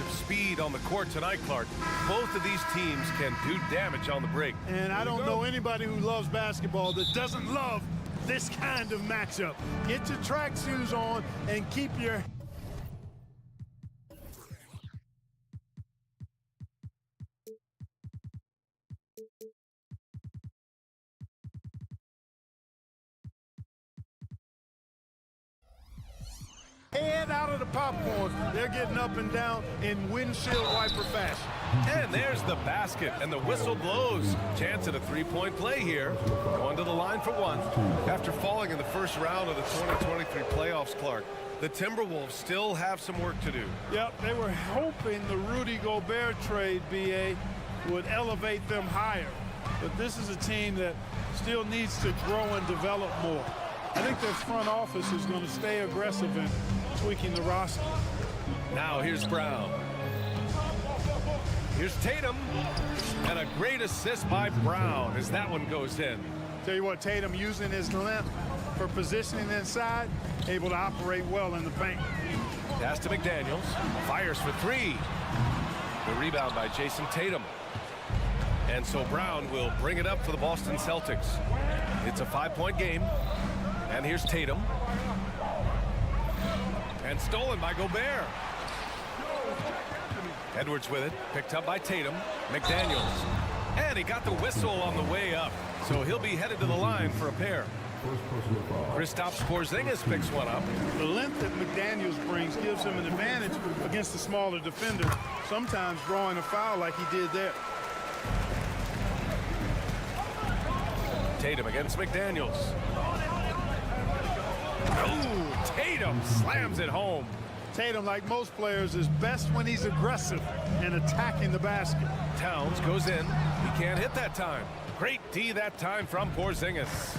of speed on the court tonight, Clark. Both of these teams can do damage on the break. And I don't know anybody who loves basketball that doesn't love this kind of matchup. Get your track shoes on and keep your... head out of the popcorn. They're getting up and down in windshield wiper fashion. And there's the basket, and the whistle blows. Chance at a three-point play here. Going to the line for one. After falling in the first round of the 2023 playoffs, Clark, the Timberwolves still have some work to do. Yep, they were hoping the Rudy Gobert trade, B.A., would elevate them higher. But this is a team that still needs to grow and develop more. I think their front office is going to stay aggressive in tweaking the roster. Now here's Brown. Here's Tatum. And a great assist by Brown as that one goes in. Tell you what, Tatum using his length for positioning inside, able to operate well in the paint. Pass to McDaniels. Fires for three. The rebound by Jason Tatum. And so Brown will bring it up for the Boston Celtics. It's a 5-point game. And here's Tatum. And stolen by Gobert. Edwards with it. Picked up by Tatum. McDaniels. And he got the whistle on the way up. So he'll be headed to the line for a pair. Kristaps Porzingis picks one up. The length that McDaniels brings gives him an advantage against the smaller defender, sometimes drawing a foul like he did there. Tatum against McDaniels. Oh, Tatum slams it home. Tatum, like most players, is best when he's aggressive and attacking the basket. Towns goes in. He can't hit that time. Great D that time from Porzingis.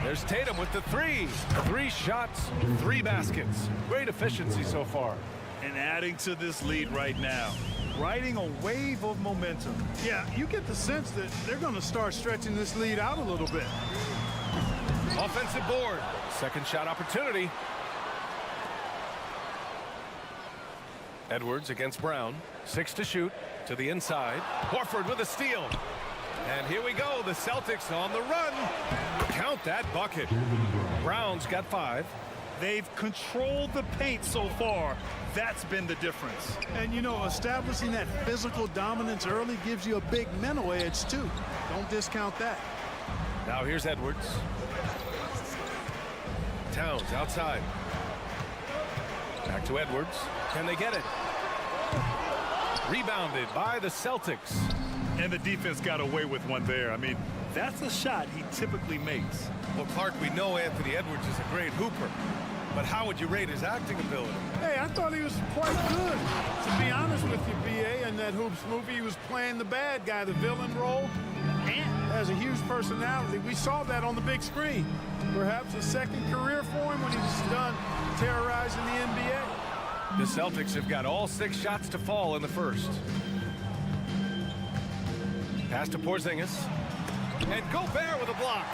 There's Tatum with the three. 3 shots, 3 baskets. Great efficiency so far. And adding to this lead right now. Riding a wave of momentum. Yeah, you get the sense that they're going to start stretching this lead out a little bit. Offensive board. Second shot opportunity. Edwards against Brown. 6 to shoot. To the inside. Horford with a steal. And here we go. The Celtics on the run. Count that bucket. Brown's got 5. They've controlled the paint so far. That's been the difference. And, you know, establishing that physical dominance early gives you a big mental edge, too. Don't discount that. Now here's Edwards. Towns outside. Back to Edwards. Can they get it? Rebounded by the Celtics. And the defense got away with one there. I mean, that's a shot he typically makes. Well, Clark, we know Anthony Edwards is a great hooper. But how would you rate his acting ability? Hey, I thought he was quite good. To be honest with you, B.A., in that Hoops movie, he was playing the bad guy, the villain role, and has a huge personality. We saw that on the big screen. Perhaps a second career for him when he was done terrorizing the NBA. The Celtics have got all 6 shots to fall in the first. Pass to Porzingis. And Gobert with a block.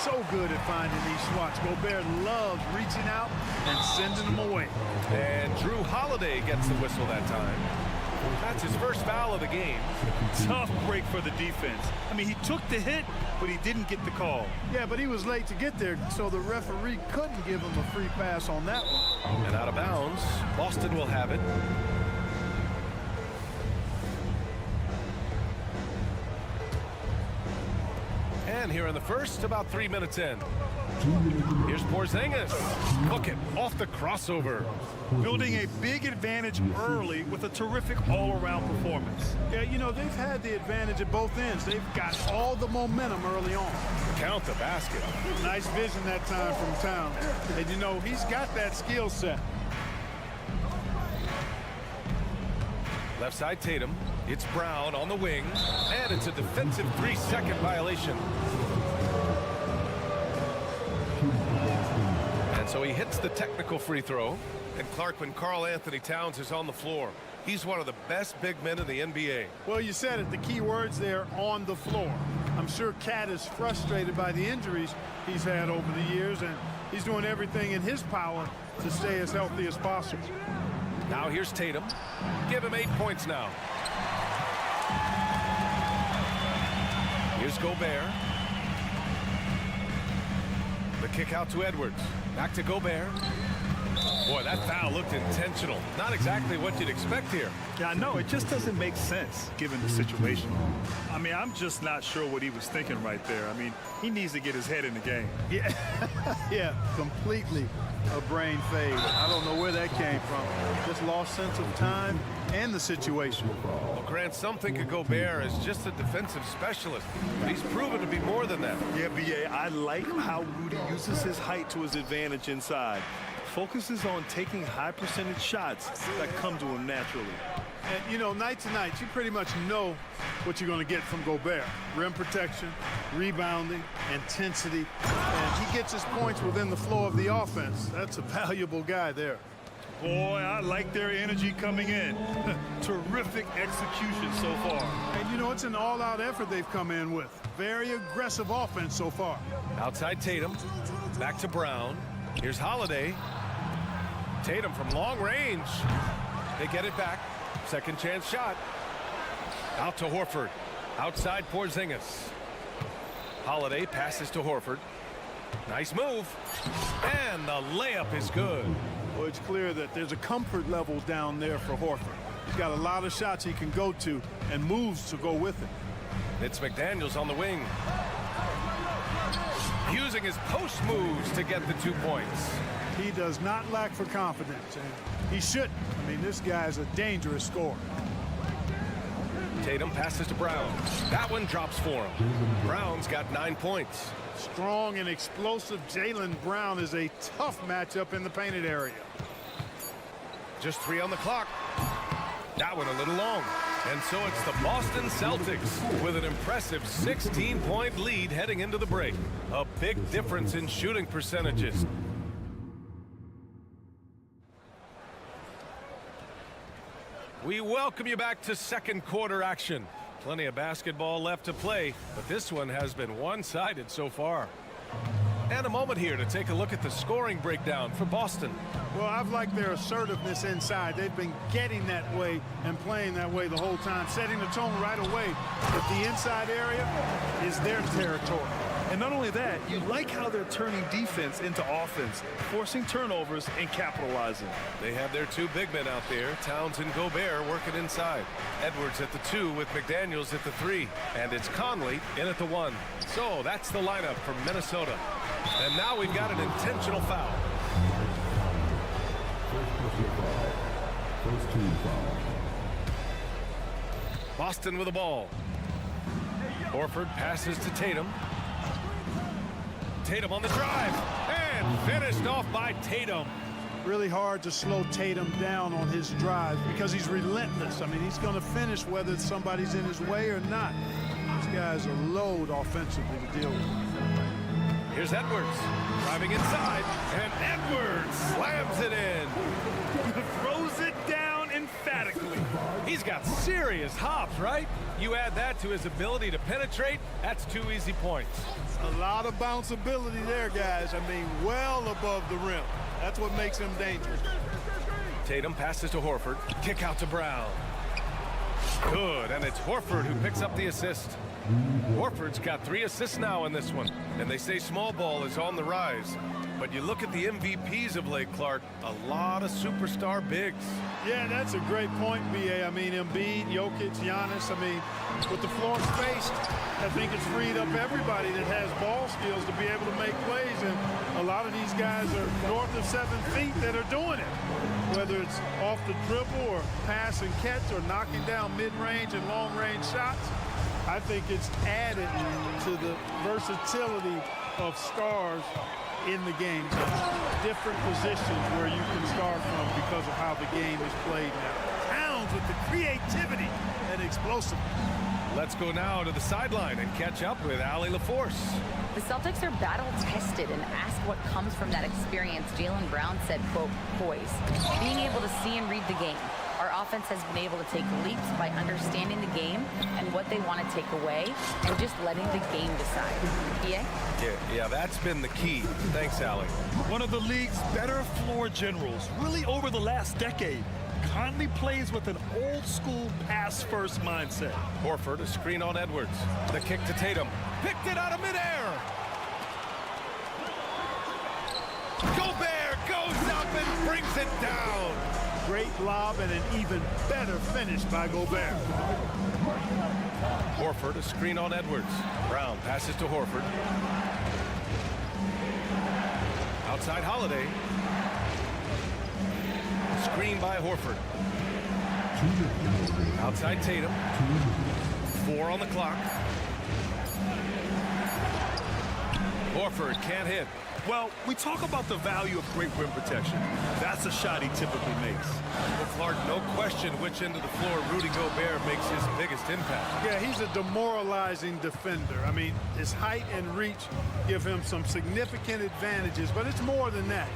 So good at finding these swats. Gobert loves reaching out and sending them away. And Drew Holiday gets the whistle that time. That's his first foul of the game. Tough break for the defense. I mean, he took the hit, but he didn't get the call. Yeah, but he was late to get there, so the referee couldn't give him a free pass on that one. And out of bounds. Boston will have it. And here in the first, about 3 minutes in. Here's Porzingis. Hook it off the crossover. Building a big advantage early with a terrific all-around performance. Yeah, you know, they've had the advantage at both ends. They've got all the momentum early on. Count the basket. Nice vision that time from Towns. And, you know, he's got that skill set. Left side Tatum. It's Brown on the wing. And it's a defensive 3-second violation. And so he hits the technical free throw. And Clark, when Karl Anthony Towns is on the floor, he's one of the best big men in the NBA. Well, you said it. The key words there, on the floor. I'm sure Cat is frustrated by the injuries he's had over the years, and he's doing everything in his power to stay as healthy as possible. Now here's Tatum. Give him 8 points now. Here's Gobert. The kick out to Edwards. Back to Gobert. Boy, that foul looked intentional. Not exactly what you'd expect here. Yeah, I know. It just doesn't make sense given the situation. I mean, I'm just not sure what he was thinking right there. I mean, he needs to get his head in the game. Yeah, yeah, completely a brain fade. I don't know where that came from. Just lost sense of time and the situation. Well, Grant, some think of Gobert as just a defensive specialist, but he's proven to be more than that. Yeah, B.A., I like how Rudy uses his height to his advantage inside. Focuses on taking high percentage shots that come to him naturally. And, you know, night to night, you pretty much know what you're going to get from Gobert. Rim protection, rebounding, intensity, and he gets his points within the flow of the offense. That's a valuable guy there. Boy, I like their energy coming in. Terrific execution so far. And, you know, it's an all-out effort they've come in with. Very aggressive offense so far. Outside Tatum. Back to Brown. Here's Holiday. Tatum from long range. They get it back. Second chance shot. Out to Horford. Outside Porzingis. Holiday passes to Horford. Nice move. And the layup is good. Well, it's clear that there's a comfort level down there for Horford. He's got a lot of shots he can go to and moves to go with it. It's McDaniels on the wing. Using his post moves to get the 2 points. He does not lack for confidence, and he shouldn't. I mean, this guy's a dangerous scorer. Tatum passes to Brown. That one drops for him. Brown's got 9 points. Strong and explosive Jaylen Brown is a tough matchup in the painted area. Just 3 on the clock. That one a little long. And so it's the Boston Celtics with an impressive 16-point lead heading into the break. A big difference in shooting percentages. We welcome you back to second quarter action. Plenty of basketball left to play, but this one has been one-sided so far. And a moment here to take a look at the scoring breakdown for Boston. Well, I've liked their assertiveness inside. They've been getting that way and playing that way the whole time, setting the tone right away. But the inside area is their territory. And not only that, you like how they're turning defense into offense, forcing turnovers and capitalizing. They have their 2 big men out there, Towns and Gobert, working inside. Edwards at the 2 with McDaniels at the 3. And it's Conley in at the 1. So that's the lineup from Minnesota. And now we've got an intentional foul. First team foul. Boston with the ball. Horford passes to Tatum. Tatum on the drive. And finished off by Tatum. Really hard to slow Tatum down on his drive because he's relentless. I mean, he's going to finish whether somebody's in his way or not. This guy's a load offensively to deal with. Here's Edwards driving inside, and Edwards slams it in. Throws it down emphatically. He's got serious hops, right? You add that to his ability to penetrate, that's 2 easy points. A lot of bounceability there, guys. I mean, well above the rim. That's what makes him dangerous. Tatum passes to Horford. Kick out to Brown. Good, and it's Horford who picks up the assist. Horford's got 3 assists now in this one, and they say small ball is on the rise. But you look at the MVPs of late, Clark, a lot of superstar bigs. Yeah, that's a great point, B.A. I mean, Embiid, Jokic, Giannis. I mean, with the floor spaced, I think it's freed up everybody that has ball skills to be able to make plays. And a lot of these guys are north of 7 feet that are doing it. Whether it's off the dribble or pass and catch or knocking down mid-range and long-range shots, I think it's added to the versatility of stars in the game. Different positions where you can start from because of how the game is played now. Towns with the creativity and explosiveness. Let's go now to the sideline and catch up with Allie LaForce. The Celtics are battle-tested, and asked what comes from that experience, Jaylen Brown said, quote, poise. Being able to see and read the game. Our offense has been able to take leaps by understanding the game and what they want to take away and just letting the game decide. Yeah? Yeah, that's been the key. Thanks, Allie. One of the league's better floor generals, really over the last decade. Conley plays with an old-school pass-first mindset. Horford, a screen on Edwards. The kick to Tatum. Picked it out of midair. Gobert goes up and brings it down. Great lob and an even better finish by Gobert. Horford, a screen on Edwards. Brown passes to Horford. Outside Holiday. Screen by Horford. Outside Tatum. 4 on the clock. Horford can't hit. Well, we talk about the value of great rim protection. That's a shot he typically makes. Well, Clark, no question which end of the floor Rudy Gobert makes his biggest impact. Yeah, he's a demoralizing defender. I mean, his height and reach give him some significant advantages, but it's more than that.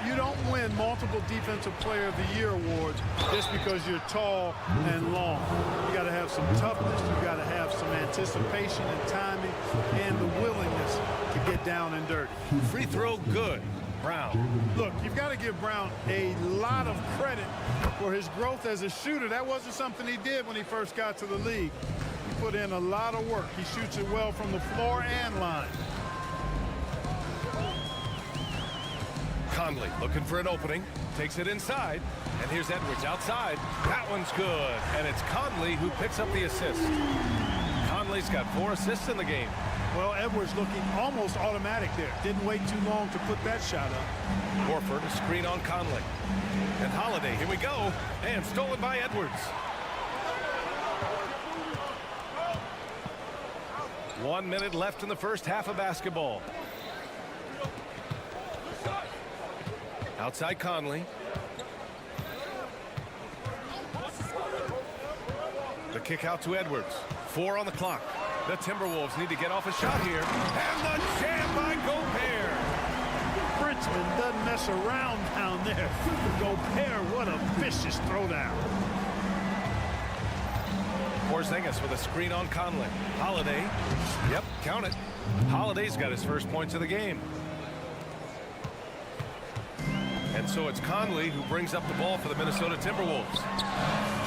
You don't win multiple Defensive Player of the Year awards just because you're tall and long. You got to have some toughness. You got to have some anticipation and timing and the willingness to get down and dirty. Free throw good. Brown. Look, you've got to give Brown a lot of credit for his growth as a shooter. That wasn't something he did when he first got to the league. He put in a lot of work. He shoots it well from the floor and line. Conley looking for an opening, takes it inside, and here's Edwards outside. That one's good, and it's Conley who picks up the assist. Conley's got 4 assists in the game. Well, Edwards looking almost automatic there. Didn't wait too long to put that shot up. Horford, a screen on Conley. And Holiday, here we go, and stolen by Edwards. 1 minute left in the first half of basketball. Outside Conley. The kick out to Edwards. 4 on the clock. The Timberwolves need to get off a shot here. And the jam by Gobert. Bridgman doesn't mess around down there. Gobert, what a vicious throwdown. Porzingis with a screen on Conley. Holiday. Yep, count it. Holiday's got his first points of the game. And so it's Conley who brings up the ball for the Minnesota Timberwolves.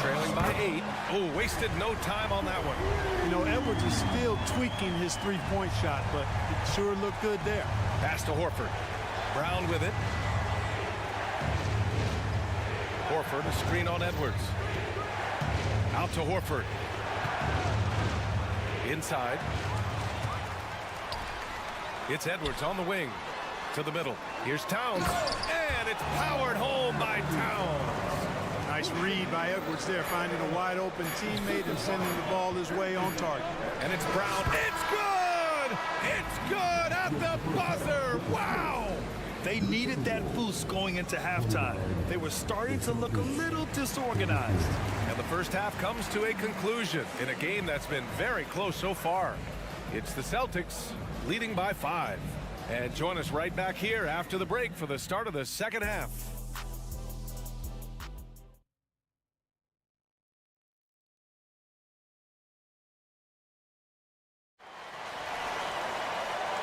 Trailing by 8. Oh, wasted no time on that one. You know, Edwards is still tweaking his three-point shot, but it sure looked good there. Pass to Horford. Brown with it. Horford, a screen on Edwards. Out to Horford. Inside. It's Edwards on the wing. To the middle. Here's Towns. And it's powered home by Towns. Nice read by Edwards there, finding a wide open teammate and sending the ball his way on target. And it's Brown. It's good! It's good at the buzzer! Wow! They needed that boost going into halftime. They were starting to look a little disorganized. And the first half comes to a conclusion in a game that's been very close so far. It's the Celtics leading by 5. And join us right back here after the break for the start of the second half.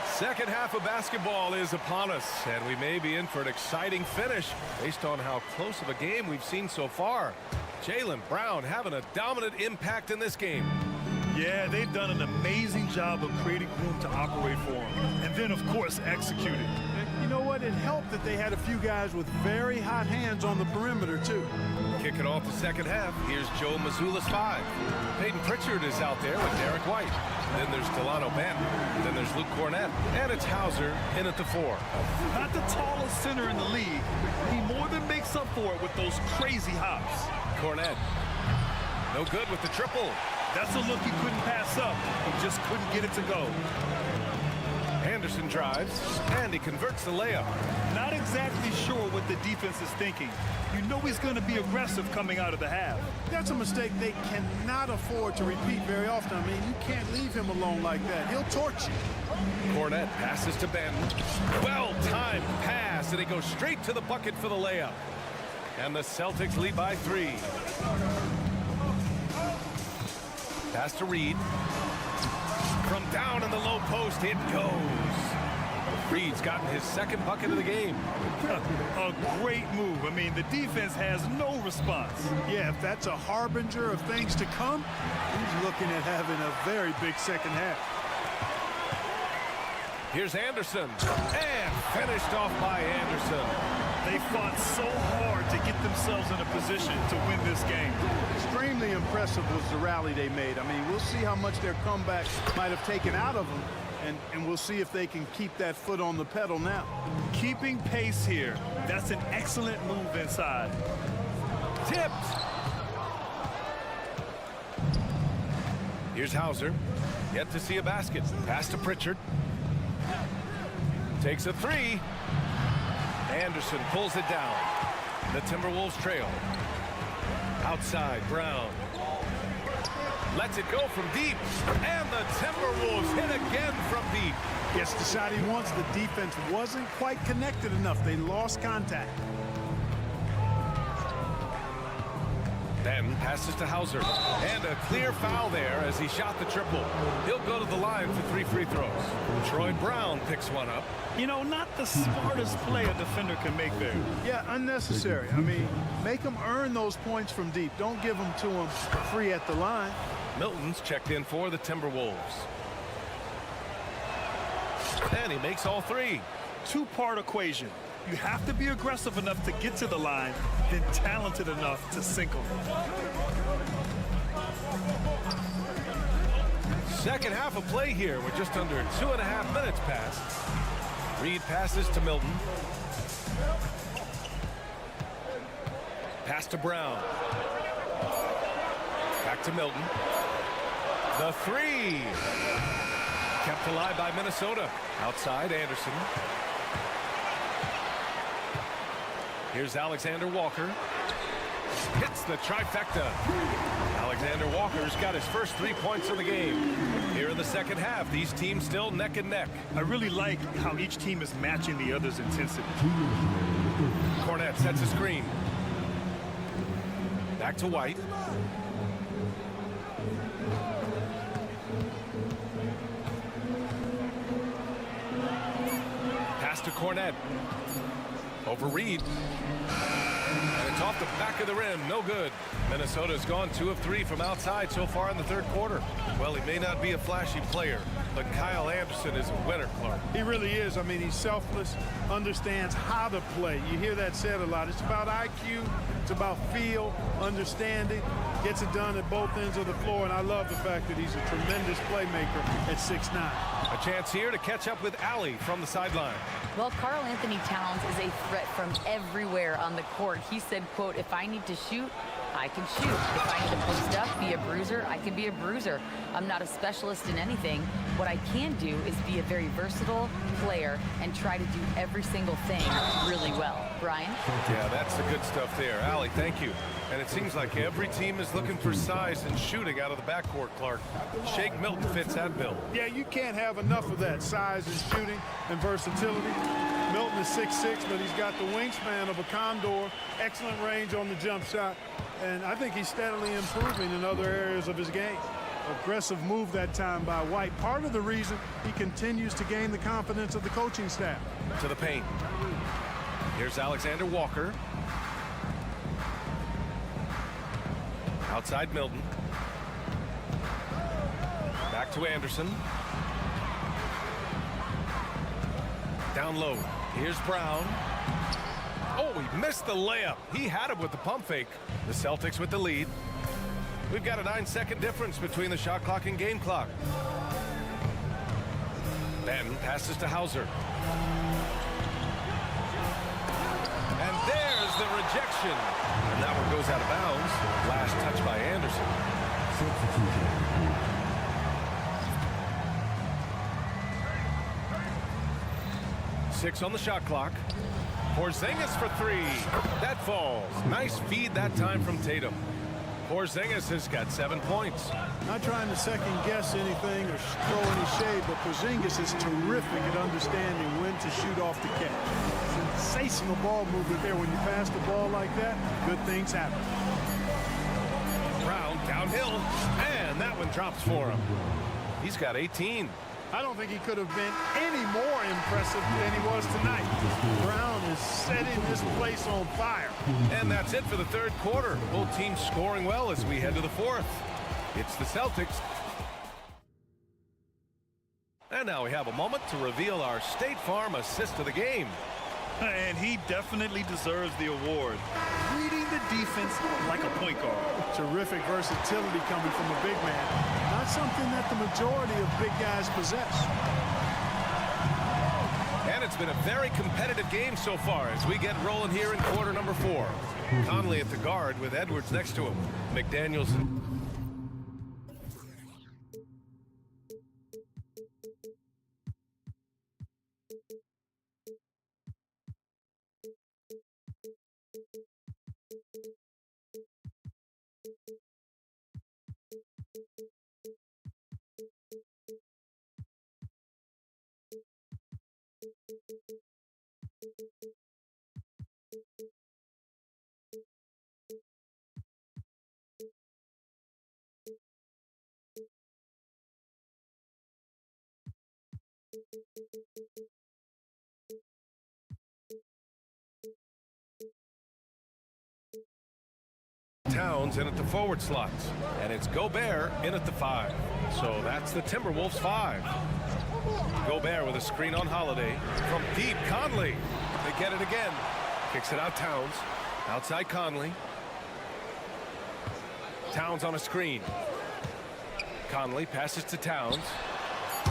Second half of basketball is upon us, and we may be in for an exciting finish based on how close of a game we've seen so far. Jaylen Brown having a dominant impact in this game. Yeah, they've done an amazing job of creating room to operate for him. And then, of course, executing. You know what? It helped that they had a few guys with very hot hands on the perimeter, too. Kicking off the second half, here's Joe Mazzulla's 5. Peyton Pritchard is out there with Derek White. Then there's Delano Banton. Then there's Luke Cornett. And it's Hauser in at the 4. Not the tallest center in the league. He more than makes up for it with those crazy hops. Cornett. No good with the triple. That's a look he couldn't pass up. He just couldn't get it to go. Anderson drives, and he converts the layup. Not exactly sure what the defense is thinking. You know he's going to be aggressive coming out of the half. That's a mistake they cannot afford to repeat very often. I mean, you can't leave him alone like that. He'll torch you. Cornett passes to Banton. Well-timed pass, and he goes straight to the bucket for the layup. And the Celtics lead by 3. Pass to Reed. From down in the low post, it goes. Reed's gotten his second bucket of the game. A great move. I mean, the defense has no response. Yeah, if that's a harbinger of things to come, he's looking at having a very big second half. Here's Anderson, and finished off by Anderson. They fought so hard to get themselves in a position to win this game. Extremely impressive was the rally they made. I mean, we'll see how much their comeback might have taken out of them, and we'll see if they can keep that foot on the pedal now. Keeping pace here. That's an excellent move inside. Tipped. Here's Hauser. Yet to see a basket. Pass to Pritchard. Takes a three. Anderson pulls it down. The Timberwolves trail. Outside, Brown. Lets it go from deep. And the Timberwolves hit again from deep. Gets the shot he wants. The defense wasn't quite connected enough. They lost contact. Then passes to Hauser. And a clear foul there as he shot the triple. He'll go to the line for 3 free throws. Troy Brown picks one up. You know, not the smartest play a defender can make there. Yeah, unnecessary. I mean, make them earn those points from deep. Don't give them to them free at the line. Milton's checked in for the Timberwolves. And he makes all 3. Two-part equation. You have to be aggressive enough to get to the line, then talented enough to sink them. Second half of play here. We're just under 2.5 minutes past. Reed passes to Milton. Pass to Brown. Back to Milton. The 3. Kept alive by Minnesota. Outside, Anderson. Here's Alexander Walker. Hits the trifecta. Alexander Walker's got his first 3 points of the game. Here in the second half, these teams still neck and neck. I really like how each team is matching the other's intensity. Cornette sets a screen. Back to White. Pass to Cornette. Over Reed. And it's off the back of the rim. No good. Minnesota's gone 2 of 3 from outside so far in the third quarter. Well, he may not be a flashy player, but Kyle Anderson is a winner, Clark. He really is. I mean, he's selfless, understands how to play. You hear that said a lot. It's about IQ. It's about feel, understanding. Gets it done at both ends of the floor, and I love the fact that he's a tremendous playmaker at 6'9". A chance here to catch up with Allie from the sideline. Well, Karl Anthony Towns is a threat from everywhere on the court. He said, quote, if I need to shoot, I can shoot. If I need to post up, be a bruiser, I can be a bruiser. I'm not a specialist in anything. What I can do is be a very versatile player and try to do every single thing really well. Brian? Yeah, that's the good stuff there. Allie, thank you. And it seems like every team is looking for size and shooting out of the backcourt, Clark. Shake Milton fits that bill. Yeah, you can't have enough of that size and shooting and versatility. Milton is 6'6", but he's got the wingspan of a condor, excellent range on the jump shot, and I think he's steadily improving in other areas of his game. Aggressive move that time by White. Part of the reason he continues to gain the confidence of the coaching staff. To the paint. Here's Alexander Walker. Outside Milton. Back to Anderson. Down low. Here's Brown. Oh, he missed the layup. He had it with the pump fake. The Celtics with the lead. We've got a 9-second difference between the shot clock and game clock. Ben passes to Hauser. And there's the rejection. And that one goes out of bounds. Last touch by Anderson. Six on the shot clock. Porzingis for 3. That falls. Nice feed that time from Tatum. Porzingis has got 7 points. Not trying to second guess anything or throw any shade, but Porzingis is terrific at understanding when to shoot off the catch. Sensational ball movement there. When you pass the ball like that, good things happen. Brown downhill, and that one drops for him. He's got 18. I don't think he could have been any more impressive than he was tonight. Brown is setting this place on fire. And that's it for the third quarter. Both teams scoring well as we head to the fourth. It's the Celtics. And now we have a moment to reveal our State Farm assist of the game. And he definitely deserves the award. Reading the defense like a point guard. Terrific versatility coming from a big man. Not something that the majority of big guys possess. And it's been a very competitive game so far as we get rolling here in quarter number 4. Conley at the guard with Edwards next to him. McDaniels. Towns in at the forward slots, and it's Gobert in at the 5. So that's the Timberwolves 5. Gobert with a screen on Holiday. From deep, Conley. They get it again. Kicks it out, Towns. Outside Conley. Towns on a screen. Conley passes to Towns.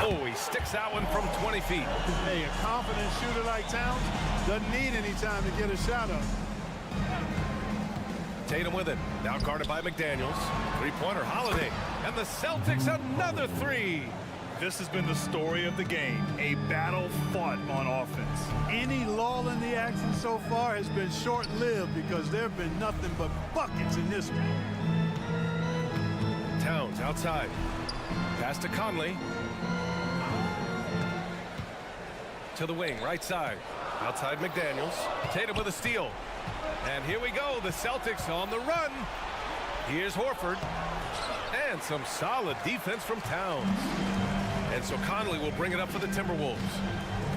Oh, he sticks that one from 20 feet. Hey, a confident shooter like Towns doesn't need any time to get a shot up. Tatum with it. Now guarded by McDaniels. Three-pointer, Holiday. And the Celtics another 3. This has been the story of the game. A battle fought on offense. Any lull in the action so far has been short-lived because there have been nothing but buckets in this one. Towns outside. Pass to Conley. To the wing, right side. Outside McDaniels. Tatum with a steal. And here we go, the Celtics on the run. Here's Horford. And some solid defense from Towns. And so Conley will bring it up for the Timberwolves.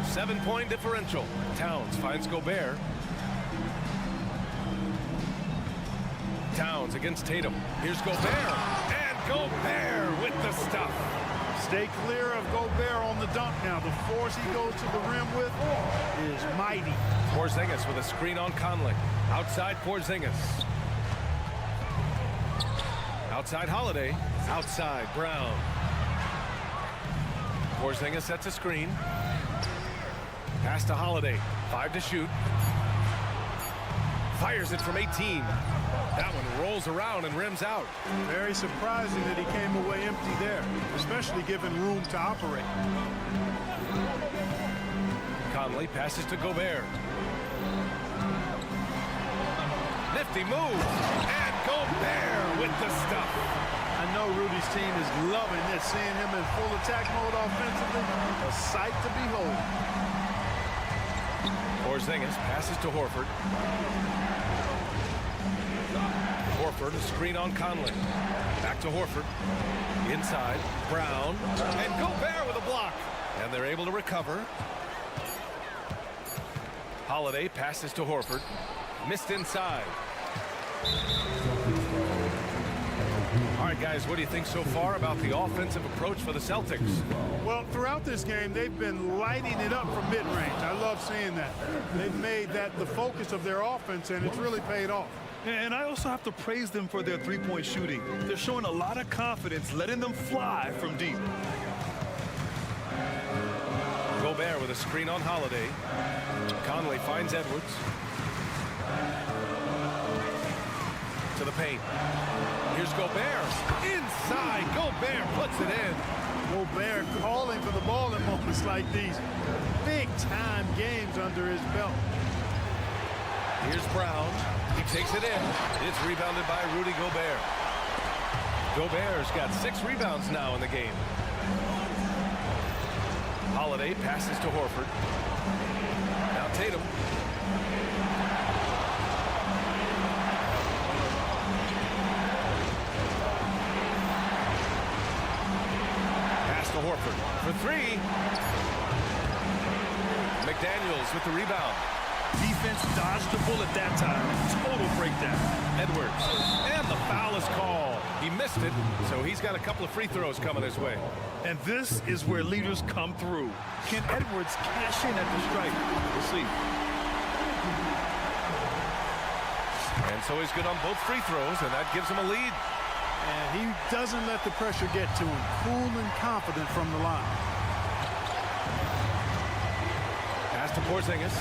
7-point differential. Towns finds Gobert. Towns against Tatum. Here's Gobert. And Gobert with the stuff. Stay clear of Gobert on the dunk now. The force he goes to the rim with is mighty. Porzingis with a screen on Conley. Outside Porzingis. Outside Holiday. Outside Brown. Porzingis sets a screen. Pass to Holiday. 5 to shoot. Fires it from 18. That one rolls around and rims out. Very surprising that he came away empty there, especially given room to operate. Conley passes to Gobert. Nifty move. And Gobert with the stuff. I know Rudy's team is loving this, seeing him in full attack mode offensively. A sight to behold. Porzingis passes to Horford. Horford, a screen on Conley. Back to Horford. Inside, Brown. And Gobert with a block. And they're able to recover. Holiday passes to Horford. Missed inside. All right, guys, what do you think so far about the offensive approach for the Celtics? Well, throughout this game, they've been lighting it up from mid-range. I love seeing that. They've made that the focus of their offense, and it's really paid off. And I also have to praise them for their three-point shooting. They're showing a lot of confidence, letting them fly from deep. Gobert with a screen on Holiday. Conley finds Edwards. To the paint. Here's Gobert. Inside. Gobert puts it in. Gobert calling for the ball in moments like these. Big-time games under his belt. Here's Brown. He takes it in. It's rebounded by Rudy Gobert. Gobert's got 6 rebounds now in the game. Holiday passes to Horford. Now Tatum. Pass to Horford for three. McDaniels with the rebound. Defense dodged the bullet that time. Total breakdown. Edwards. And the foul is called. He missed it, so he's got a couple of free throws coming his way. And this is where leaders come through. Can Edwards cash in at the stripe? We'll see. And so he's good on both free throws, and that gives him a lead. And he doesn't let the pressure get to him. Cool and confident from the line. Pass to Porzingis.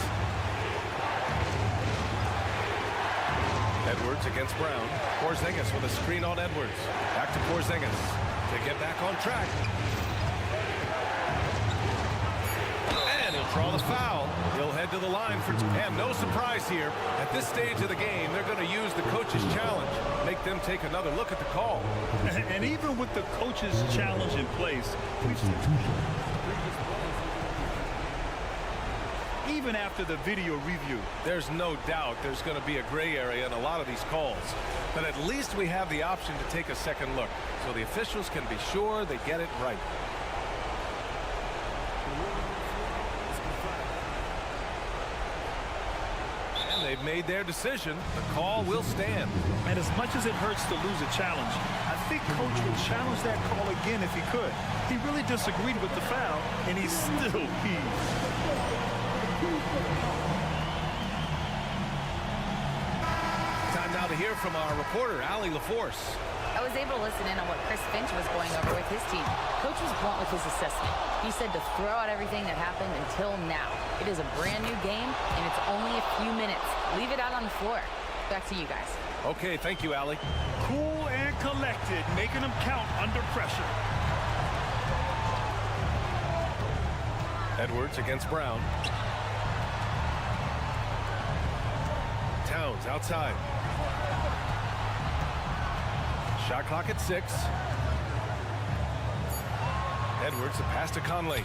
Edwards against Brown. Porzingis with a screen on Edwards. Back to Porzingis to get back on track. And he'll draw the foul. He'll head to the line for two. And no surprise here. At this stage of the game, they're going to use the coach's challenge. Make them take another look at the call. And even with the coach's challenge in place, even after the video review, there's no doubt there's going to be a gray area in a lot of these calls. But at least we have the option to take a second look, so the officials can be sure they get it right. And they've made their decision. The call will stand. and as much as it hurts to lose a challenge, I think Coach would challenge that call again if he could. He really disagreed with the foul, and he's still peeved. Time now to hear from our reporter, Allie LaForce. I was able to listen in on what Chris Finch was going over with his team. Coach was blunt with his assessment. He said to throw out everything that happened until now. It is a brand new game, and it's only a few minutes. Leave it out on the floor. Back to you guys. Okay, thank you, Allie. Cool and collected, making them count under pressure. Edwards against Brown. Towns outside. Shot clock at 6. Edwards, a pass to Conley.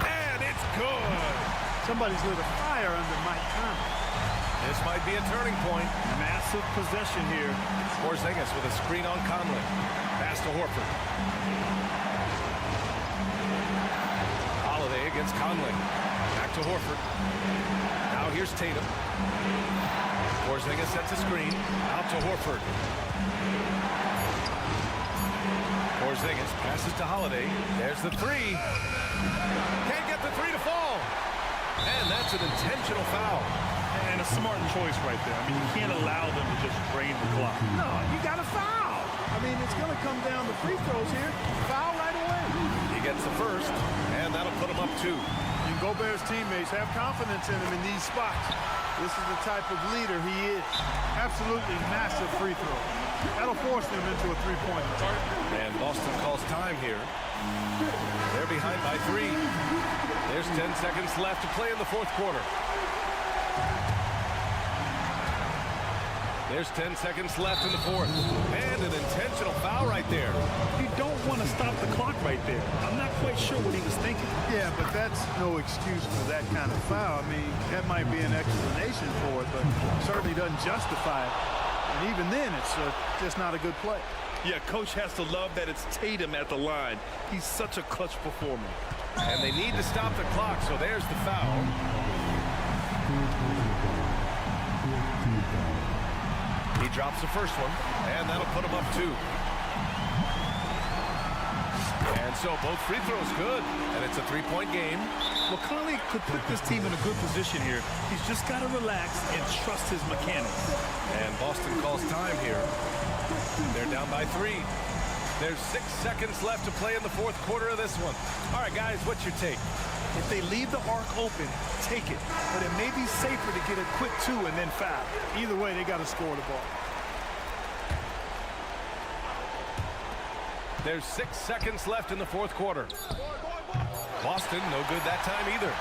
And it's good. Somebody's lit a fire under Mike Conley. This might be a turning point. Massive possession here. Porzingis with a screen on Conley. Pass to Horford. Holiday against Conley. Back to Horford. Now here's Tatum. Porzingis sets a screen. Out to Horford. Porzingis passes to Holiday. There's the three. Can't get the three to fall. And that's an intentional foul. And a smart choice right there. I mean, you can't allow them to just drain the clock. No, you got to foul. I mean, it's going to come down to free throws here. Foul right away. He gets the first, and that'll put him up 2. And Gobert's teammates have confidence in him in these spots. This is the type of leader he is. Absolutely massive free throw. That'll force them into a three-pointer. And Boston calls time here. They're behind by 3. There's 10 seconds left to play in the fourth quarter. There's 10 seconds left in the fourth. And an intentional foul right there. You don't want to stop the clock right there. I'm not quite sure what he was thinking. Yeah, but that's no excuse for that kind of foul. I mean, that might be an explanation for it, but certainly doesn't justify it. And even then, it's just not a good play. Yeah, Coach has to love that it's Tatum at the line. He's such a clutch performer. And they need to stop the clock, so there's the foul. He drops the first one, and that'll put him up 2. And so both free throws good, and it's a 3-point game. Well, Conley could put this team in a good position here. He's just got to relax and trust his mechanics. And Boston calls time here. They're down by 3. There's 6 seconds left to play in the fourth quarter of this one. All right, guys, what's your take? If they leave the arc open, take it. But it may be safer to get a quick 2 and then foul. Either way, they got to score the ball. There's 6 seconds left in the fourth quarter. Boston, no good that time either.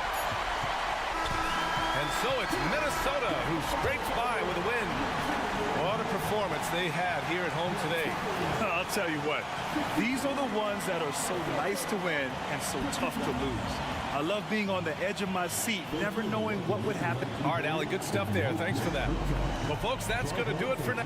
And so it's Minnesota who scrapes by with a win. What a performance they had here at home today. I'll tell you what, these are the ones that are so nice to win and so tough to lose. I love being on the edge of my seat, never knowing what would happen. All right, Allie, good stuff there. Thanks for that. Well, folks, that's going to do it for now.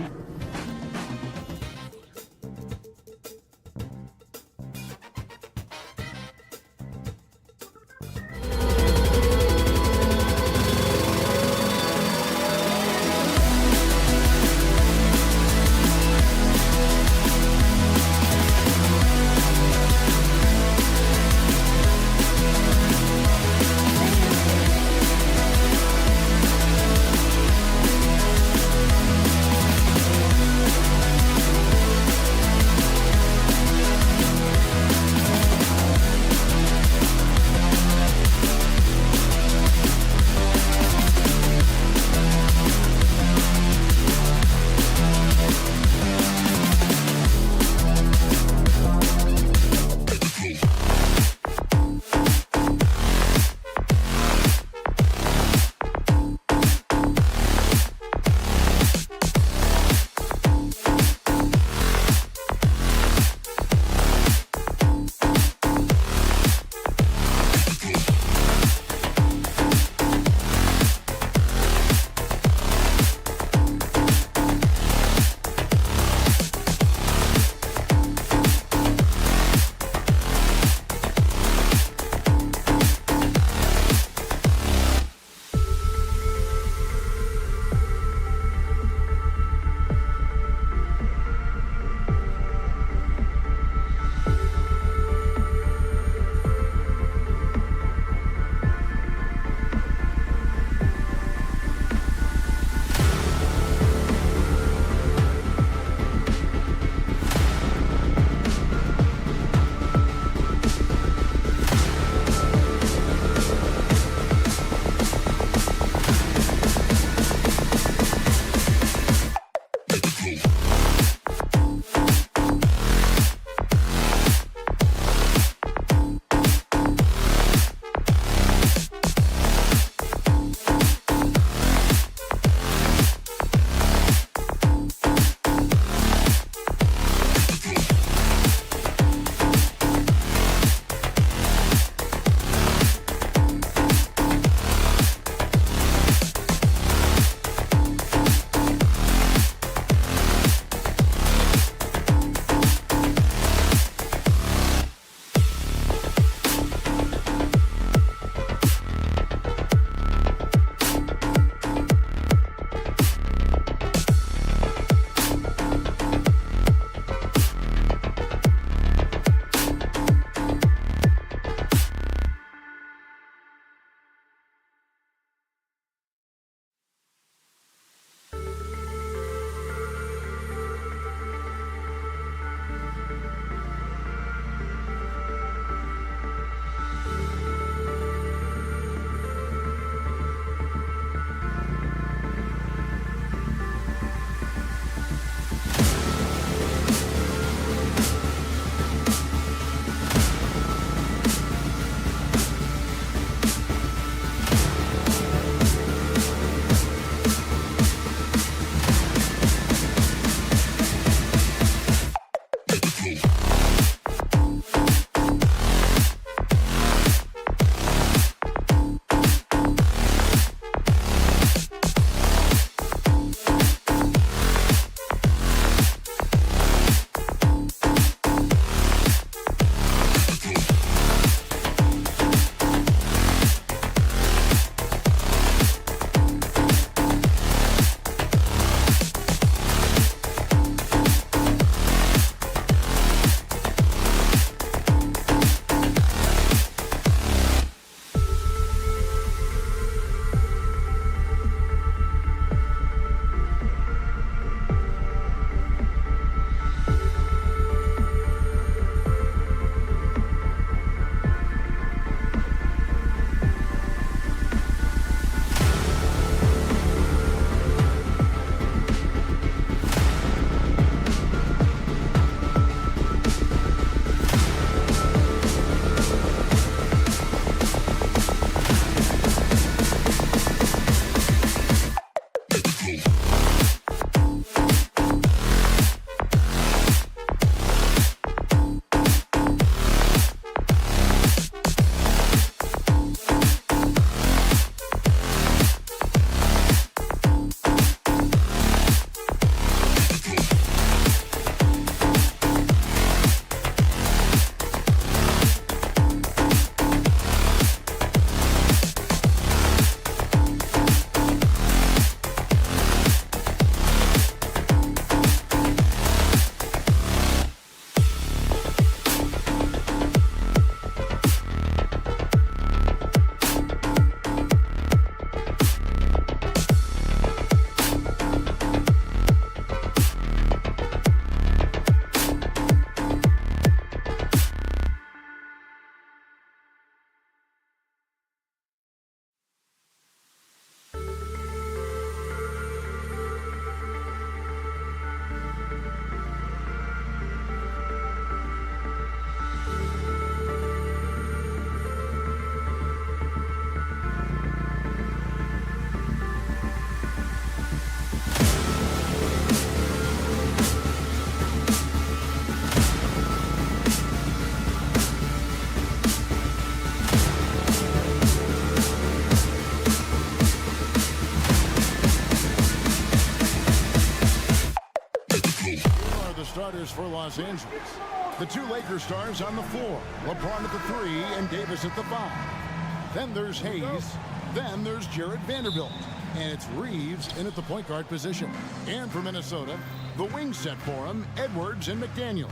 starters for Los Angeles. The two Lakers stars on the floor. LeBron at the 3 and Davis at the 5. Then there's Hayes. Then there's Jared Vanderbilt. And it's Reeves in at the point guard position. And for Minnesota, the wing set for him, Edwards and McDaniels.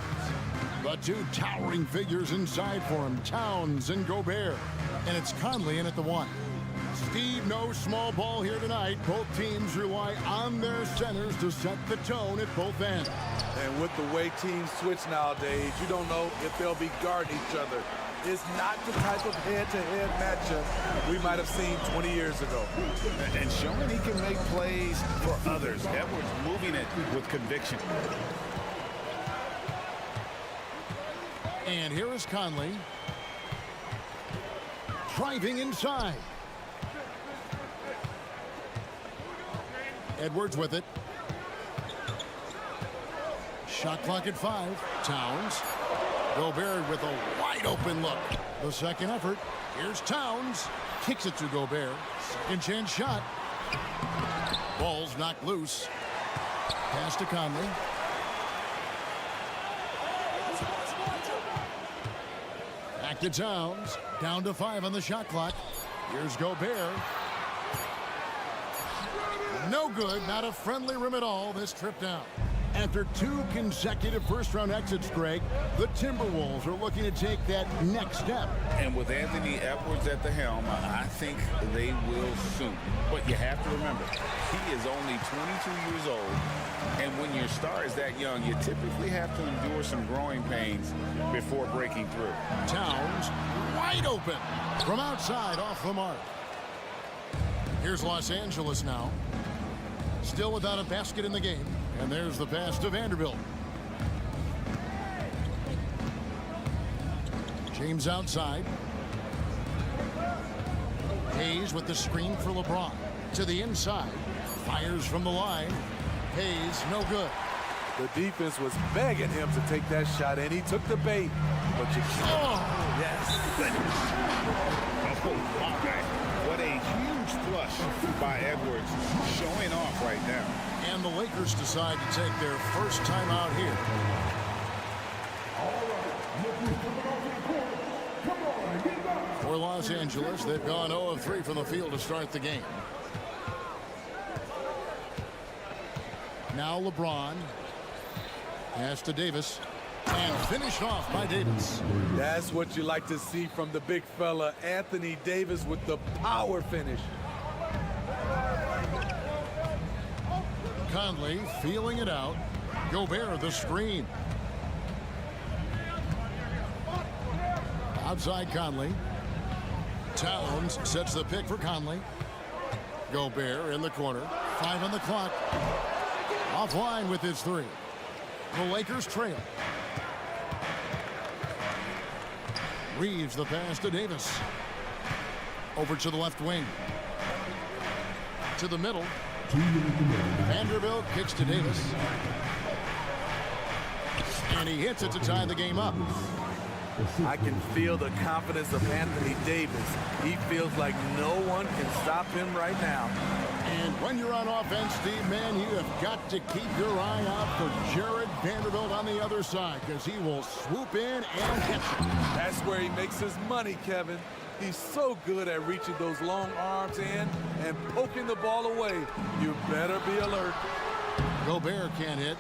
The two towering figures inside for him, Towns and Gobert. And it's Conley in at the 1. Steve, no small ball here tonight. Both teams rely on their centers to set the tone at both ends. And with the way teams switch nowadays, you don't know if they'll be guarding each other. It's not the type of head-to-head matchup we might have seen 20 years ago. And showing he can make plays for others. Edwards moving it with conviction. And here is Conley. Driving inside. Edwards with it. Shot clock at 5. Towns. Gobert with a wide open look. The second effort. Here's Towns. Kicks it to Gobert. Second chance shot. Ball's knocked loose. Pass to Conley. Back to Towns. Down to 5 on the shot clock. Here's Gobert. No good. Not a friendly rim at all this trip down. After 2 consecutive first-round exits, Greg, the Timberwolves are looking to take that next step. And with Anthony Edwards at the helm, I think they will soon. But you have to remember, he is only 22 years old. And when your star is that young, you typically have to endure some growing pains before breaking through. Towns wide open from outside off the mark. Here's Los Angeles now. Still without a basket in the game. And there's the pass to Vanderbilt. James outside. Hayes with the screen for LeBron. To the inside. Fires from the line. Hayes, no good. The defense was begging him to take that shot, and he took the bait. But you can't. Oh, Yes. Oh, my. What a huge flush by Edwards, showing off right now. and the Lakers decide to take their first time out here. For Los Angeles, they've gone 0 of 3 from the field to start the game. Now LeBron. Pass to Davis. And finished off by Davis. That's what you like to see from the big fella, Anthony Davis, with the power finish. Conley feeling it out. Gobert the screen. Outside Conley. Towns sets the pick for Conley. Gobert in the corner. 5 on the clock. Offline with his 3. The Lakers trail. Reeves the pass to Davis. Over to the left wing. To the middle. Vanderbilt kicks to Davis. And he hits it to tie the game up. I can feel the confidence of Anthony Davis. He feels like no one can stop him right now. And when you're on offense, Steve, man, you have got to keep your eye out for Jared Vanderbilt on the other side, because he will swoop in and hit you. That's where he makes his money, Kevin. He's so good at reaching those long arms in and poking the ball away. You better be alert. Gobert can't hit.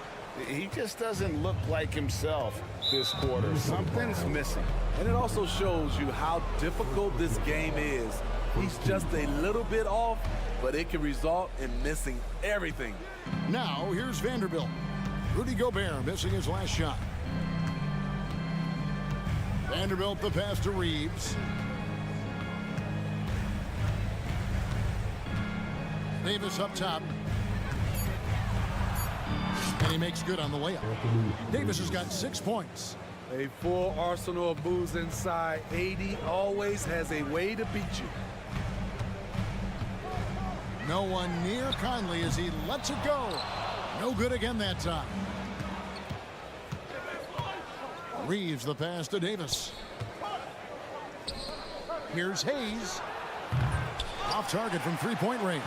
He just doesn't look like himself this quarter. Something's missing. And it also shows you how difficult this game is. He's just a little bit off, but it can result in missing everything. Now, here's Vanderbilt. Rudy Gobert missing his last shot. Vanderbilt the pass to Reeves. Davis up top. And he makes good on the layup. Davis has got 6 points. A full arsenal of moves inside. AD always has a way to beat you. No one near Conley as he lets it go. No good again that time. Reeves the pass to Davis. Here's Hayes. Off target from 3-point range.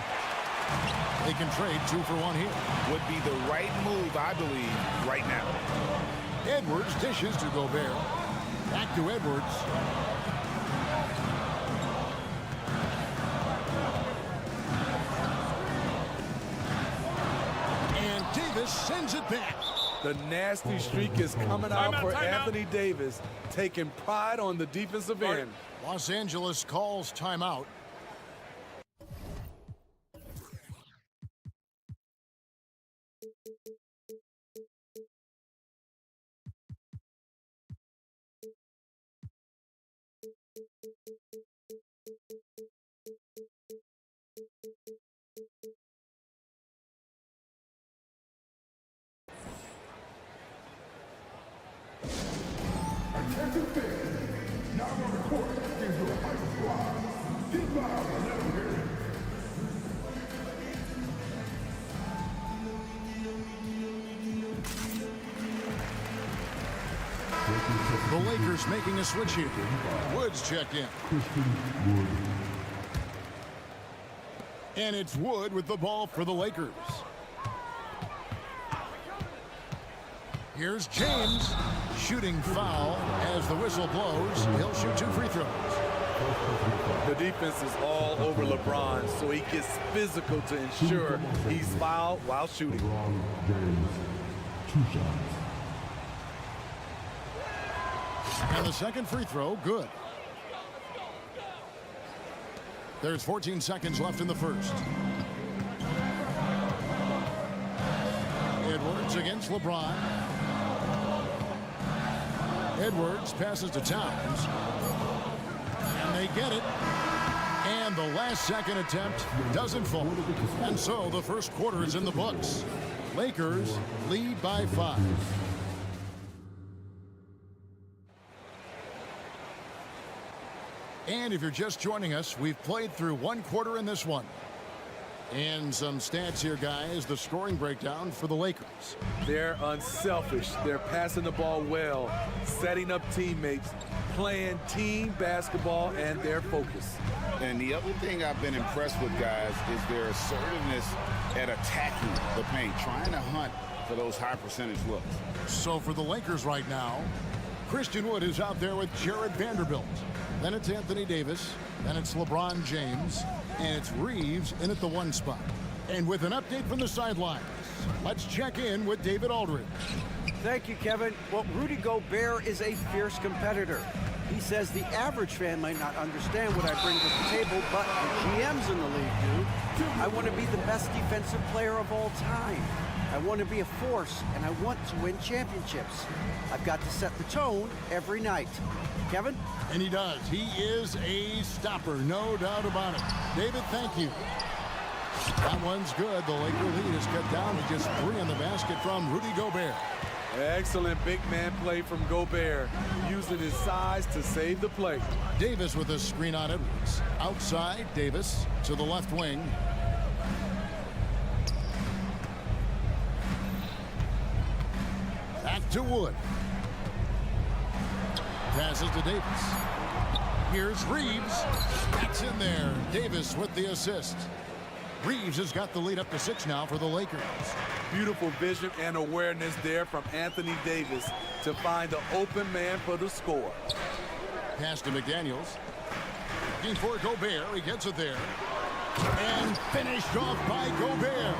They can trade 2 for 1 here. Would be the right move, I believe, right now. Edwards dishes to Gobert. Back to Edwards. And Davis sends it back. The nasty streak is coming out for Anthony Davis, taking pride on the defensive end. Los Angeles calls timeout. The Lakers making a switch here. Woods checked in. And it's Wood with the ball for the Lakers. Here's James. Shooting foul as the whistle blows. He'll shoot 2 free throws. The defense is all over LeBron, so he gets physical to ensure he's fouled while shooting. And the second free throw, good. There's 14 seconds left in the first. Edwards against LeBron. Edwards passes to Towns. And they get it. And the last second attempt doesn't fall. And so the first quarter is in the books. Lakers lead by 5. And if you're just joining us, we've played through 1 quarter in this one. And some stats here, guys. The scoring breakdown for the Lakers. They're unselfish. They're passing the ball well, setting up teammates, playing team basketball, and their focus. And the other thing I've been impressed with, guys, is their assertiveness at attacking the paint, trying to hunt for those high percentage looks. So for the Lakers right now, Christian Wood is out there with Jared Vanderbilt. Then it's Anthony Davis. Then it's LeBron James. And it's Reeves in at the 1 spot. And with an update from the sidelines, let's check in with David Aldridge. Thank you, Kevin. Well, Rudy Gobert is a fierce competitor. He says the average fan might not understand what I bring to the table, but the GMs in the league do. I want to be the best defensive player of all time. I want to be a force, and I want to win championships. I've got to set the tone every night. Kevin? And he does. He is a stopper, no doubt about it. David, thank you. That one's good. The Laker lead is cut down to just 3 on the basket from Rudy Gobert. Excellent big man play from Gobert, using his size to save the play. Davis with a screen on Edwards. Outside, Davis to the left wing. Back to Wood. Passes to Davis. Here's Reeves. That's in there. Davis with the assist. Reeves has got the lead up to 6 now for the Lakers. Beautiful vision and awareness there from Anthony Davis to find the open man for the score. Pass to McDaniels. Looking for Gobert. He gets it there. And finished off by Gobert.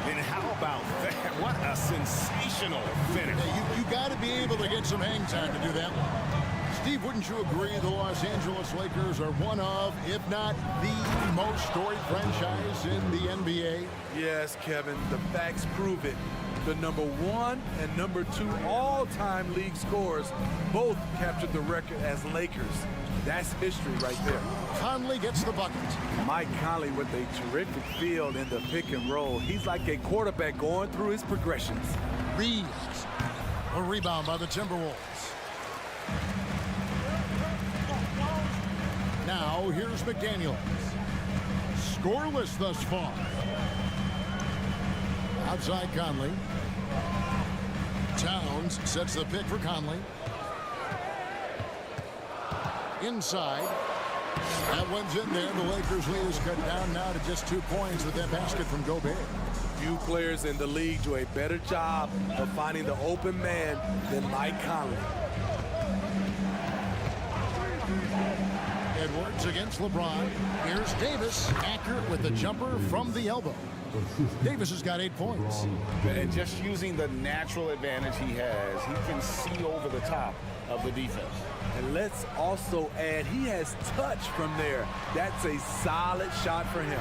And how about that? What a sensational finish. Hey, you got to be able to get some hang time to do that one. Steve, wouldn't you agree the Los Angeles Lakers are one of, if not the most storied franchise in the NBA? Yes, Kevin, the facts prove it. The number 1 and number 2 all-time league scorers both captured the record as Lakers. That's history right there. Conley gets the bucket. Mike Conley with a terrific field in the pick and roll. He's like a quarterback going through his progressions. Reeves. A rebound by the Timberwolves. Now here's McDaniels. Scoreless thus far. Outside Conley. Towns sets the pick for Conley. Inside. That one's in there. The Lakers lead is cut down now to just 2 points with that basket from Gobert. Few players in the league do a better job of finding the open man than Mike Conley. Edwards against LeBron. Here's Davis, accurate with the jumper from the elbow. Davis has got 8 points. And just using the natural advantage he has, he can see over the top of the defense. And let's also add, he has touch from there. That's a solid shot for him.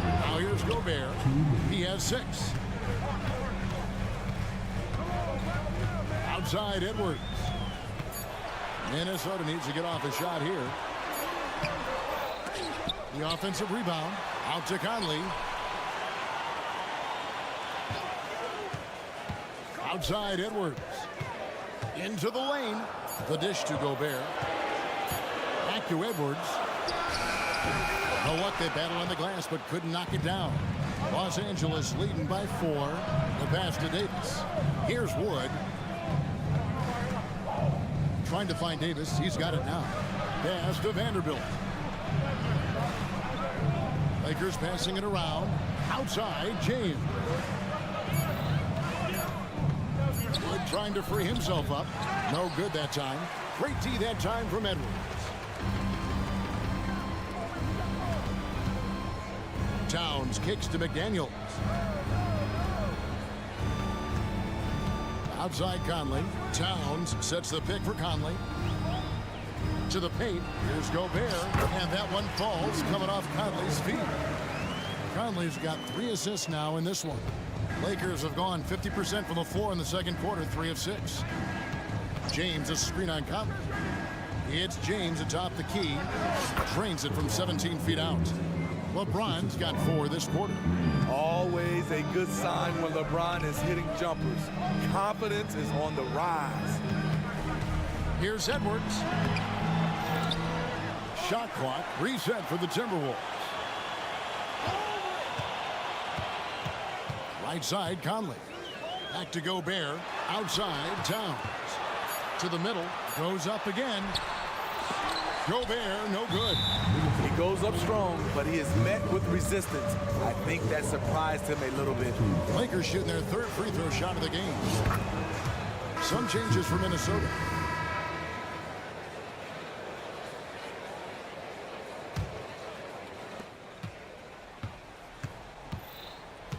Now here's Gobert. He has 6. Outside Edwards. Minnesota needs to get off a shot here. The offensive rebound. Out to Conley. Outside Edwards. Into the lane. The dish to Gobert. Back to Edwards. You know what? They battled on the glass but couldn't knock it down. Los Angeles leading by 4. The pass to Davis. Here's Wood. Trying to find Davis. He's got it now. Pass to Vanderbilt. Lakers passing it around. Outside, James. Wood trying to free himself up. No good that time. Great D that time from Edwards. Towns kicks to McDaniels. Outside Conley. Towns sets the pick for Conley. To the paint. Here's Gobert. And that one falls coming off Conley's feet. Conley's got 3 assists now in this one. Lakers have gone 50% from the floor in the second quarter, 3 of 6. James, a screen on Conley. It's James atop the key. Drains it from 17 feet out. LeBron's got 4 this quarter. Always a good sign when LeBron is hitting jumpers. Confidence is on the rise. Here's Edwards. Shot clock reset for the Timberwolves. Right side, Conley. Back to Gobert. Outside, Towns. To the middle. Goes up again. Gobert, no good. He goes up strong, but he is met with resistance. I think that surprised him a little bit. Lakers shooting their 3rd free throw shot of the game. Some changes for Minnesota.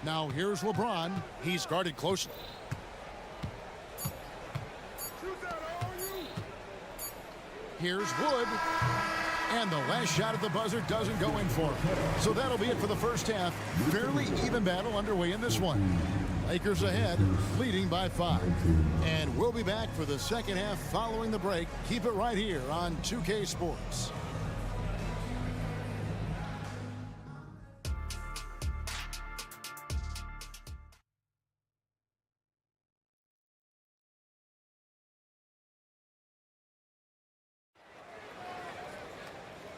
Now here's LeBron. He's guarded closely. Here's Wood. And the last shot at the buzzer doesn't go in for him. So that'll be it for the first half. Fairly even battle underway in this one. Lakers ahead, leading by 5. And we'll be back for the second half following the break. Keep it right here on 2K Sports.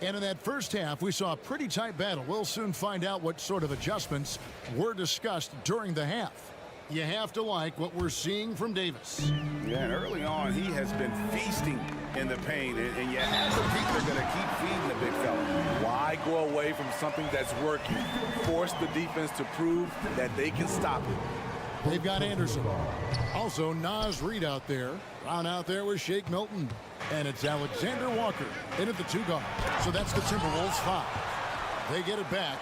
And in that first half, we saw a pretty tight battle. We'll soon find out what sort of adjustments were discussed during the half. You have to like what we're seeing from Davis. Yeah, and early on, he has been feasting in the paint, and you have to think they're going to keep feeding the big fella. Why go away from something that's working? Force the defense to prove that they can stop it. They've got Anderson. Also, Naz Reid out there. Round out there with Shake Milton. And it's Alexander Walker in at the 2 guard. So that's the Timberwolves 5. They get it back.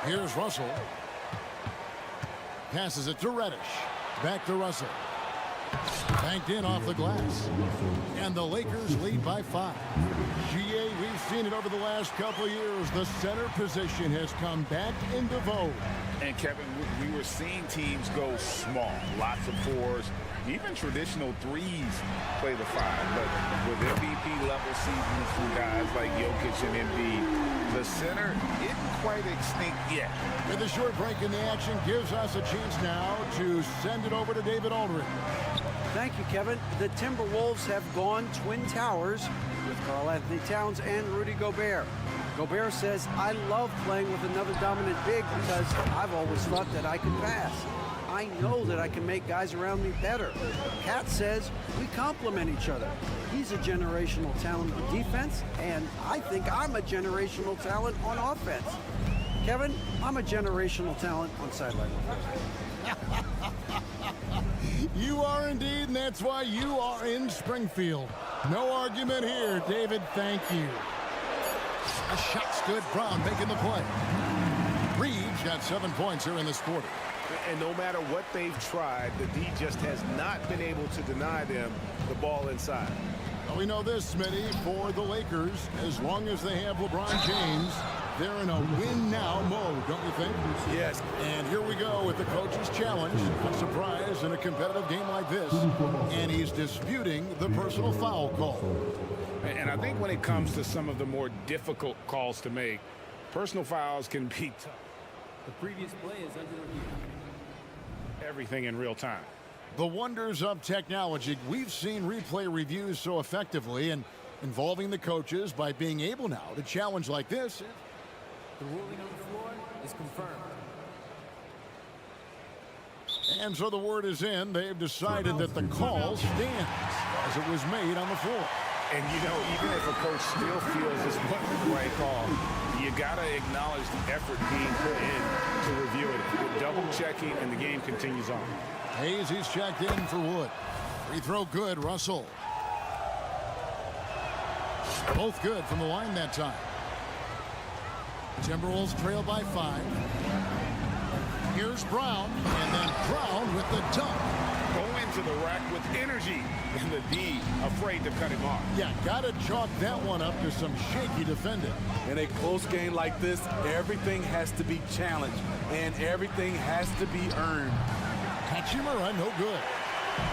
Here's Russell. Passes it to Reddish. Back to Russell. Banked in off the glass. And the Lakers lead by 5. GA, we've seen it over the last couple of years. The center position has come back into vogue. And Kevin, we were seeing teams go small. Lots of 4s. Even traditional 3s play the 5, but with MVP level seasons from guys like Jokic and Embiid, the center isn't quite extinct yet. With a short break in the action gives us a chance now to send it over to David Aldridge. Thank you, Kevin. The Timberwolves have gone Twin Towers with Karl-Anthony Towns and Rudy Gobert. Gobert says, I love playing with another dominant big because I've always thought that I could pass. I know that I can make guys around me better. Cat says we complement each other. He's a generational talent on defense, and I think I'm a generational talent on offense. Kevin, I'm a generational talent on sideline. You are indeed, and that's why you are in Springfield. No argument here, David. Thank you. A shot's good. Brown making the play. Reeves got 7 points here in this quarter. And no matter what they've tried, the D just has not been able to deny them the ball inside. Well, we know this, Smitty, for the Lakers, as long as they have LeBron James, they're in a win-now mode, don't you think? Yes. And here we go with the coach's challenge. A surprise in a competitive game like this. And he's disputing the personal foul call. And I think when it comes to some of the more difficult calls to make, personal fouls can be tough. The previous play is under review. Everything in real time. The wonders of technology. We've seen replay reviews so effectively and involving the coaches by being able now to challenge like this. The ruling on the floor is confirmed. And so the word is in. They've decided that the call stands as it was made on the floor. And, you know, even if a coach still feels this wasn't the right call, you got to acknowledge the effort being put in to review it. You're double checking, and the game continues on. Hayes, he's checked in for Wood. Free throw good, Russell. Both good from the line that time. Timberwolves trail by 5. Here's Brown, and then Brown with the dunk. Go into the rack with energy, and the D afraid to cut him off. Yeah, gotta chalk that one up to some shaky defending. In a close game like this, everything has to be challenged, and everything has to be earned. Hachimura, no good.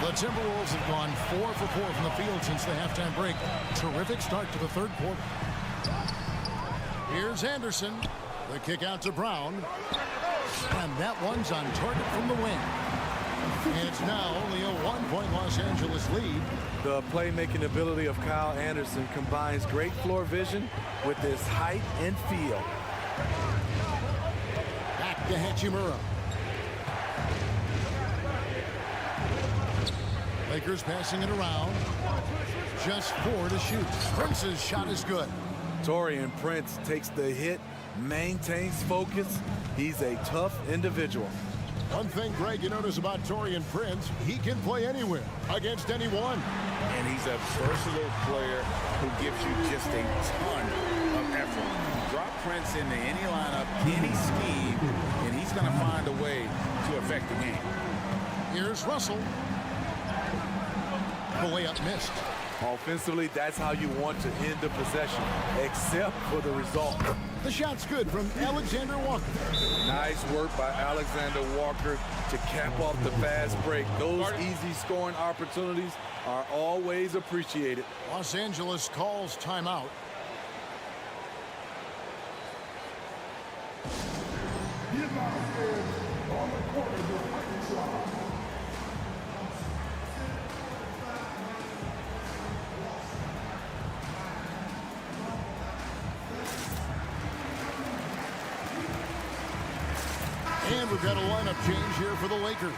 The Timberwolves have gone 4 for 4 from the field since the halftime break. Terrific start to the third quarter. Here's Anderson. The kick out to Brown. And that one's on target from the wing. And it's now only a 1-point Los Angeles lead. The playmaking ability of Kyle Anderson combines great floor vision with his height and feel. Back to Hachimura. Lakers passing it around. Just 4 to shoot. Prince's shot is good. Taurean Prince takes the hit, maintains focus. He's a tough individual. One thing, Greg, you notice about Taurean Prince, he can play anywhere, against anyone. And he's a versatile player who gives you just a ton of effort. Drop Prince into any lineup, any scheme, and he's going to find a way to affect the game. Here's Russell. The layup missed. Offensively, that's how you want to end the possession, except for the result. The shot's good from Alexander Walker. Nice work by Alexander Walker to cap off the fast break. Those easy scoring opportunities are always appreciated. Los Angeles calls timeout. And we've got a lineup change here for the Lakers.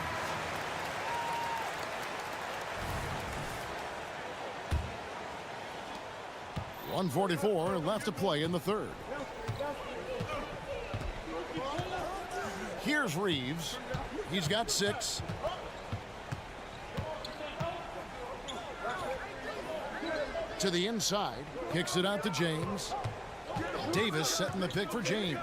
.144 left to play in the third. Here's Reeves. He's got 6. To the inside. Kicks it out to James. Davis setting the pick for James.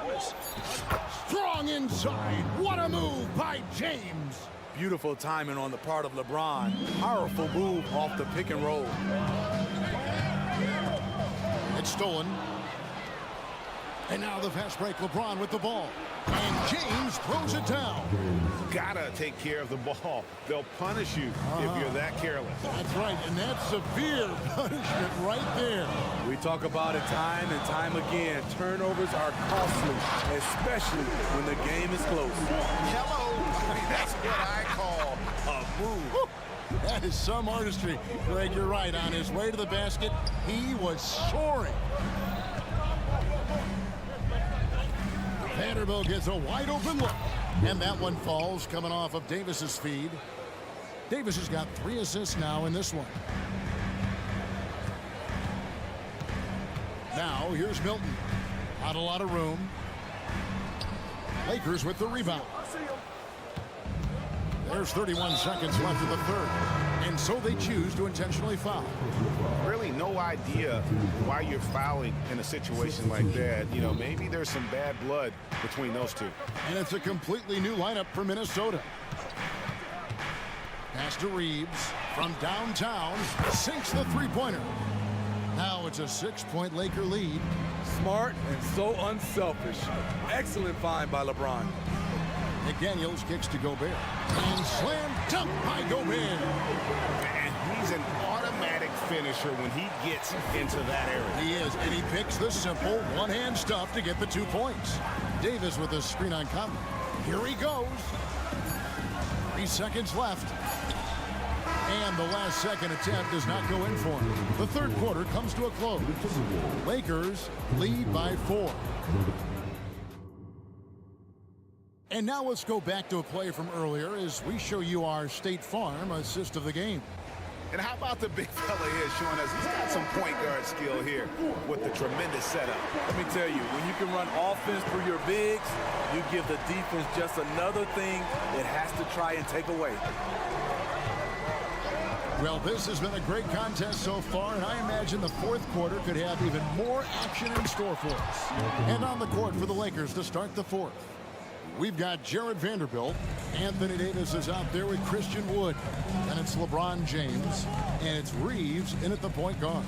Strong inside. What a move by James. Beautiful timing on the part of LeBron. Powerful move off the pick and roll. It's stolen. And now the fast break. LeBron with the ball. And James throws it down. Gotta take care of the ball. They'll punish you if you're that careless. That's right, and that's severe punishment right there. We talk about it time and time again. Turnovers are costly, especially when the game is close. Hello. That's what I call a move. That is some artistry. Greg, you're right. On his way to the basket, he was soaring. Vanderbilt gets a wide open look. And that one falls coming off of Davis's feed. Davis has got 3 assists now in this one. Now here's Milton. Not a lot of room. Lakers with the rebound. There's 31 seconds left in the third. And so they choose to intentionally foul. Really no idea why you're fouling in a situation like that. You know, maybe there's some bad blood between those two. And it's a completely new lineup for Minnesota. Pass to Reeves from downtown. Sinks the three-pointer. Now it's a 6-point Laker lead. Smart and so unselfish. Excellent find by LeBron. McDaniels kicks to Gobert. And slam dunk by Gobert. And he's an automatic finisher when he gets into that area. He is, and he picks the simple one-hand stuff to get the 2 points. Davis with a screen on Conley. Here he goes. 3 seconds left. And the last second attempt does not go in for him. The third quarter comes to a close. Lakers lead by 4. And now let's go back to a play from earlier as we show you our State Farm assist of the game. And how about the big fella here showing us he's got some point guard skill here with the tremendous setup. Let me tell you, when you can run offense through your bigs, you give the defense just another thing it has to try and take away. Well, this has been a great contest so far, and I imagine the fourth quarter could have even more action in store for us. And on the court for the Lakers to start the fourth. We've got Jared Vanderbilt. Anthony Davis is out there with Christian Wood. And it's LeBron James. And it's Reeves in at the point guard.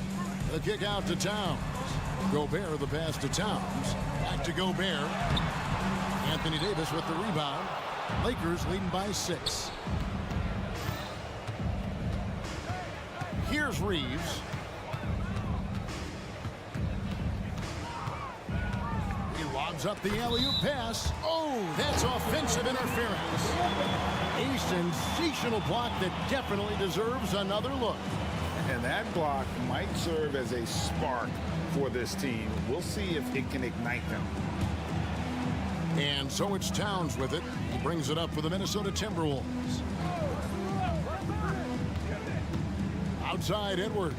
The kick out to Towns. Gobert the pass to Towns. Back to Gobert. Anthony Davis with the rebound. Lakers leading by 6. Here's Reeves. Lobs up the alley-oop pass. Oh, that's offensive interference. A sensational block that definitely deserves another look. And that block might serve as a spark for this team. We'll see if it can ignite them. And so it's Towns with it. He brings it up for the Minnesota Timberwolves. Outside Edwards.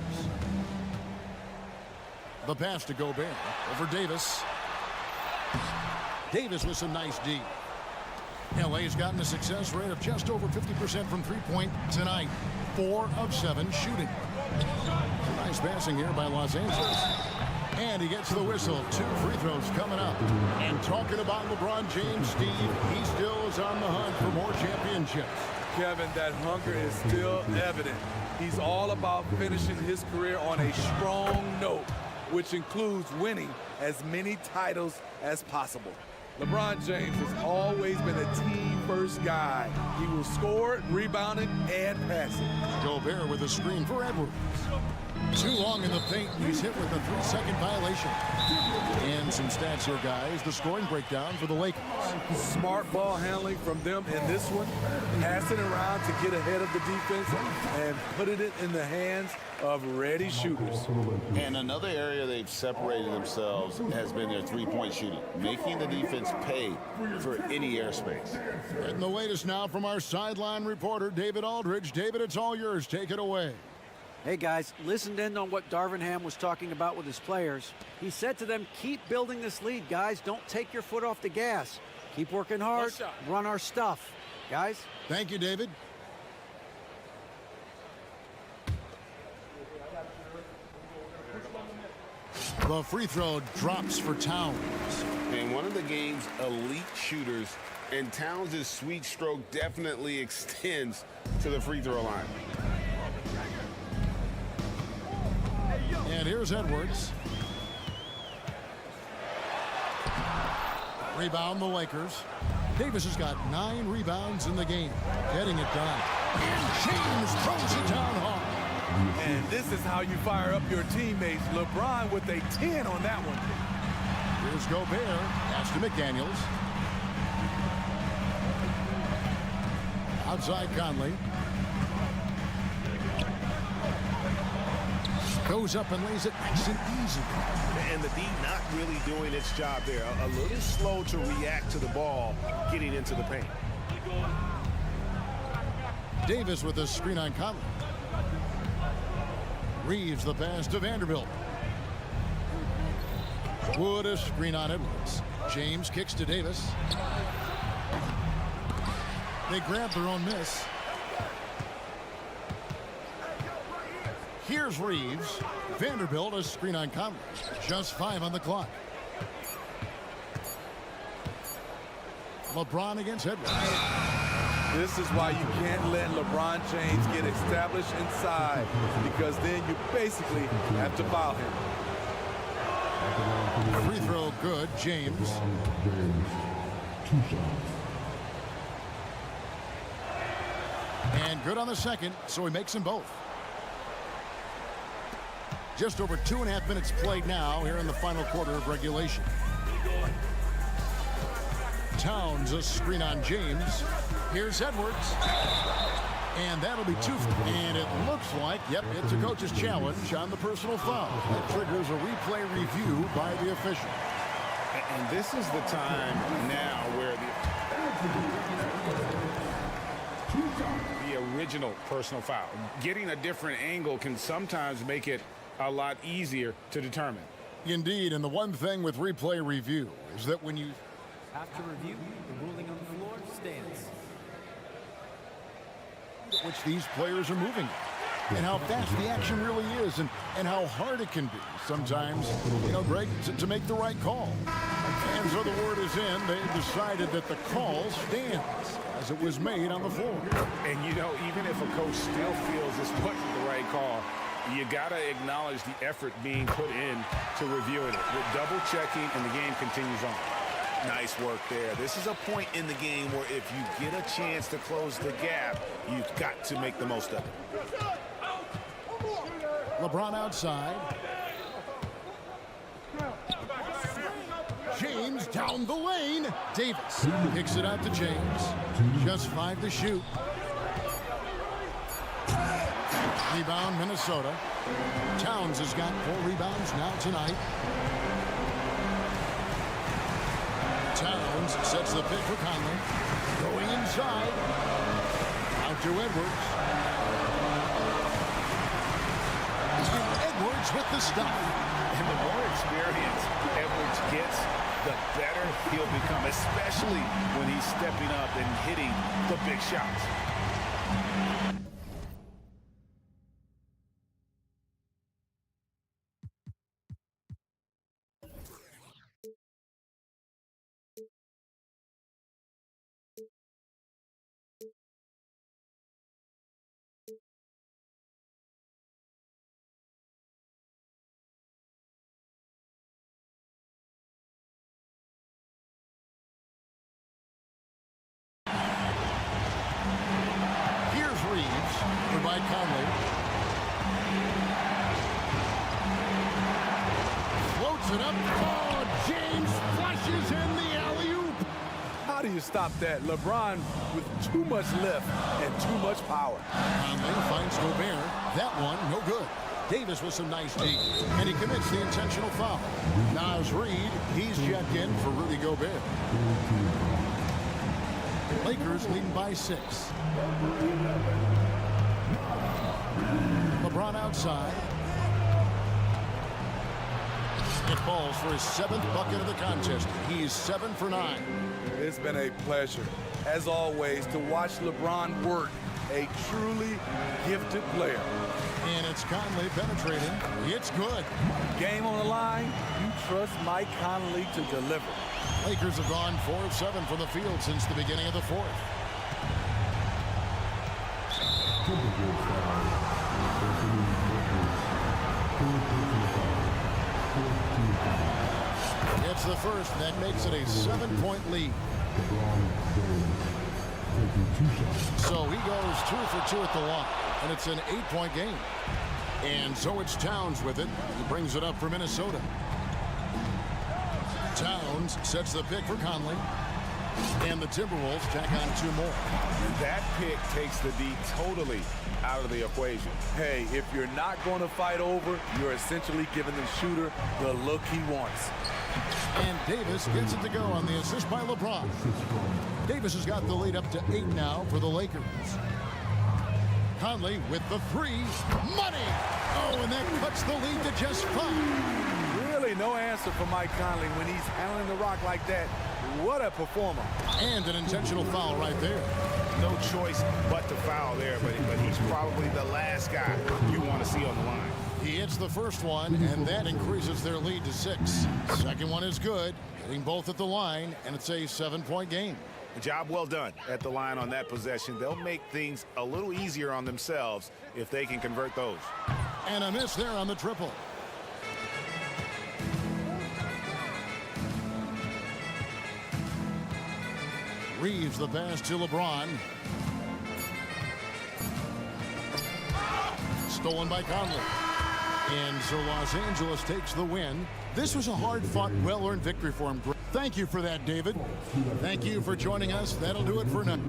The pass to Gobert over Davis. Davis with some nice D. LA's gotten a success rate of just over 50% from three-point tonight. 4 of 7 shooting. Nice passing here by Los Angeles. And he gets the whistle. 2 free throws coming up. And talking about LeBron James, Steve, he still is on the hunt for more championships. Kevin, that hunger is still evident. He's all about finishing his career on a strong note, which includes winning as many titles as possible. LeBron James has always been a team-first guy. He will score, rebound it, and pass it. Gobert with a screen for Edwards. Too long in the paint, and he's hit with a 3-second violation. And some stats here, guys. The scoring breakdown for the Lakers. Smart ball handling from them in this one. Passing around to get ahead of the defense and putting it in the hands of ready shooters. And another area they've separated themselves has been their three-point shooting, making the defense pay for any airspace. And the latest now from our sideline reporter, David Aldridge. David, it's all yours. Take it away. Hey guys, listened in on what Darvin Ham was talking about with his players. He said to them, keep building this lead, guys. Don't take your foot off the gas. Keep working hard, run our stuff. Guys? Thank you, David. The free throw drops for Towns. And one of the game's elite shooters, and Towns' sweet stroke definitely extends to the free throw line. And here's Edwards. Rebound the Lakers. Davis has got 9 rebounds in the game. Getting it done. And James throws it down hard. And this is how you fire up your teammates. LeBron with a 10 on that one. Here's Gobert. Pass to McDaniels. Outside Conley. Goes up and lays it nice and easy. And the D not really doing its job there. A little slow to react to the ball getting into the paint. Davis with a screen on Conley. Reeves the pass to Vanderbilt. Wood a screen on Edwards. James kicks to Davis. They grab their own miss. Here's Reeves. Vanderbilt a screen on Conley. Just 5 on the clock. LeBron against Edwards. This is why you can't let LeBron James get established inside, because then you basically have to foul him. Free throw good. James. 2 shots. And good on the second, so he makes them both. Just over 2.5 minutes played now here in the final quarter of regulation. Towns a screen on James. Here's Edwards. And that'll be 2. And it looks like, yep, it's a coach's challenge on the personal foul. That triggers a replay review by the official. And this is the time now where the original personal foul. Getting a different angle can sometimes make it a lot easier to determine. Indeed, and the one thing with replay review is that when you... After review, the ruling on the floor stands. ...which these players are moving, and how fast the action really is, and how hard it can be sometimes, you know, Greg, to make the right call. And so the word is in. They decided that the call stands as it was made on the floor. And, you know, even if a coach still feels this wasn't the right call, you got to acknowledge the effort being put in to reviewing it. With double checking, and the game continues on. Nice work there. This is a point in the game where if you get a chance to close the gap, you've got to make the most of it. LeBron outside. James down the lane. Davis kicks it out to James. Just 5 to shoot. Rebound, Minnesota. Towns has got 4 rebounds now tonight. Towns sets the pick for Conley. Going inside. Out to Edwards. Edwards with the stop. And the more experience Edwards gets, the better he'll become, especially when he's stepping up and hitting the big shots. By Conley. Floats it up. Oh, James flushes in the alley-oop. How do you stop that? LeBron with too much lift and too much power. Conley finds Gobert. That one, no good. Davis with some nice D, and he commits the intentional foul. Nas Reed, he's checked in for Rudy Gobert. Lakers leading by 6. LeBron outside. It falls for his 7th bucket of the contest. He's 7 for 9. It's been a pleasure, as always, to watch LeBron work. A truly gifted player. And it's Conley penetrating. It's good. Game on the line. You trust Mike Conley to deliver. Lakers have gone 4 of 7 from the field since the beginning of the 4th. It's the first. That makes it a 7-point lead. So he goes 2 for 2 at the line, and it's an 8-point game. And so it's Towns with it. He brings it up for Minnesota. Towns sets the pick for Conley. And the Timberwolves tack on 2 more. That pick takes the D totally out of the equation. Hey, if you're not going to fight over, you're essentially giving the shooter the look he wants. And Davis gets it to go on the assist by LeBron. Davis has got the lead up to 8 now for the Lakers. Conley with the 3. Money! Oh, and that cuts the lead to just 5. Really no answer for Mike Conley when he's handling the rock like that. What a performer. And an intentional foul right there. No choice but to foul there, but he's probably the last guy you want to see on the line. He hits the first one, and that increases their lead to 6. Second one is good, hitting both at the line, and it's a 7-point game. Job well done at the line on that possession. They'll make things a little easier on themselves if they can convert those. And a miss there on the triple. Reeves the pass to LeBron. Stolen by Conley. And so Los Angeles takes the win. This was a hard-fought, well-earned victory for him. Thank you for that, David. Thank you for joining us. That'll do it for now.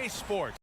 Sports.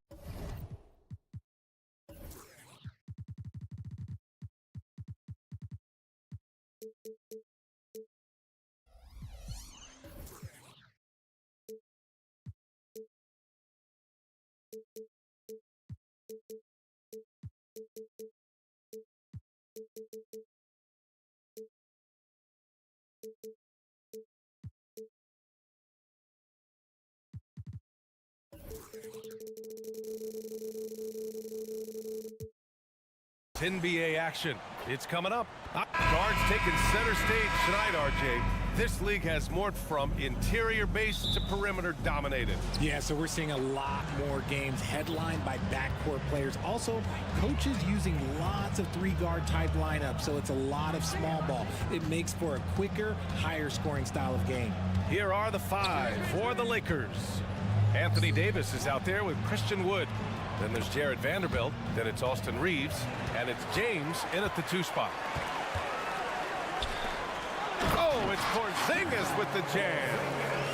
NBA action. It's coming up. Guards taking center stage tonight, RJ. This league has morphed from interior base to perimeter dominated. Yeah, so we're seeing a lot more games headlined by backcourt players. Also, coaches using lots of three-guard type lineups, so it's a lot of small ball. It makes for a quicker, higher scoring style of game. Here are the five for the Lakers. Anthony Davis is out there with Christian Wood. Then there's Jared Vanderbilt. Then it's Austin Reeves. And it's James in at the 2 spot. Oh, it's Porzingis with the jam.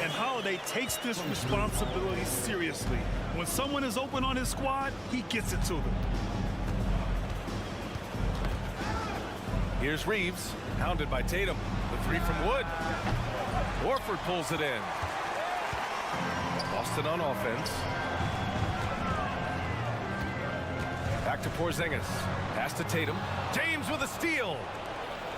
And Holiday takes this responsibility seriously. When someone is open on his squad, he gets it to them. Here's Reeves, hounded by Tatum. The 3 from Wood. Warford pulls it in. Boston on offense. Back to Porzingis. Pass to Tatum. James with a steal.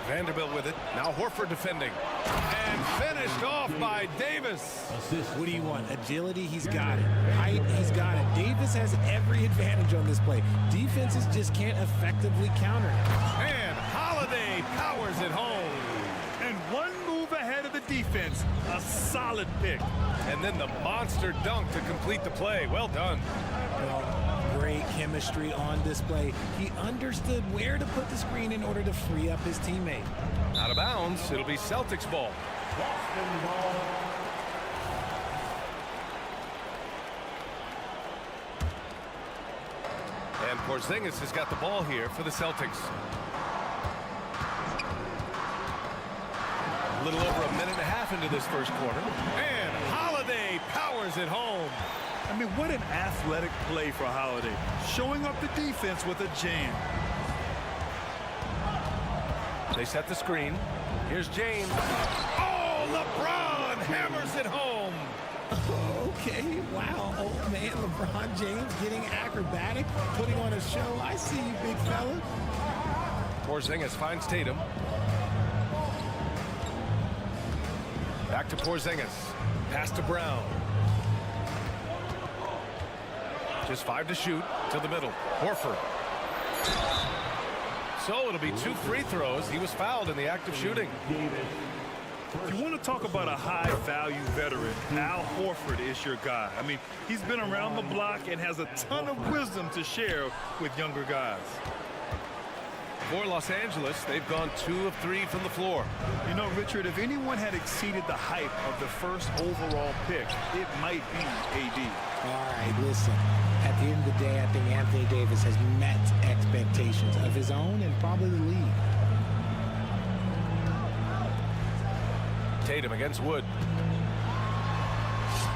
Vanderbilt with it. Now Horford defending. And finished off by Davis. What do you want? Agility, he's got it. Height, he's got it. Davis has every advantage on this play. Defenses just can't effectively counter it. And Holiday powers it home. And one move ahead of the defense. A solid pick. And then the monster dunk to complete the play. Well done. Well, great chemistry on display. He understood where to put the screen in order to free up his teammate. Out of bounds, it'll be Celtics ball. And Porzingis has got the ball here for the Celtics. A little over a minute and a half into this first quarter. And Holiday powers it home. I mean, what an athletic play for Holiday. Showing up the defense with a jam. They set the screen. Here's James. Oh, LeBron hammers it home. Okay, wow. Oh, man, LeBron James getting acrobatic, putting on a show. I see you, big fella. Porzingis finds Tatum. Back to Porzingis. Pass to Brown. Just 5 to shoot to the middle. Horford. So it'll be 2 free throws. He was fouled in the act of shooting. If you want to talk about a high-value veteran, Al Horford is your guy. I mean, he's been around the block and has a ton of wisdom to share with younger guys. For Los Angeles, they've gone 2 of 3 from the floor. You know, Richard, if anyone had exceeded the hype of the first overall pick, it might be AD. All right, listen. At the end of the day, I think Anthony Davis has met expectations of his own and probably the league. Tatum against Wood.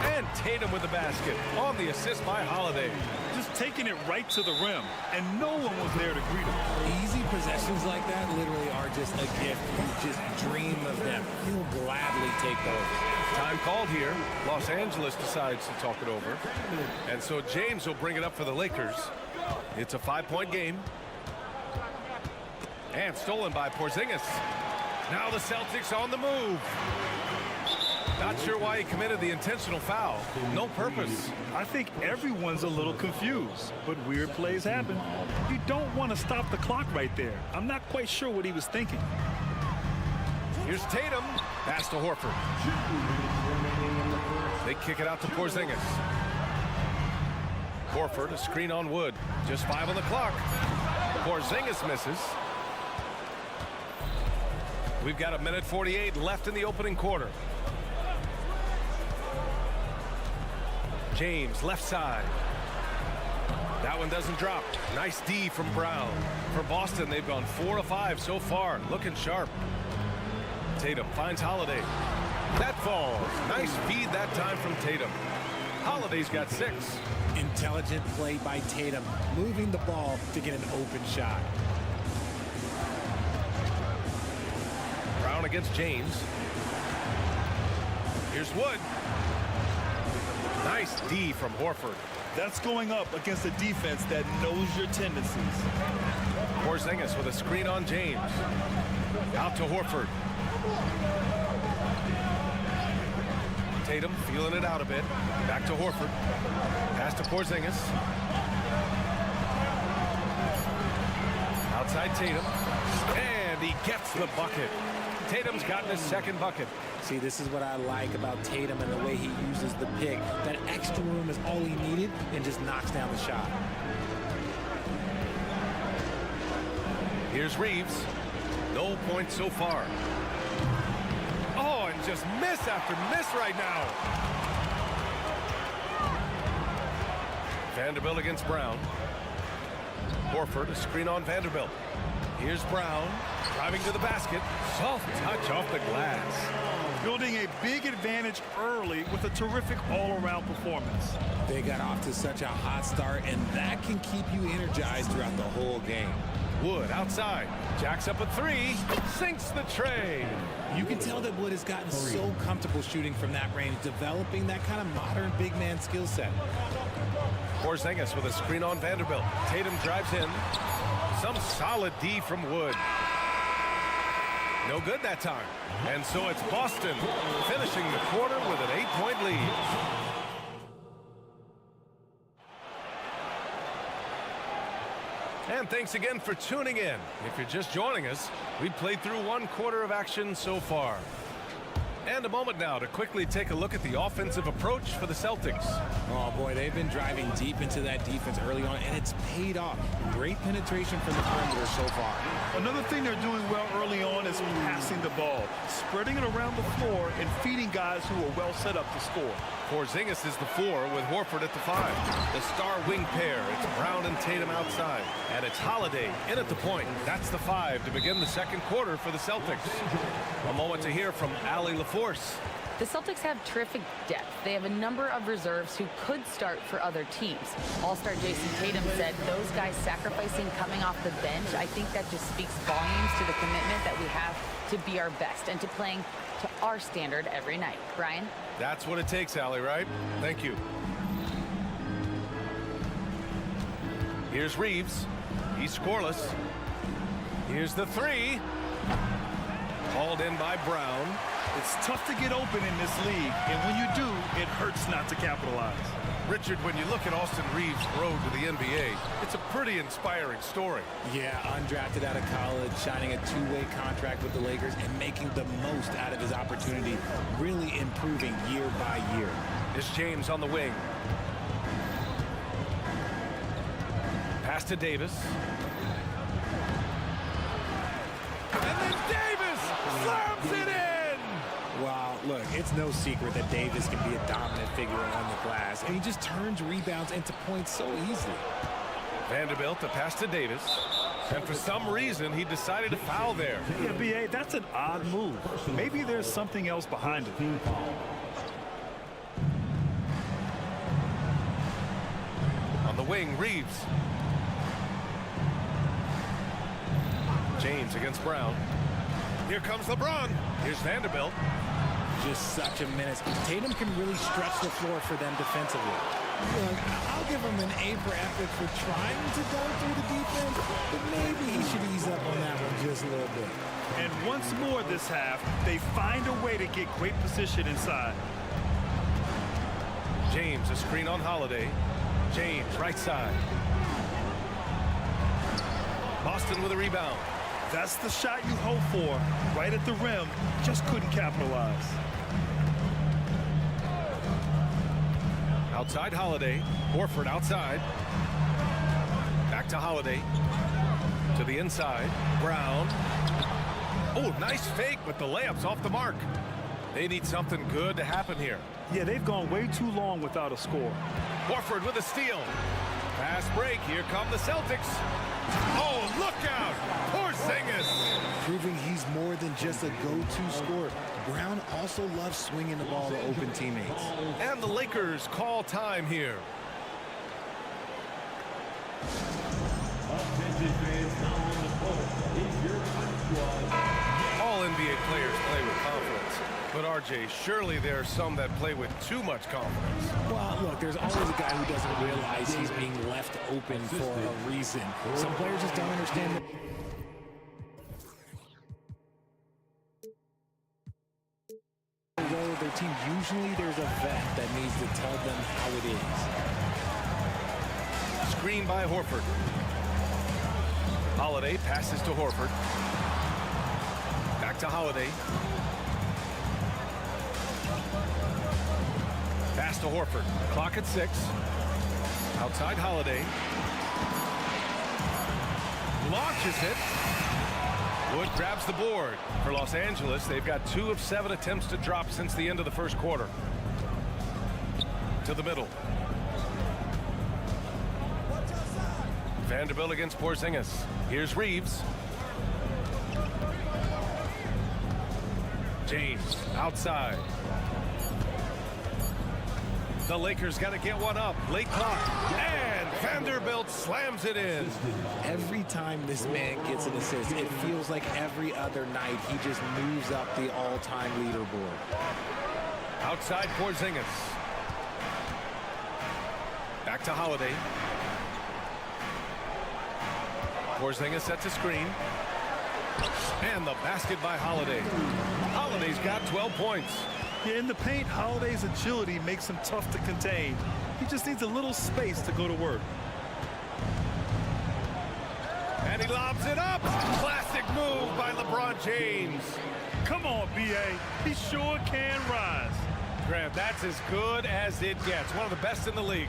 And Tatum with the basket on the assist by Holiday. Just taking it right to the rim, and no one was there to greet him. Easy possessions like that literally are just a gift. You just dream of them. He'll gladly take those. Time called here. Los Angeles decides to talk it over. And so James will bring it up for the Lakers. It's a 5-point game. And stolen by Porzingis. Now the Celtics on the move. Not sure why he committed the intentional foul. No purpose. I think everyone's a little confused, but weird plays happen. You don't want to stop the clock right there. I'm not quite sure what he was thinking. Here's Tatum. Pass to Horford. They kick it out to Porzingis. Horford, a screen on Wood. Just 5 on the clock. Porzingis misses. We've got 1:48 left in the opening quarter. James, left side. That one doesn't drop. Nice D from Brown. For Boston, they've gone 4 of 5 so far. Looking sharp. Tatum finds Holiday. That falls. Nice feed that time from Tatum. Holiday's got 6. Intelligent play by Tatum, moving the ball to get an open shot. Brown against James. Here's Wood. Nice D from Horford. That's going up against a defense that knows your tendencies. Porzingis with a screen on James. Out to Horford. Tatum feeling it out a bit. Back to Horford. Pass to Porzingis. Outside Tatum. And he gets the bucket. Tatum's gotten his second bucket. See, this is what I like about Tatum and the way he uses the pick. That extra room is all he needed and just knocks down the shot. Here's Reeves. No points so far. Oh, and just miss after miss right now. Vanderbilt against Brown. Horford, a screen on Vanderbilt. Here's Brown, driving to the basket. Soft touch off the glass. Building a big advantage early with a terrific all-around performance. They got off to such a hot start, and that can keep you energized throughout the whole game. Wood outside, jacks up a 3, sinks the tray. You can tell that Wood has gotten so comfortable shooting from that range, developing that kind of modern big man skill set. Porzingis with a screen on Vanderbilt. Tatum drives in. Some solid D from Wood. No good that time. And so it's Boston finishing the quarter with an 8-point lead. And thanks again for tuning in. If you're just joining us, we've played through 1 quarter of action so far. And a moment now to quickly take a look at the offensive approach for the Celtics. Oh boy, they've been driving deep into that defense early on, and it's paid off. Great penetration from the perimeter so far. Another thing they're doing well early on is passing the ball, spreading it around the floor and feeding guys who are well set up to score. Porzingis is the 4 with Horford at the 5. The star wing pair, it's Brown and Tatum outside. And it's Holiday in at the point. That's the 5 to begin the second quarter for the Celtics. A moment to hear from Allie LaForce. The Celtics have terrific depth. They have a number of reserves who could start for other teams. All-star Jason Tatum said those guys sacrificing coming off the bench, I think that just speaks volumes to the commitment that we have to be our best and to playing to our standard every night. Brian? That's what it takes, Allie, right? Thank you. Here's Reeves. He's scoreless. Here's the 3. Hauled in by Brown. It's tough to get open in this league, and when you do, it hurts not to capitalize. Richard, when you look at Austin Reeves' road to the NBA, it's a pretty inspiring story. Yeah, undrafted out of college, signing a 2-way contract with the Lakers and making the most out of his opportunity, really improving year by year. It's James on the wing. Pass to Davis. And then Davis slams it in! Wow, look, it's no secret that Davis can be a dominant figure on the glass, and he just turns rebounds into points so easily. Vanderbilt, a pass to Davis, and for some reason, he decided to foul there. Yeah, B.A., that's an odd move. Maybe there's something else behind it. On the wing, Reeves. James against Brown. Here comes LeBron. Here's Vanderbilt. Just such a menace. Tatum can really stretch the floor for them defensively. Look, I'll give him an A for effort for trying to go through the defense, but maybe he should ease up on that one just a little bit. And once more this half, they find a way to get great position inside. James, a screen on Holiday. James, right side. Boston with a rebound. That's the shot you hope for. Right at the rim, just couldn't capitalize. Outside Holiday. Horford outside. Back to Holiday. To the inside. Brown. Oh, nice fake, but the layup's off the mark. They need something good to happen here. Yeah, they've gone way too long without a score. Horford with a steal. Fast break. Here come the Celtics. Oh, look out! Porzingis! Proving he's more than than just a go-to scorer. Brown also loves swinging the ball to open teammates. And the Lakers call time here. All NBA players play with confidence. But RJ, surely there are some that play with too much confidence. Well, look, there's always a guy who doesn't realize he's being left open for a reason. Some players just don't understand that. Their team, usually there's a vet that needs to tell them how it is. Screen by Horford. Holiday passes to Horford. Back to Holiday. Pass to Horford. Clock at 6. Outside Holiday. Launches it. Wood grabs the board. For Los Angeles, they've got 2 of 7 attempts to drop since the end of the first quarter. To the middle. Vanderbilt against Porzingis. Here's Reeves. James outside. The Lakers got to get one up. Late clock. And Vanderbilt slams it in. Every time this man gets an assist, it feels like every other night he just moves up the all-time leaderboard. Outside Porzingis. Back to Holiday. Porzingis sets a screen. And the basket by Holiday. Holiday's got 12 points. Yeah, in the paint, Holiday's agility makes him tough to contain. He just needs a little space to go to work. And he lobs it up. Classic move by LeBron James. Come on, B.A. He sure can rise. Graham, that's as good as it gets. One of the best in the league.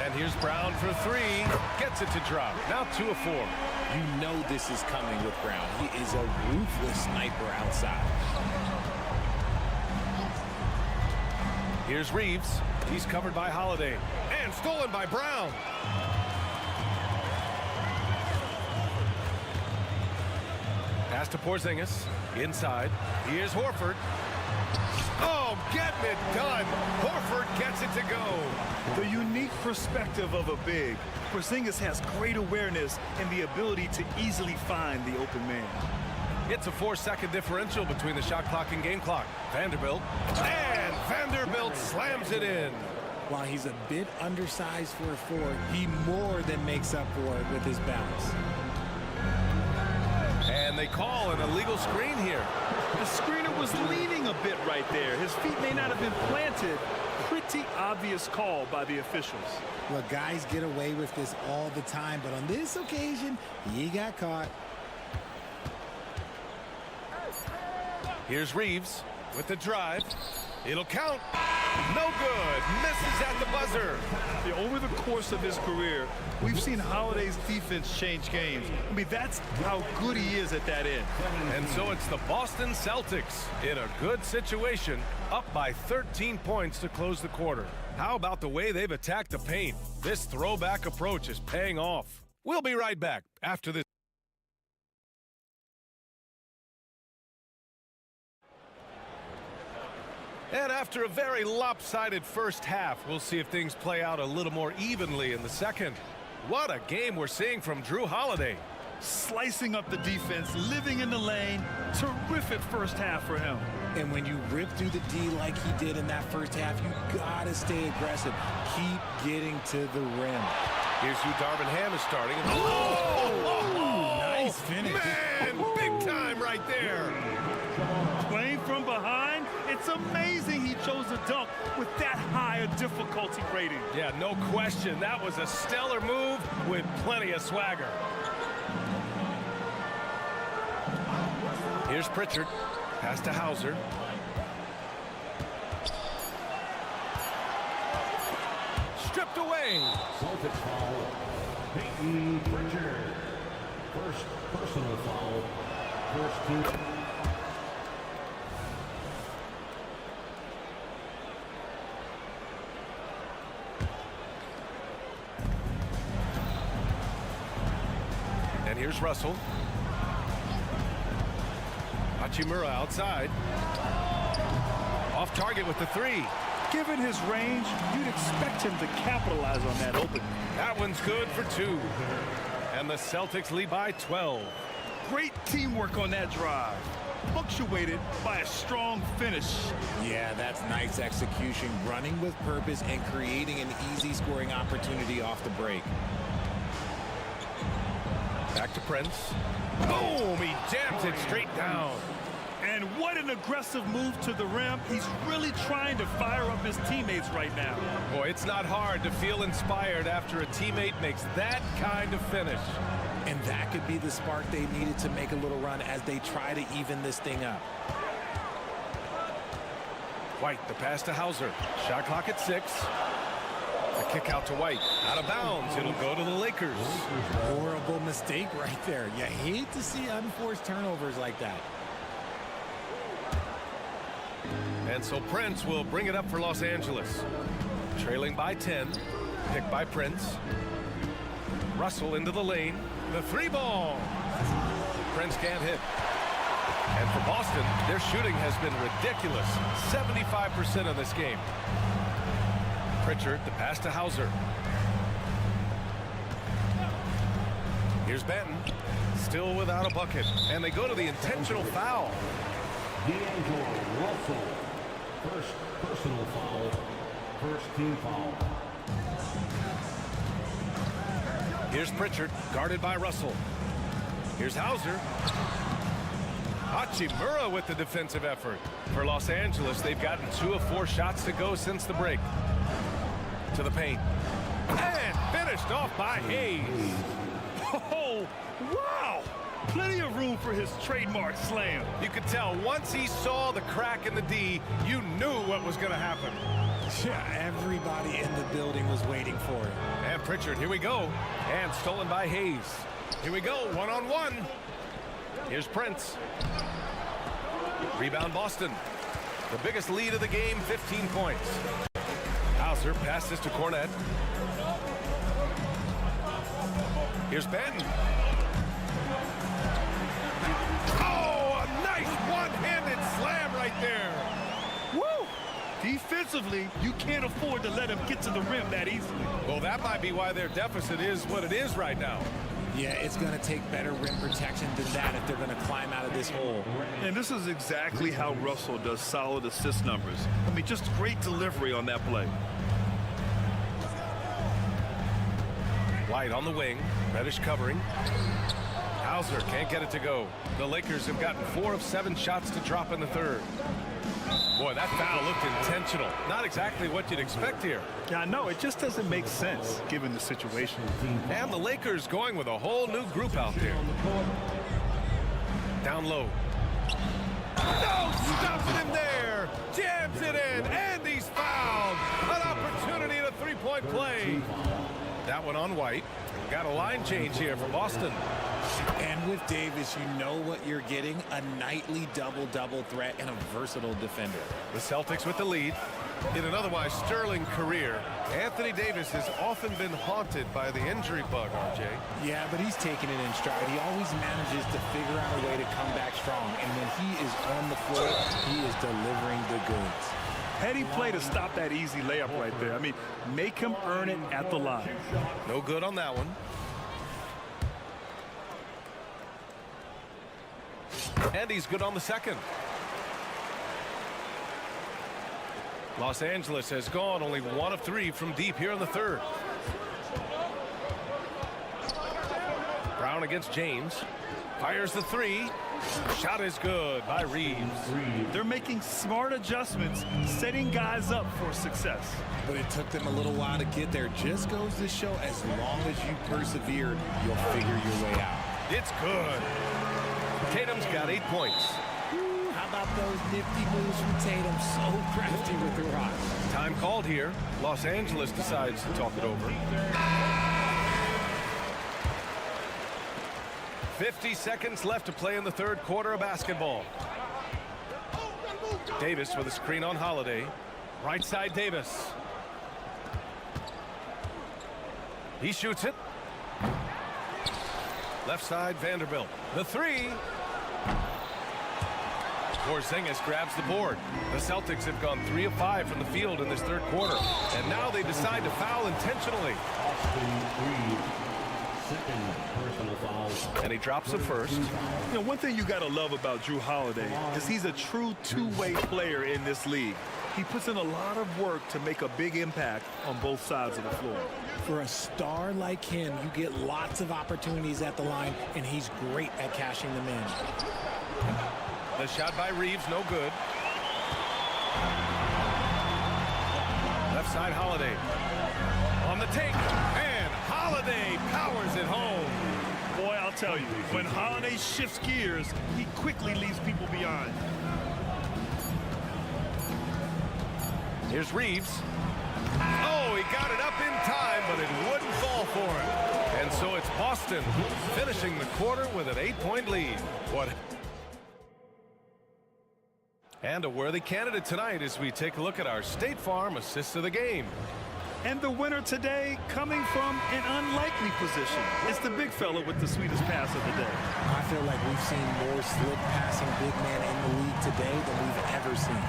And here's Brown for 3. Gets it to drop. Now 2 of 4. You know this is coming with Brown. He is a ruthless sniper outside. Here's Reeves. He's covered by Holiday. And stolen by Brown. Pass to Porzingis. Inside. Here's Horford. Oh, getting it done. Horford gets it to go. The unique perspective of a big. Porzingis has great awareness and the ability to easily find the open man. It's a 4-second differential between the shot clock and game clock. Vanderbilt. And Vanderbilt slams it in. While he's a bit undersized for a 4, he more than makes up for it with his bounce. And they call an illegal screen here. The screener was leaning a bit right there. His feet may not have been planted. Pretty obvious call by the officials. Well, guys get away with this all the time, but on this occasion, he got caught. Here's Reeves with the drive. It'll count. No good. Misses at the buzzer. Yeah, over the course of his career, we've seen Holiday's defense change games. I mean, that's how good he is at that end. And so it's the Boston Celtics in a good situation, up by 13 points to close the quarter. How about the way they've attacked the paint? This throwback approach is paying off. We'll be right back after this. And after a very lopsided first half, we'll see if things play out a little more evenly in the second. What a game we're seeing from Drew Holiday. Slicing up the defense, living in the lane. Terrific first half for him. And when you rip through the D like he did in that first half, you gotta stay aggressive. Keep getting to the rim. Here's who Darvin Ham is starting. Nice finish. Man, big time right there. Playing from behind, it's amazing he chose a dunk with that high a difficulty rating. Yeah, no question. That was a stellar move with plenty of swagger. Here's Pritchard. Pass to Hauser. Stripped away. Celtics foul. Peyton Pritchard. First personal foul. First team. And here's Russell. Hachimura outside. Off target with the three. Given his range, you'd expect him to capitalize on that opening. That one's good for 2. And the Celtics lead by 12. Great teamwork on that drive. Punctuated by a strong finish. Yeah, that's nice execution, running with purpose and creating an easy scoring opportunity off the break. Back to Prince. Boom! He jams it straight down. And what an aggressive move to the rim. He's really trying to fire up his teammates right now. Boy, it's not hard to feel inspired after a teammate makes that kind of finish. And that could be the spark they needed to make a little run as they try to even this thing up. White, the pass to Hauser. Shot clock at 6. The kick out to White. Out of bounds. It'll go to the Lakers. Horrible mistake right there. You hate to see unforced turnovers like that. And so Prince will bring it up for Los Angeles. Trailing by 10. Picked by Prince. Russell into the lane. The 3 ball. Prince can't hit. And for Boston, their shooting has been ridiculous. 75% of this game. Pritchard, the pass to Hauser. Here's Benton. Still without a bucket. And they go to the intentional foul. D'Angelo Russell. First personal foul. First team foul. Here's Pritchard, guarded by Russell. Here's Hauser. Hachimura with the defensive effort. For Los Angeles, they've gotten 2 of 4 shots to go since the break. To the paint. And finished off by Hayes. Oh, wow! Plenty of room for his trademark slam. You could tell once he saw the crack in the D, you knew what was going to happen. Yeah, everybody in the building was waiting for it. And Pritchard, here we go. And stolen by Hayes. Here we go, one-on-one. Here's Prince. Rebound Boston. The biggest lead of the game, 15 points. Hauser passes to Cornette. Here's Benton. Oh, a nice one-handed slam right there. Woo! Defensively, you can't afford to let him get to the rim that easily. Well, that might be why their deficit is what it is right now. Yeah, it's going to take better rim protection than that if they're going to climb out of this hole. And this is exactly how Russell does solid assist numbers. I mean, just great delivery on that play. White on the wing. Reddish covering. Hauser can't get it to go. The Lakers have gotten 4 of 7 shots to drop in the third. Boy, that foul looked intentional. Not exactly what you'd expect here. Yeah, I know. It just doesn't make sense given the situation. And the Lakers going with a whole new group out there. Down low. No, stopping him there. Jams it in, and he's fouled. An opportunity at a three-point play. That one on White. Got a line change here for Boston. And with Davis, you know what you're getting, a nightly double-double threat and a versatile defender. The Celtics with the lead. In an otherwise sterling career, Anthony Davis has often been haunted by the injury bug, RJ. Yeah, but he's taking it in stride. He always manages to figure out a way to come back strong. And when he is on the floor, he is delivering the goods. Heady play to stop that easy layup right there. I mean, make him earn it at the line. No good on that one. And he's good on the second. Los Angeles has gone only 1 of 3 from deep here in the third. Brown against James. Fires the 3. Shot is good by Reeves. They're making smart adjustments, setting guys up for success. But it took them a little while to get there. Just goes to show, as long as you persevere, you'll figure your way out. It's good. Tatum's got 8 points. How about those nifty moves from Tatum? So crafty with the rock. Time called here. Los Angeles decides to talk it over. 50 seconds left to play in the third quarter of basketball. Davis with a screen on Holiday. Right side Davis. He shoots it. Left side Vanderbilt. The 3. Porzingis grabs the board. The Celtics have gone 3 of 5 from the field in this third quarter. And now they decide to foul intentionally. And he drops the first. You know, one thing you got to love about Jrue Holiday is he's a true two-way player in this league. He puts in a lot of work to make a big impact on both sides of the floor. For a star like him, you get lots of opportunities at the line, and he's great at cashing them in. The shot by Reeves, no good. Left side, Holiday. On the take, and Holiday powers it home. Boy, I'll tell you, when Holiday shifts gears, he quickly leaves people behind. Here's Reeves. Oh, he got it up in time, but it wouldn't fall for him. And so it's Boston finishing the quarter with an 8-point lead. And a worthy candidate tonight as we take a look at our State Farm assists of the game. And the winner today coming from an unlikely position. It's the big fella with the sweetest pass of the day. I feel like we've seen more slick passing big man in the league today than we've ever seen.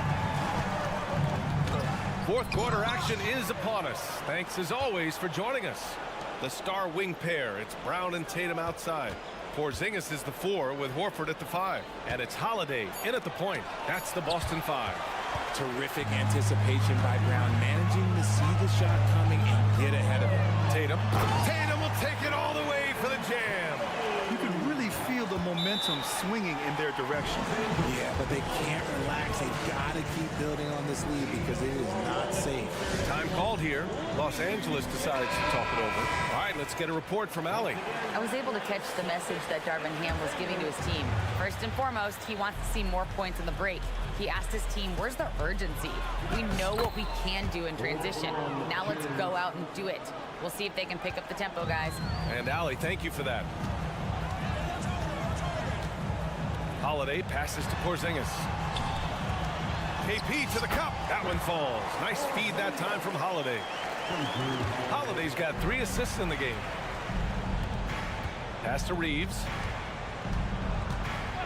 Fourth quarter action is upon us. Thanks as always for joining us. The star wing pair, it's Brown and Tatum outside. Porzingis is the 4 with Horford at the 5. And it's Holiday in at the point. That's the Boston 5. Terrific anticipation by Brown, managing to see the shot coming and get ahead of it. Tatum will take it all the way for the jam. You can really feel the momentum swinging in their direction. Yeah, but they can't relax. They've got to keep building on this lead because it is not safe. Time called here. Los Angeles decides to talk it over. All right, let's get a report from Allie. I was able to catch the message that Darvin Ham was giving to his team. First and foremost, he wants to see more points in the break. He asked his team, where's the urgency? We know what we can do in transition. Now let's go out and do it. We'll see if they can pick up the tempo, guys. And Allie, thank you for that. Holiday passes to Porzingis. KP to the cup. That one falls. Nice feed that time from Holiday. Holiday's got 3 assists in the game. Pass to Reeves.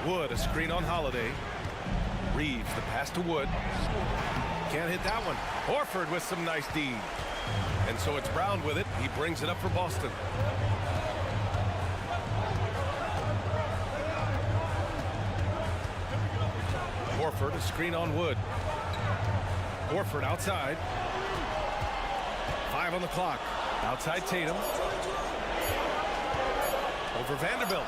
Wood, a screen on Holiday. Reeves, the pass to Wood. Can't hit that one. Horford with some nice D. And so it's Brown with it. He brings it up for Boston. Horford, a screen on Wood. Horford outside. 5 on the clock. Outside Tatum. Over Vanderbilt.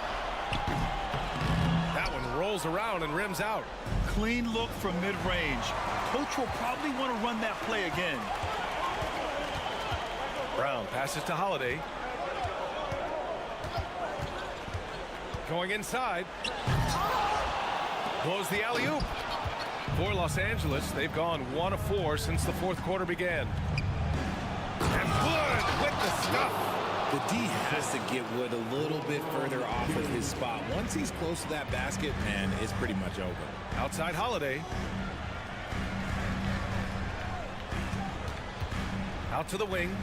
That one rolls around and rims out. Clean look from mid-range. Coach will probably want to run that play again. Brown passes to Holiday. Going inside. Blows the alley-oop. For Los Angeles, they've gone 1 of 4 since the fourth quarter began. And Wood with the stuff. The D has to get Wood a little bit further off of his spot. Once he's close to that basket, man, it's pretty much over. Outside Holiday. Out to the wing.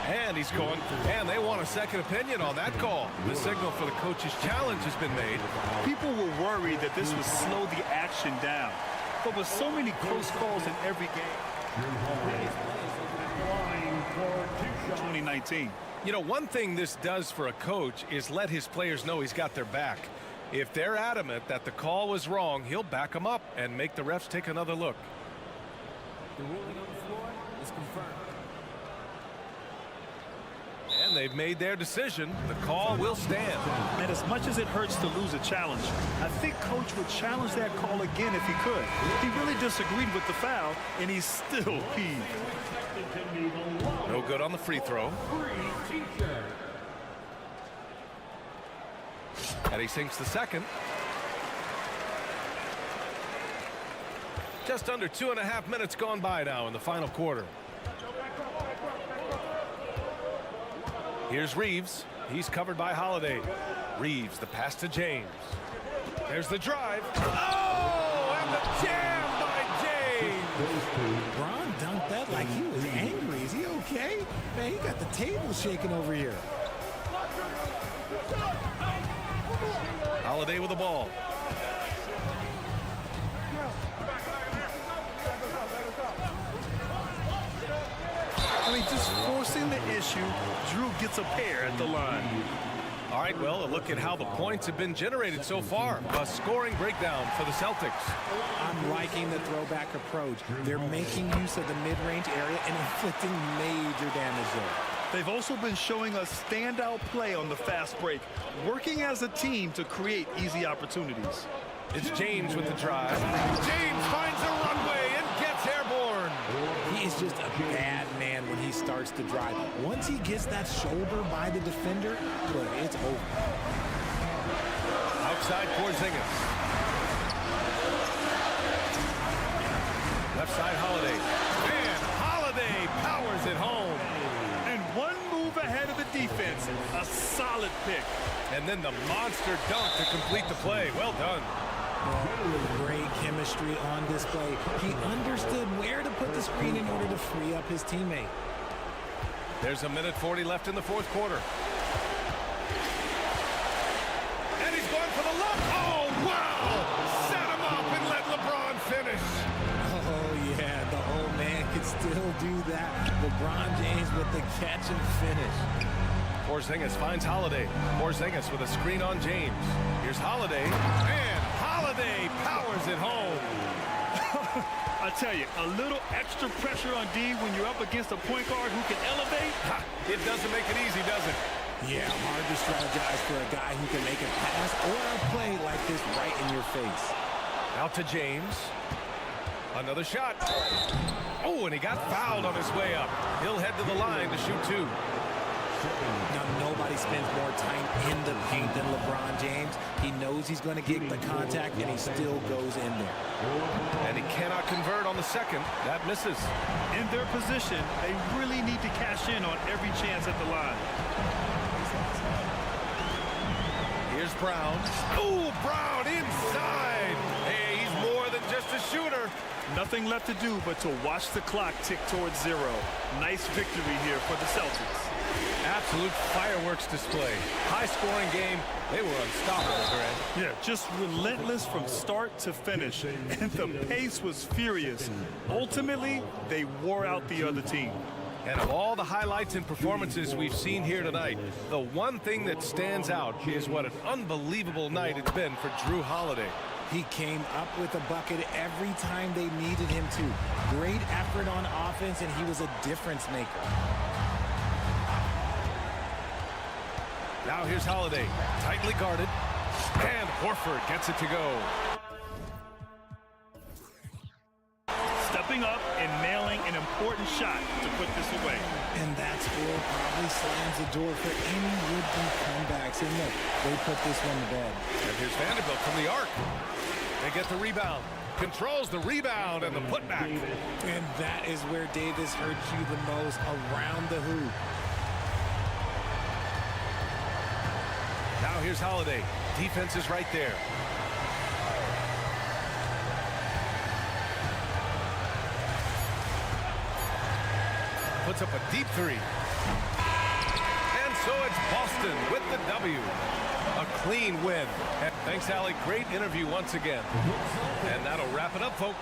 And he's going, and they want a second opinion on that call. The signal for the coach's challenge has been made. People were worried that this would slow the action down. But with so many close calls in every game, 2019. You know, one thing this does for a coach is let his players know he's got their back. If they're adamant that the call was wrong, he'll back them up and make the refs take another look. The ruling on the floor is confirmed. And they've made their decision. The call will stand. And as much as it hurts to lose a challenge, I think Coach would challenge that call again if he could. He really disagreed with the foul, and he's still peeved. No good on the free throw. And he sinks the second. Just under 2.5 minutes gone by now in the final quarter. Here's Reeves. He's covered by Holiday. Reeves, the pass to James. There's the drive. Oh, and the jam by James. Bron dunked that like he was angry. Is he okay? Man, he got the table shaking over here. Holiday with the ball. I mean, just forcing the issue. Drew gets a pair at the line. All right, well, a look at how the points have been generated so far. A scoring breakdown for the Celtics. I'm liking the throwback approach. They're making use of the mid-range area and inflicting major damage there. They've also been showing us standout play on the fast break, working as a team to create easy opportunities. It's James with the drive. James finds the runway and gets airborne. He is just a bad man when he starts to drive. Once he gets that shoulder by the defender, look, it's over. Outside Porzingis. Left side Holiday. And Holiday powers it home. And one move ahead of the defense. A solid pick. And then the monster dunk to complete the play. Well done. Great chemistry on display. He understood where to put the screen in order to free up his teammate. There's a minute 40 left in the fourth quarter. And he's going for the look. Oh, wow! Set him up and let LeBron finish. Oh, yeah, the old man could still do that. LeBron James with the catch and finish. Porzingis finds Holiday. Porzingis with a screen on James. Here's Holiday. And Holiday powers it home. I tell you, a little extra pressure on D when you're up against a point guard who can elevate. It doesn't make it easy, does it? Yeah, hard to strategize for a guy who can make a pass or a play like this right in your face. Out to James. Another shot. Oh, and he got fouled on his way up. He'll head to the line to shoot two. Now, nobody spends more time in the paint than LeBron James. He knows he's going to get the contact, and he still goes in there. And he cannot convert on the second. That misses. In their position, they really need to cash in on every chance at the line. Here's Brown. Oh, Brown inside. Hey, he's more than just a shooter. Nothing left to do but to watch the clock tick towards zero. Nice victory here for the Celtics. Absolute fireworks display. High-scoring game. They were unstoppable, Grant. Yeah, just relentless from start to finish. And the pace was furious. Ultimately, they wore out the other team. And of all the highlights and performances we've seen here tonight, the one thing that stands out is what an unbelievable night it's been for Drew Holiday. He came up with a bucket every time they needed him to. Great effort on offense, and he was a difference maker. Now here's Holiday, tightly guarded, and Horford gets it to go. Stepping up and nailing an important shot to put this away. And that score probably slams the door for any would-be comebacks. And look, they put this one to bed. And here's Vanderbilt from the arc. They get the rebound. Controls the rebound and the putback. And that is where Davis hurts you the most, around the hoop. Now here's Holiday. Defense is right there. Puts up a deep three. And so it's Boston with the W. A clean win. And thanks, Allie. Great interview once again. And that'll wrap it up, folks.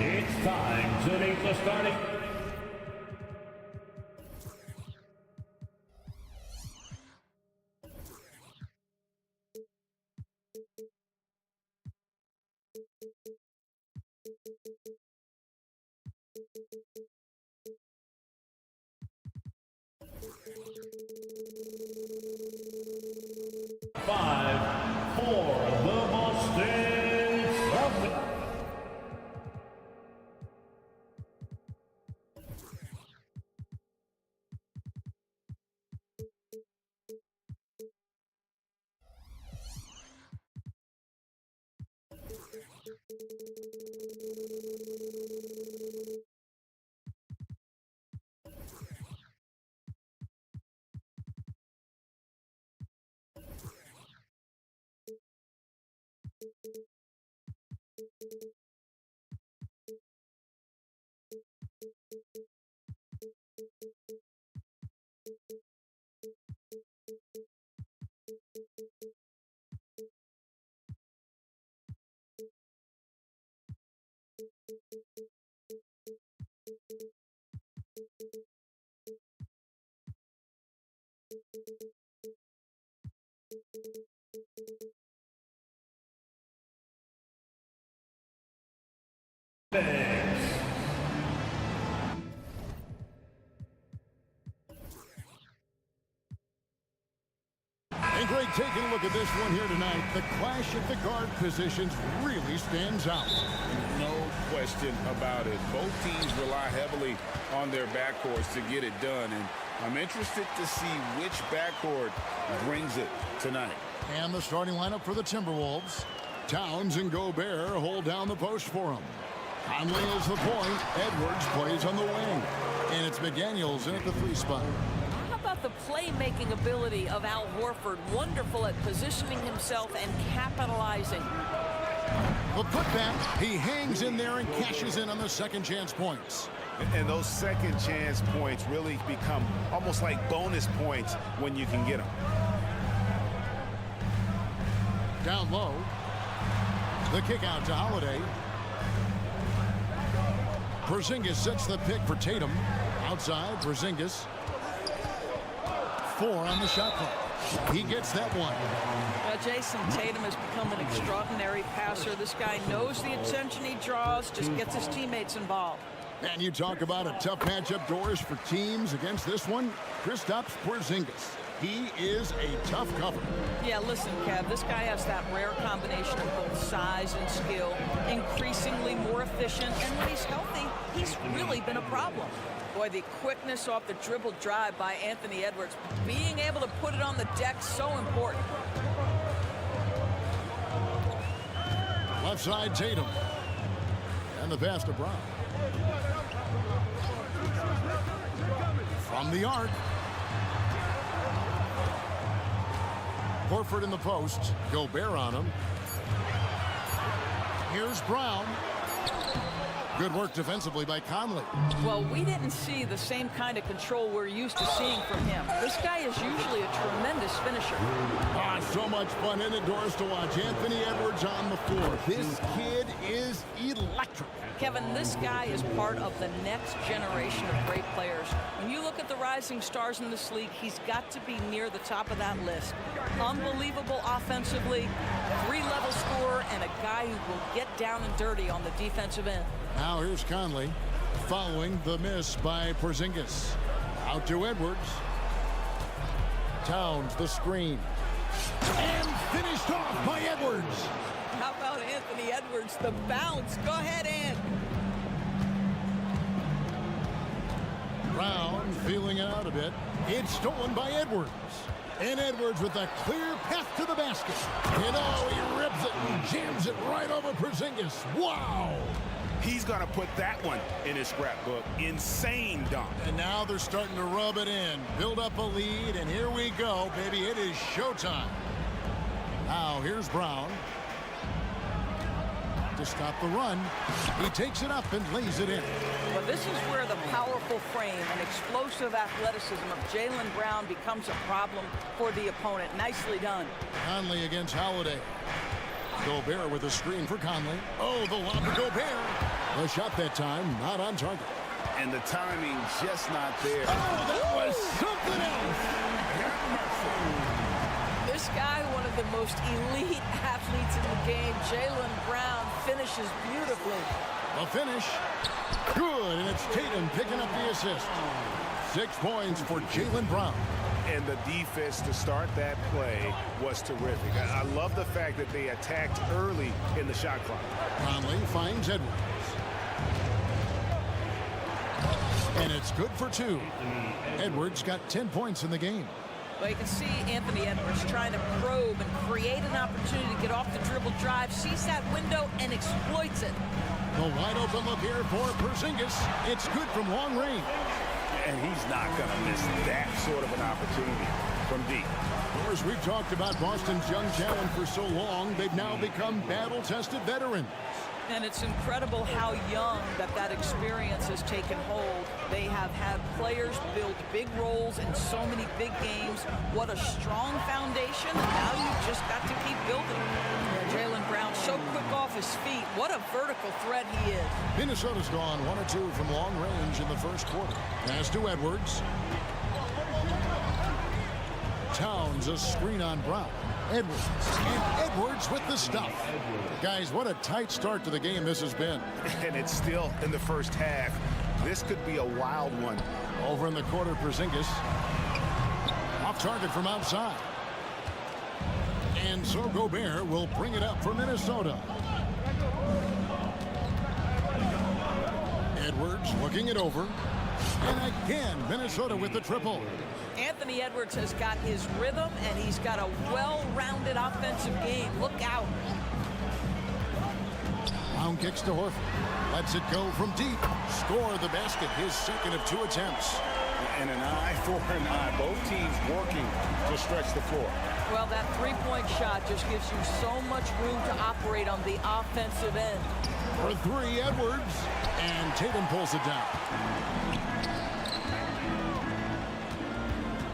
It's time to meet the starting. Five for the Boston Celtics. And Greg, taking a look at this one here tonight, the clash at the guard positions really stands out. No question about it. Both teams rely heavily on their backcourts to get it done, and I'm interested to see which backcourt brings it tonight. And the starting lineup for the Timberwolves. Towns and Gobert hold down the post for him. Conley is the point. Edwards plays on the wing. And it's McDaniels in at the 3 spot. How about the playmaking ability of Al Horford? Wonderful at positioning himself and capitalizing. The putback, he hangs in there and cashes in on the second chance points. And those second chance points really become almost like bonus points when you can get them. Down low. The kick out to Holiday. Porzingis sets the pick for Tatum. Outside, Porzingis. 4 on the shot clock. He gets that one. Jason Tatum has become an extraordinary passer. This guy knows the attention he draws, just gets his teammates involved. And you talk about a tough matchup, Doris, for teams against this one. Kristaps Porzingis. He is a tough cover. Yeah, listen, Kev, this guy has that rare combination of both size and skill, increasingly more efficient, and when he's healthy, he's really been a problem. Boy, the quickness off the dribble drive by Anthony Edwards, being able to put it on the deck, so important. Left side, Tatum. And the pass to Brown. From the arc. Horford in the post. Gobert on him. Here's Brown. Good work defensively by Conley. Well, we didn't see the same kind of control we're used to seeing from him. This guy is usually a tremendous finisher. So much fun in it, Doris, to watch. Anthony Edwards on the floor. This kid is electric. Kevin, this guy is part of the next generation of great players. When you look at the rising stars in this league, he's got to be near the top of that list. Unbelievable offensively, 3-level scorer, and a guy who will get down and dirty on the defensive end. Now here's Conley following the miss by Porzingis. Out to Edwards. Towns the screen. And finished off by Edwards. How about Anthony Edwards, the bounce? Go ahead, Ant. Brown feeling it out a bit. It's stolen by Edwards. And Edwards with a clear path to the basket. And oh, he rips it and jams it right over Porzingis. Wow! He's going to put that one in his scrapbook. Insane dunk. And now they're starting to rub it in. Build up a lead, and here we go, baby. It is showtime. Now here's Brown. To stop the run. He takes it up and lays it in. Well, this is where the powerful frame and explosive athleticism of Jaylen Brown becomes a problem for the opponent. Nicely done. Conley against Holiday. Gobert with a screen for Conley. Oh, the lob to Gobert. The shot that time, not on target. And the timing just not there. Oh, that was something else. This guy, one of the most elite athletes in the game, Jaylen Brown, finishes beautifully. The finish, good, and it's Tatum picking up the assist. 6 points for Jaylen Brown. And the defense to start that play was terrific. I love the fact that they attacked early in the shot clock. Conley finds Edwards. And it's good for 2. Edwards got 10 points in the game. Well, you can see Anthony Edwards trying to probe and create an opportunity to get off the dribble drive, sees that window, and exploits it. The wide open look here for Porzingis. It's good from long range. And he's not going to miss that sort of an opportunity from deep. Of course, we've talked about Boston's young talent for so long. They've now become battle-tested veterans. And it's incredible how young that experience has taken hold. They have had players build big roles in so many big games. What a strong foundation, and now you've just got to keep building. Jaylen Brown so quick off his feet. What a vertical threat he is. Minnesota's gone 1 or 2 from long range in the first quarter. Pass to Edwards. Towns a screen on Brown. Edwards, and Edwards with the stuff. Guys, what a tight start to the game this has been. And it's still in the first half. This could be a wild one. Over in the corner, Porzingis. Off target from outside. And so Gobert will bring it up for Minnesota. Edwards looking it over. And again, Minnesota with the triple. Anthony Edwards has got his rhythm, and he's got a well-rounded offensive game. Look out. Brown kicks to Horford. Lets it go from deep. Score the basket, his second of 2 attempts. And an eye for an eye. Both teams working to stretch the floor. Well, that three-point shot just gives you so much room to operate on the offensive end. For 3, Edwards. And Tatum pulls it down.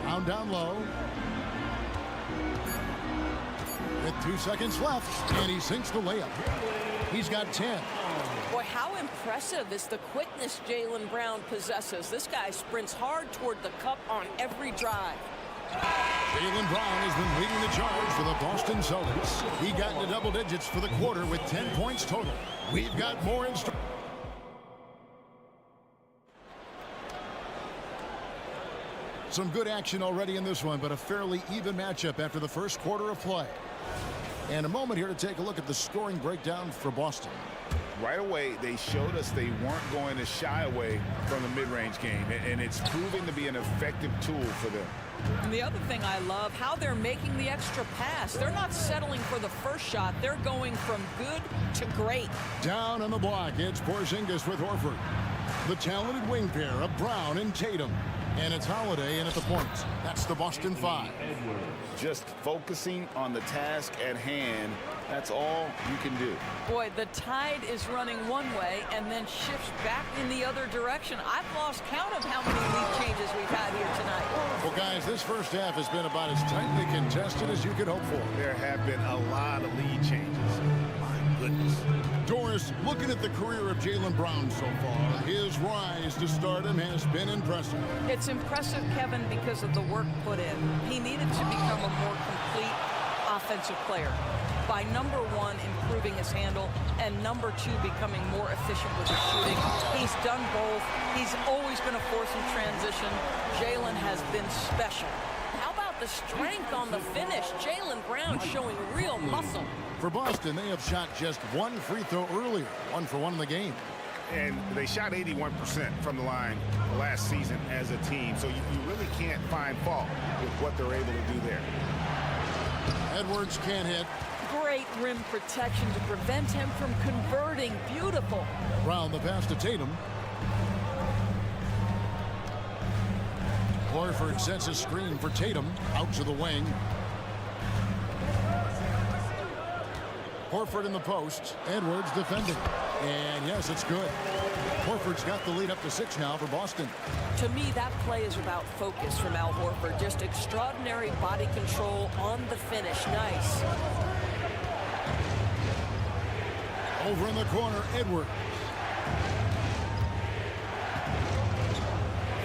Brown down low. With 2 seconds left. And he sinks the layup. He's got 10. Boy, how impressive is the quickness Jaylen Brown possesses. This guy sprints hard toward the cup on every drive. Jaylen Brown has been leading the charge for the Boston Celtics. He got into double digits for the quarter with 10 points total. We've got more in store. Some good action already in this one, but a fairly even matchup after the first quarter of play. And a moment here to take a look at the scoring breakdown for Boston. Right away, they showed us they weren't going to shy away from the mid-range game, and it's proving to be an effective tool for them. And the other thing I love, how they're making the extra pass. They're not settling for the first shot. They're going from good to great. Down on the block, it's Porzingis with Horford. The talented wing pair of Brown and Tatum. And it's Holiday in at the point. That's the Boston 5. Just focusing on the task at hand, that's all you can do. Boy, the tide is running one way and then shifts back in the other direction. I've lost count of how many lead changes we've had here tonight. Well, guys, this first half has been about as tightly contested as you could hope for. There have been a lot of lead changes. My goodness. Doris, looking at the career of Jaylen Brown so far, his rise to stardom has been impressive. It's impressive, Kevin, because of the work put in. He needed to become a more complete offensive player. By number 1, improving his handle, and number 2, becoming more efficient with his shooting. He's done both. He's always been a force in transition. Jaylen has been special. How about the strength on the finish? Jaylen Brown showing real muscle. For Boston, they have shot just 1 free throw earlier, 1 for 1 in the game. And they shot 81% from the line last season as a team, so you really can't find fault with what they're able to do there. Edwards can't hit. Great rim protection to prevent him from converting. Beautiful. Brown the pass to Tatum. Horford sets a screen for Tatum out to the wing. Horford in the post. Edwards defending. And yes, it's good. Horford's got the lead up to 6 now for Boston. To me, that play is about focus from Al Horford. Just extraordinary body control on the finish. Nice. Over in the corner, Edwards.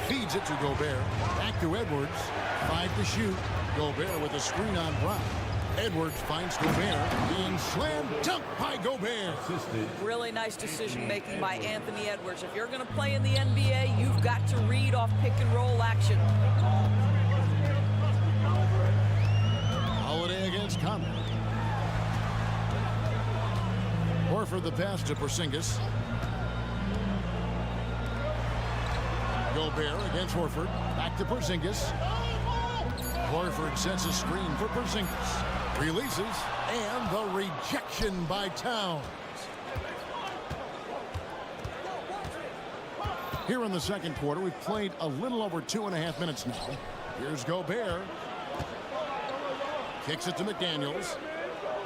Feeds it to Gobert. Back to Edwards. 5 to shoot. Gobert with a screen on Brown. Edwards finds Gobert and slam dunk by Gobert. Really nice decision making by Anthony Edwards. If you're going to play in the NBA, you've got to read off pick and roll action. Holiday against Conley. Horford the pass to Porzingis. Gobert against Horford. Back to Porzingis. Horford sets a screen for Porzingis. Releases, and the rejection by Towns. Here in the second quarter, we've played a little over 2.5 minutes now. Here's Gobert. Kicks it to McDaniels.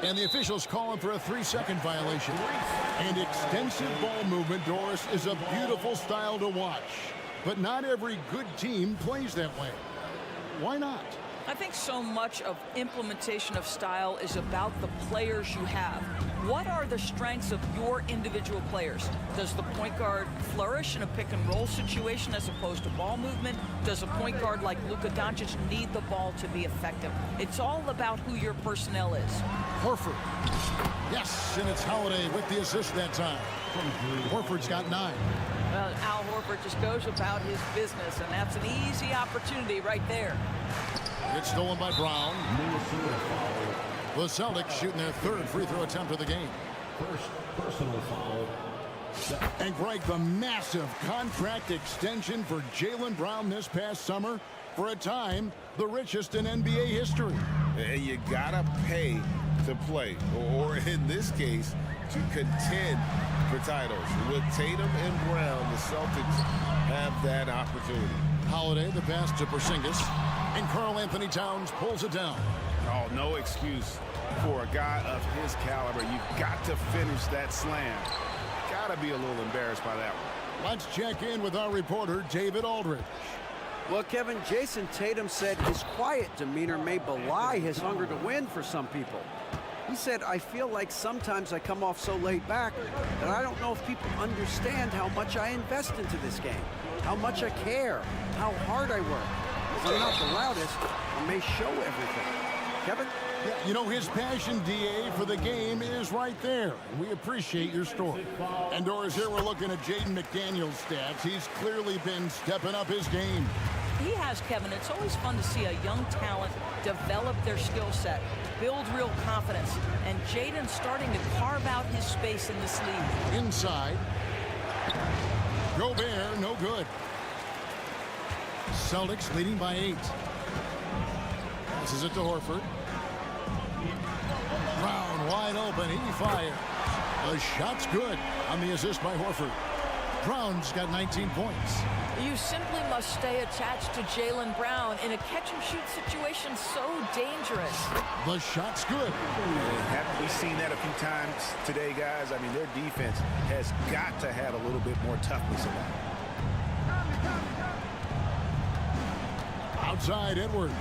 And the officials calling for a 3-second violation. And extensive ball movement, Doris, is a beautiful style to watch. But not every good team plays that way. Why not? I think so much of implementation of style is about the players you have. What are the strengths of your individual players? Does the point guard flourish in a pick and roll situation as opposed to ball movement? Does a point guard like Luka Doncic need the ball to be effective? It's all about who your personnel is. Horford. Yes, and it's Holiday with the assist that time. Horford's got 9. Well, Al Horford just goes about his business, and that's an easy opportunity right there. It's stolen by Brown. The Celtics shooting their 3rd free throw attempt of the game. First personal foul. And Greg, the massive contract extension for Jaylen Brown this past summer, for a time, the richest in NBA history. And you gotta pay to play, or in this case, to contend for titles. With Tatum and Brown, the Celtics have that opportunity. Holiday, the pass to Porzingis, and Karl Anthony Towns pulls it down. Oh, no excuse for a guy of his caliber. You've got to finish that slam. Gotta be a little embarrassed by that one. Let's check in with our reporter, David Aldridge. Well, Kevin, Jason Tatum said his quiet demeanor may belie his hunger to win for some people. He said, I feel like sometimes I come off so laid back that I don't know if people understand how much I invest into this game, how much I care, how hard I work. If I'm not the loudest, I may show everything. Kevin? Yeah, you know, his passion, DA, for the game is right there. We appreciate your story. And Doris, here we're looking at Jaden McDaniels' stats. He's clearly been stepping up his game. He has, Kevin. It's always fun to see a young talent develop their skill set, build real confidence, and Jaden's starting to carve out his space in this league. Inside. Gobert, no good. Celtics leading by 8. This is it to Horford. Brown wide open. He fires. The shot's good on the assist by Horford. Brown's got 19 points. You simply must stay attached to Jaylen Brown in a catch-and-shoot situation so dangerous. The shot's good. Haven't we seen that a few times today, guys? I mean, their defense has got to have a little bit more toughness about it. Outside Edwards.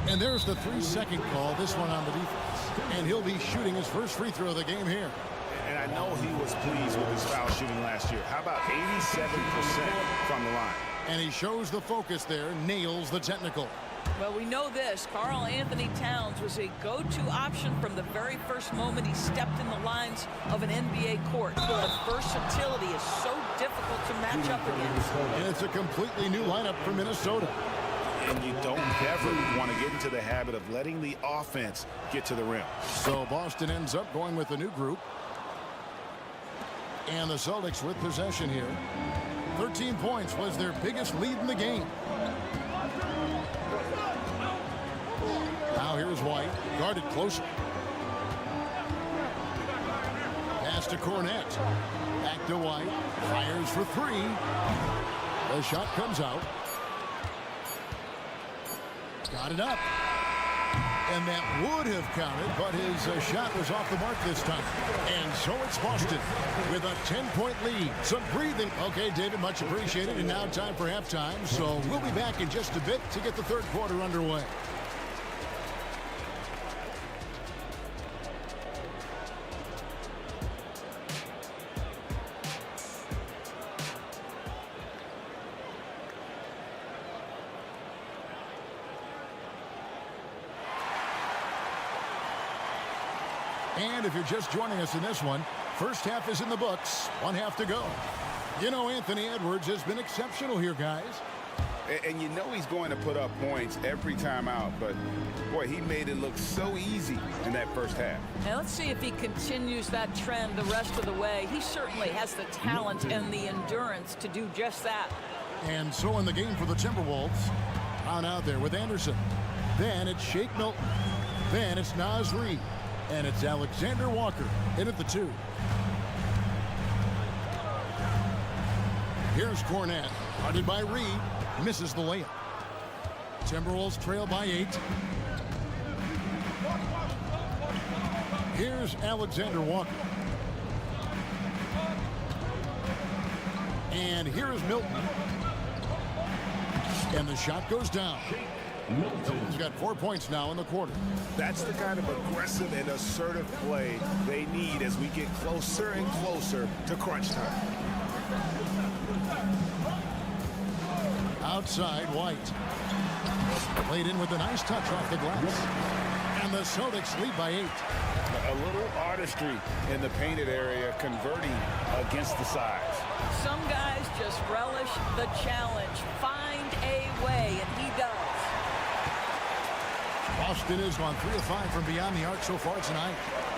And there's the 3-second call, this one on the defense. And he'll be shooting his first free throw of the game here. And I know he was pleased with his foul shooting last year. How about 87% from the line? And he shows the focus there, nails the technical. Well, we know this. Karl Anthony Towns was a go-to option from the very first moment he stepped in the lines of an NBA court. The versatility is so difficult to match up against. And it's a completely new lineup for Minnesota. And you don't ever want to get into the habit of letting the offense get to the rim. So Boston ends up going with a new group. And the Celtics with possession here. 13 points was their biggest lead in the game. Now here's White, guarded closely. Pass to Cornette. Back to White. Fires for 3. The shot comes out. Got it up. And that would have counted, but his shot was off the mark this time. And so it's Boston with a 10-point lead. Some breathing. Okay, David, much appreciated. And now time for halftime. So we'll be back in just a bit to get the third quarter underway. And if you're just joining us in this one, first half is in the books. 1 half to go. You know, Anthony Edwards has been exceptional here, guys. And you know he's going to put up points every time out, but boy, he made it look so easy in that first half. Now let's see if he continues that trend the rest of the way. He certainly has the talent and the endurance to do just that. And so in the game for the Timberwolves, on out there with Anderson. Then it's Shake Milton. Then it's Naz Reid. And it's Alexander Walker in at the 2. Here's Cornette, guarded by Reid. Misses the layup. Timberwolves trail by 8. Here's Alexander Walker. And here is Milton. And the shot goes down. Milton's got 4 points now in the quarter. That's the kind of aggressive and assertive play they need as we get closer and closer to crunch time. Outside, White. Played in with a nice touch off the glass. And the Celtics lead by 8. A little artistry in the painted area, converting against the size. Some guys just relish the challenge. Find a way, and he does. Boston has gone 3 of 5 from beyond the arc so far tonight.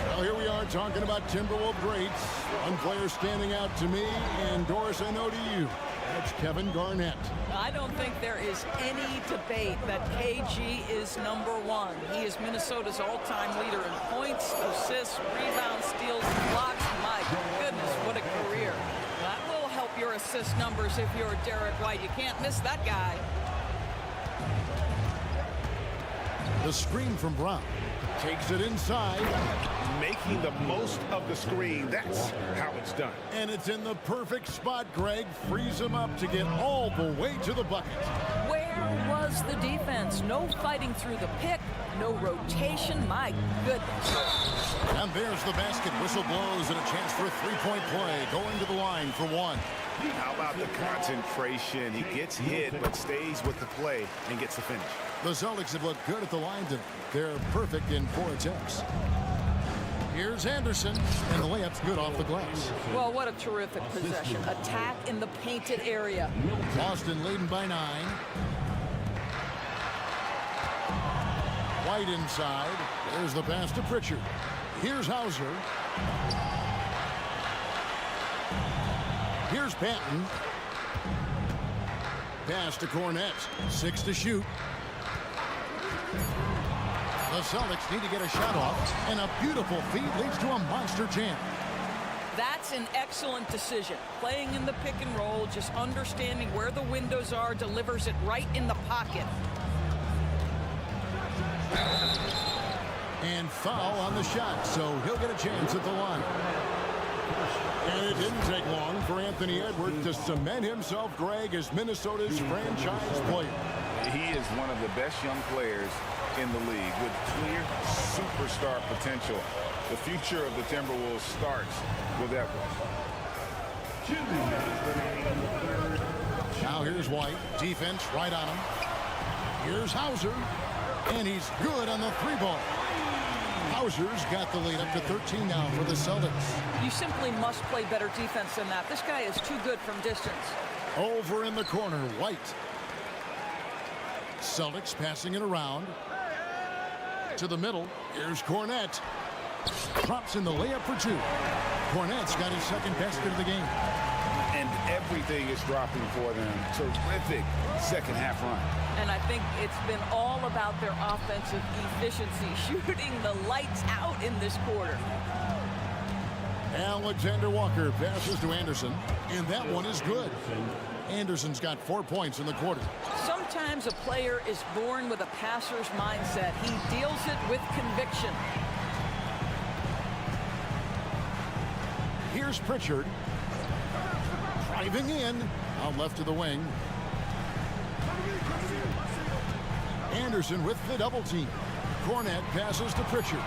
Well, here we are talking about Timberwolves greats. One player standing out to me, and Doris, I know to you. That's Kevin Garnett. I don't think there is any debate that KG is #1. He is Minnesota's all-time leader in points, assists, rebounds, steals, and blocks. My goodness, what a career. That will help your assist numbers if you're Derek White. You can't miss that guy. The screen from Brown. Takes it inside. Making the most of the screen. That's how it's done. And it's in the perfect spot, Greg. Frees him up to get all the way to the bucket. Where was the defense? No fighting through the pick, no rotation. My goodness. And there's the basket. Whistle blows and a chance for a three-point play. Going to the line for 1. How about the concentration? He gets hit but stays with the play and gets the finish. The Celtics have looked good at the line tonight. They're perfect in 4 attempts. Here's Anderson, and the layup's good off the glass. Well, what a terrific possession. Attack in the painted area. Boston leading by 9. White inside. There's the pass to Pritchard. Here's Hauser. Here's Patton. Pass to Cornette. 6 to shoot. The Celtics need to get a shot off, and a beautiful feed leads to a monster jam. That's an excellent decision. Playing in the pick and roll, just understanding where the windows are, delivers it right in the pocket. And foul on the shot, so he'll get a chance at the line. And it didn't take long for Anthony Edwards to cement himself, Greg, as Minnesota's franchise player. He is one of the best young players in the league with clear superstar potential. The future of the Timberwolves starts with Edwards. Now here's White. Defense right on him. Here's Hauser. And he's good on the 3-ball. Hauser's got the lead up to 13 now for the Celtics. You simply must play better defense than that. This guy is too good from distance. Over in the corner, White. Celtics passing it around. To the middle. Here's Cornette. Drops in the layup for 2. Cornette's got his second basket of the game. And everything is dropping for them. Terrific second half run. And I think it's been all about their offensive efficiency, shooting the lights out in this quarter. Alexander Walker passes to Anderson, and that one is good. Anderson's got 4 points in the quarter. Sometimes a player is born with a passer's mindset. He deals it with conviction. Here's Pritchard. Driving in. Out left to the wing. Anderson with the double team. Cornette passes to Pritchard.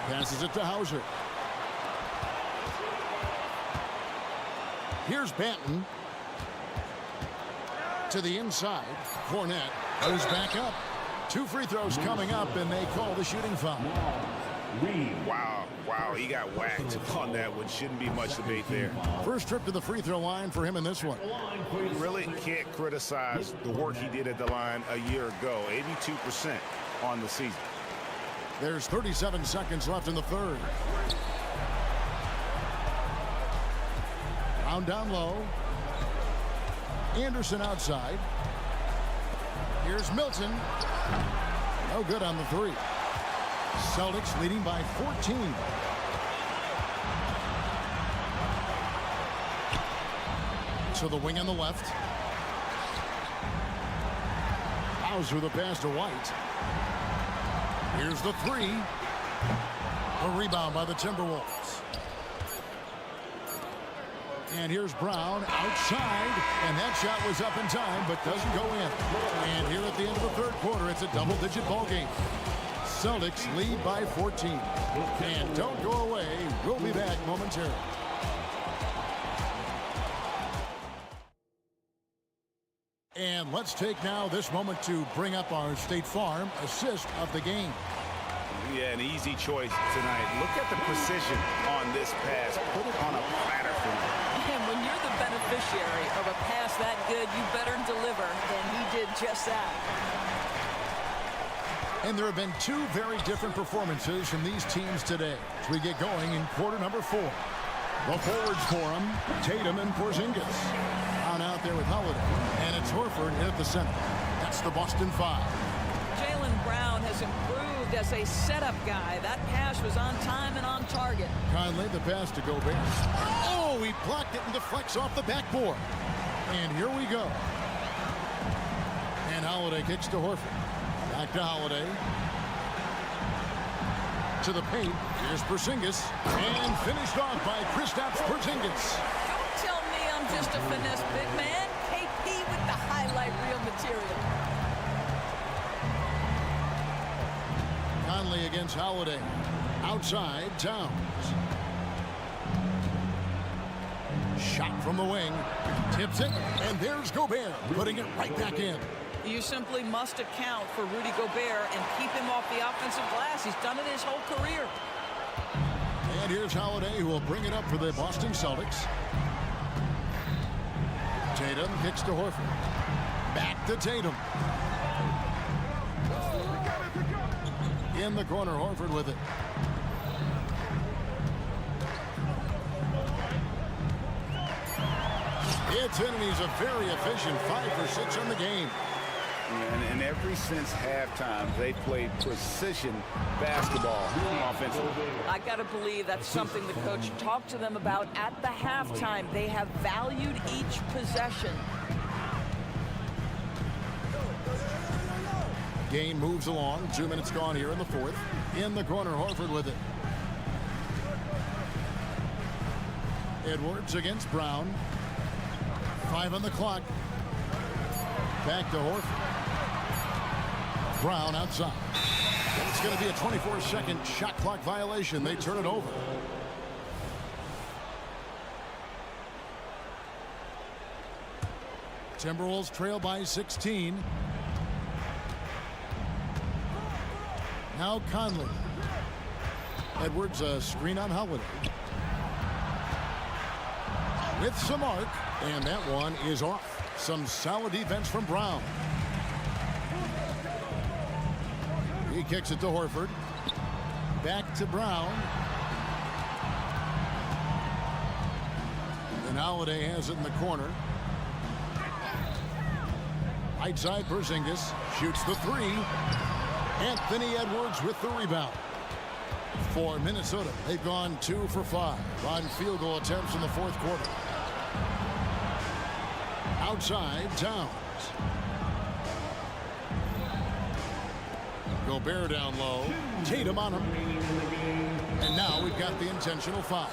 Passes it to Hauser. Here's Banton. To the inside. Cornette goes back up. 2 free throws coming up, and they call the shooting foul. Wow, he got whacked on that one. Shouldn't be much debate there. First trip to the free throw line for him in this one. Really can't criticize the work he did at the line a year ago. 82% on the season. There's 37 seconds left in the third. Brown down low. Anderson outside. Here's Milton. No good on the 3. Celtics leading by 14. To the wing on the left. Bowser the pass to White. Here's the 3. A rebound by the Timberwolves. And here's Brown outside, and that shot was up in time, but doesn't go in. And here at the end of the third quarter, it's a double-digit ball game. Celtics lead by 14. And don't go away. We'll be back momentarily. And let's take now this moment to bring up our State Farm assist of the game. Yeah, an easy choice tonight. Look at the precision on this pass. Put it on a platter for him. And when you're the beneficiary of a pass that good, you better deliver. And he did just that. And there have been 2 very different performances from these teams today as we get going in quarter number 4. The forwards for them, Tatum and Porzingis. On out there with Holiday. And it's Horford in at the center. That's the Boston 5. Jaylen Brown has improved as a setup guy. That pass was on time and on target. Conley, the pass to Gobert. Oh, he blocked it and deflects off the backboard. And here we go. And Holiday kicks to Horford. Back to Holiday. To the paint. Here's Porzingis. And finished off by Kristaps Porzingis. Don't tell me I'm just a finesse big man. KP with the highlight reel material. Conley against Holiday. Outside, Towns. Shot from the wing. Tips it. And there's Gobert, putting it right back in. You simply must account for Rudy Gobert and keep him off the offensive glass. He's done it his whole career. And here's Holiday, who will bring it up for the Boston Celtics. Tatum kicks to Horford. Back to Tatum. In the corner, Horford with it. It's in, and he's a very efficient 5 for 6 on the game. And ever since halftime, they played precision basketball offensively. I got to believe that's something the coach talked to them about at the halftime. They have valued each possession. Game moves along. 2 minutes gone here in the fourth. In the corner, Horford with it. Edwards against Brown. 5 on the clock. Back to Horford. Brown outside. It's going to be a 24-second shot clock violation. They turn it over. Timberwolves trail by 16. Now Conley. Edwards a screen on Holiday. With some arc, and that one is off. Some solid defense from Brown. He kicks it to Horford. Back to Brown. And Holiday has it in the corner. Right side, Porzingis shoots the 3. Anthony Edwards with the rebound. For Minnesota, they've gone 2 for 5 on field goal attempts in the fourth quarter. Outside, Towns. Gobert down low. Tatum on him. And now we've got the intentional foul.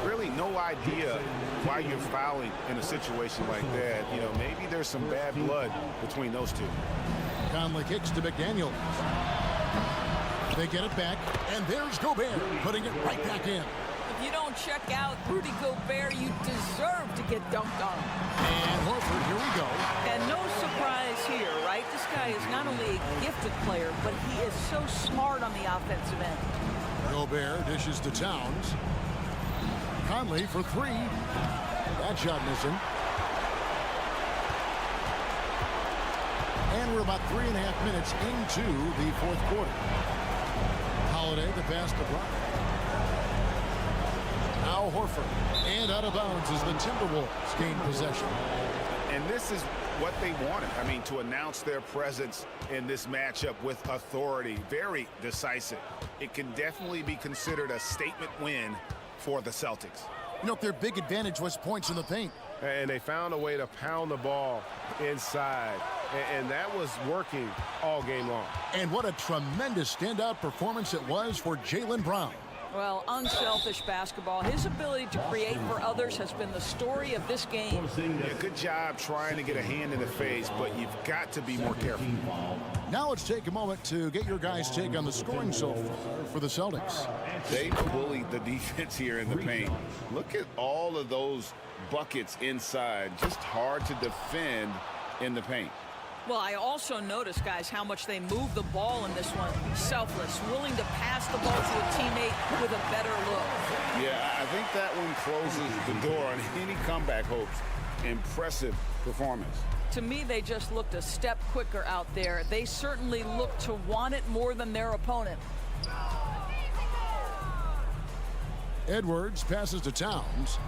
Really no idea why you're fouling in a situation like that. You know, maybe there's some bad blood between those two. Conley kicks to McDaniel. They get it back, and there's Gobert putting it right back in. If you don't check out Rudy Gobert, you deserve to get dunked on. And Horford, here we go. And no surprise difference here, right? This guy is not only a gifted player, but he is so smart on the offensive end. Gobert dishes to Towns. Conley for three. That shot missing. And we're about 3.5 minutes into the fourth quarter. Holiday the pass to Brown. Now Horford. And out of bounds as the Timberwolves gain possession. And this is what they wanted. I mean, to announce their presence in this matchup with authority. Very decisive. It can definitely be considered a statement win for the Celtics. You know, their big advantage was points in the paint. And they found a way to pound the ball inside. And that was working all game long. And what a tremendous standout performance it was for Jaylen Brown. Well, unselfish basketball. His ability to create for others has been the story of this game. Yeah, good job trying to get a hand in the face, but you've got to be more careful. Now let's take a moment to get your guys' take on the scoring so far for the Celtics. They bullied the defense here in the paint. Look at all of those buckets inside. Just hard to defend in the paint. Well, I also noticed, guys, how much they move the ball in this one. Selfless, willing to pass the ball to a teammate with a better look. Yeah, I think that one closes the door on any comeback hopes. Impressive performance. To me, they just looked a step quicker out there. They certainly looked to want it more than their opponent. Edwards passes to Towns.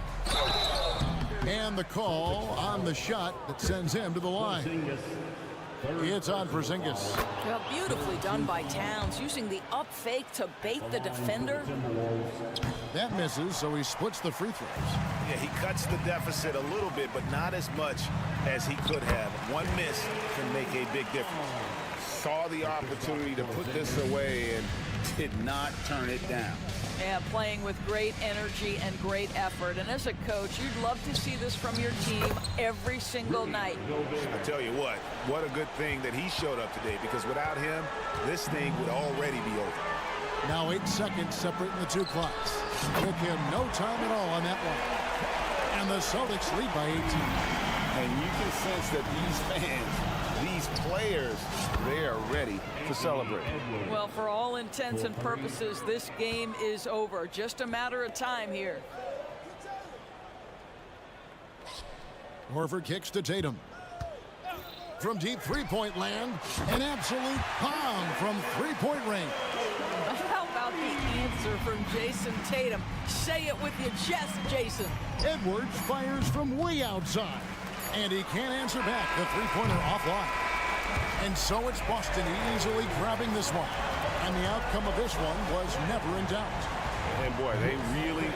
And the call on the shot that sends him to the line. It's on Porzingis. Well, beautifully done by Towns, using the up fake to bait the defender. That misses, so he splits the free throws. Yeah, he cuts the deficit a little bit, but not as much as he could have. One miss can make a big difference. Saw the opportunity to put this away and did not turn it down. Yeah, playing with great energy and great effort. And as a coach, you'd love to see this from your team every single night. I tell you what a good thing that he showed up today, because without him, this thing would already be over. Now 8 seconds separating the two clocks. Took him no time at all on that one. And the Celtics lead by 18. And you can sense that these fans, these players, they are ready to celebrate. Well, for all intents and purposes, this game is over. Just a matter of time here. Horford kicks to Tatum. From deep three-point land, an absolute bomb from three-point range. How about the answer from Jason Tatum? Say it with your chest, Jason. Edwards fires from way outside. And he can't answer back. The three-pointer offline. And so it's Boston easily grabbing this one. And the outcome of this one was never in doubt. And boy, they really...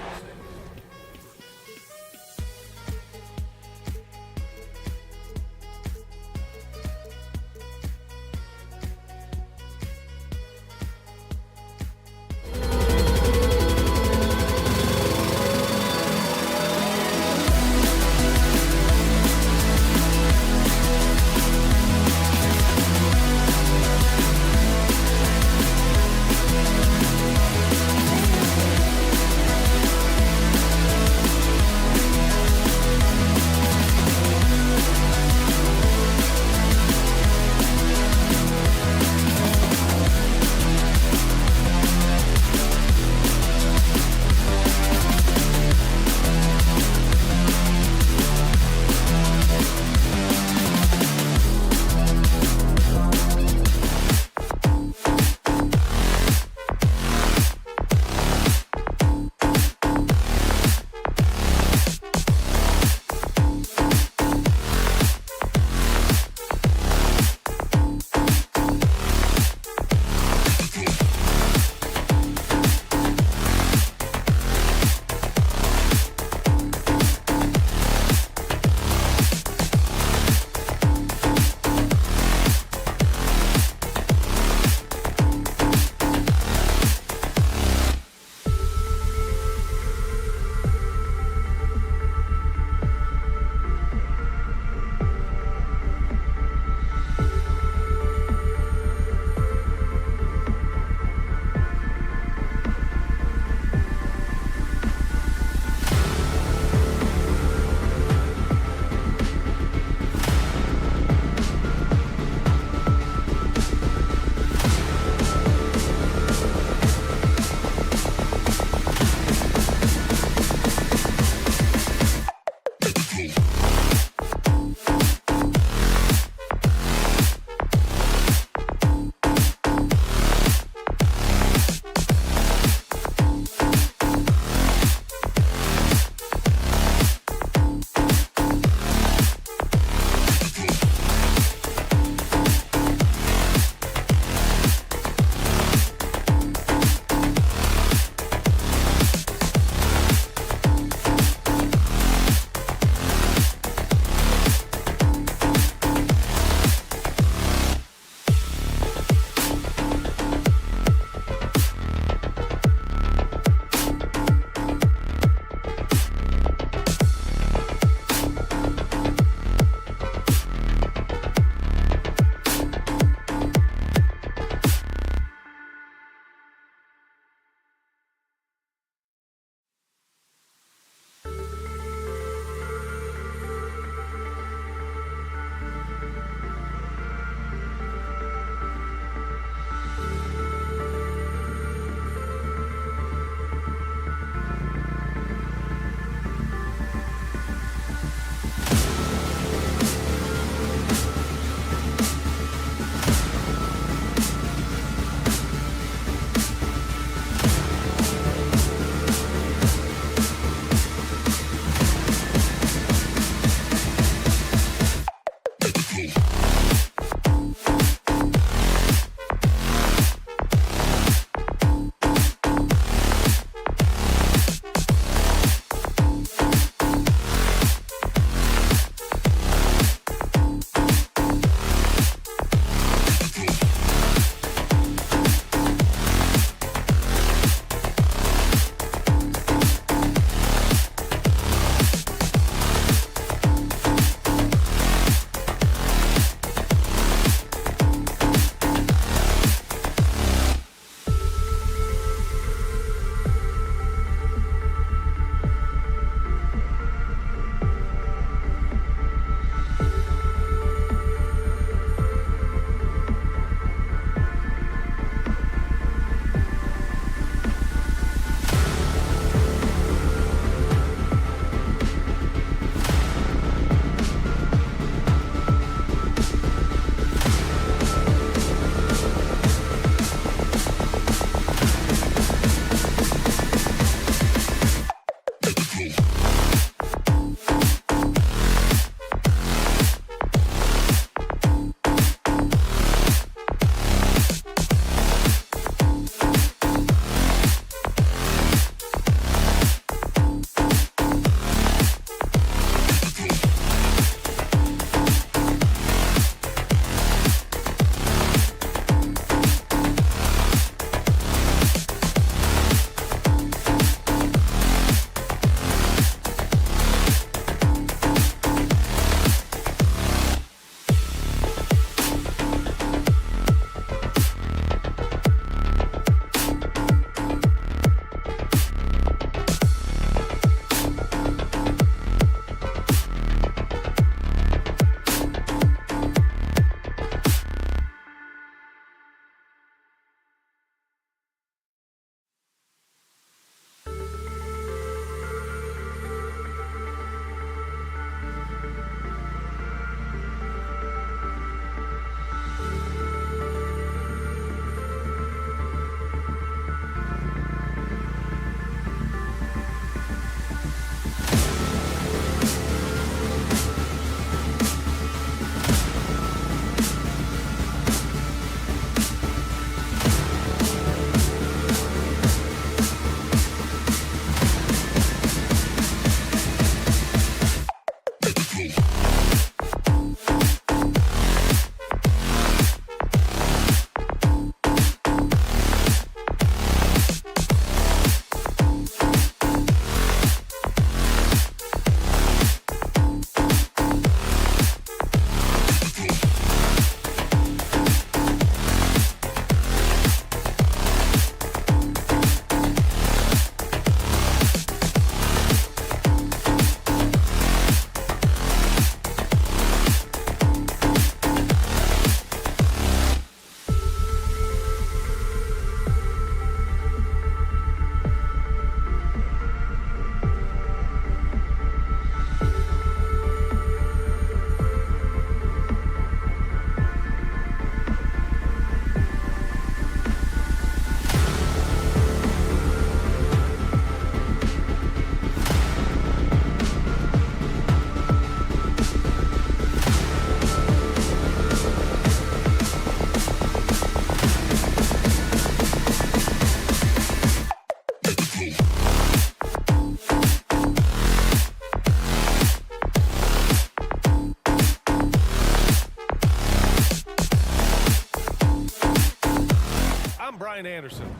Anderson.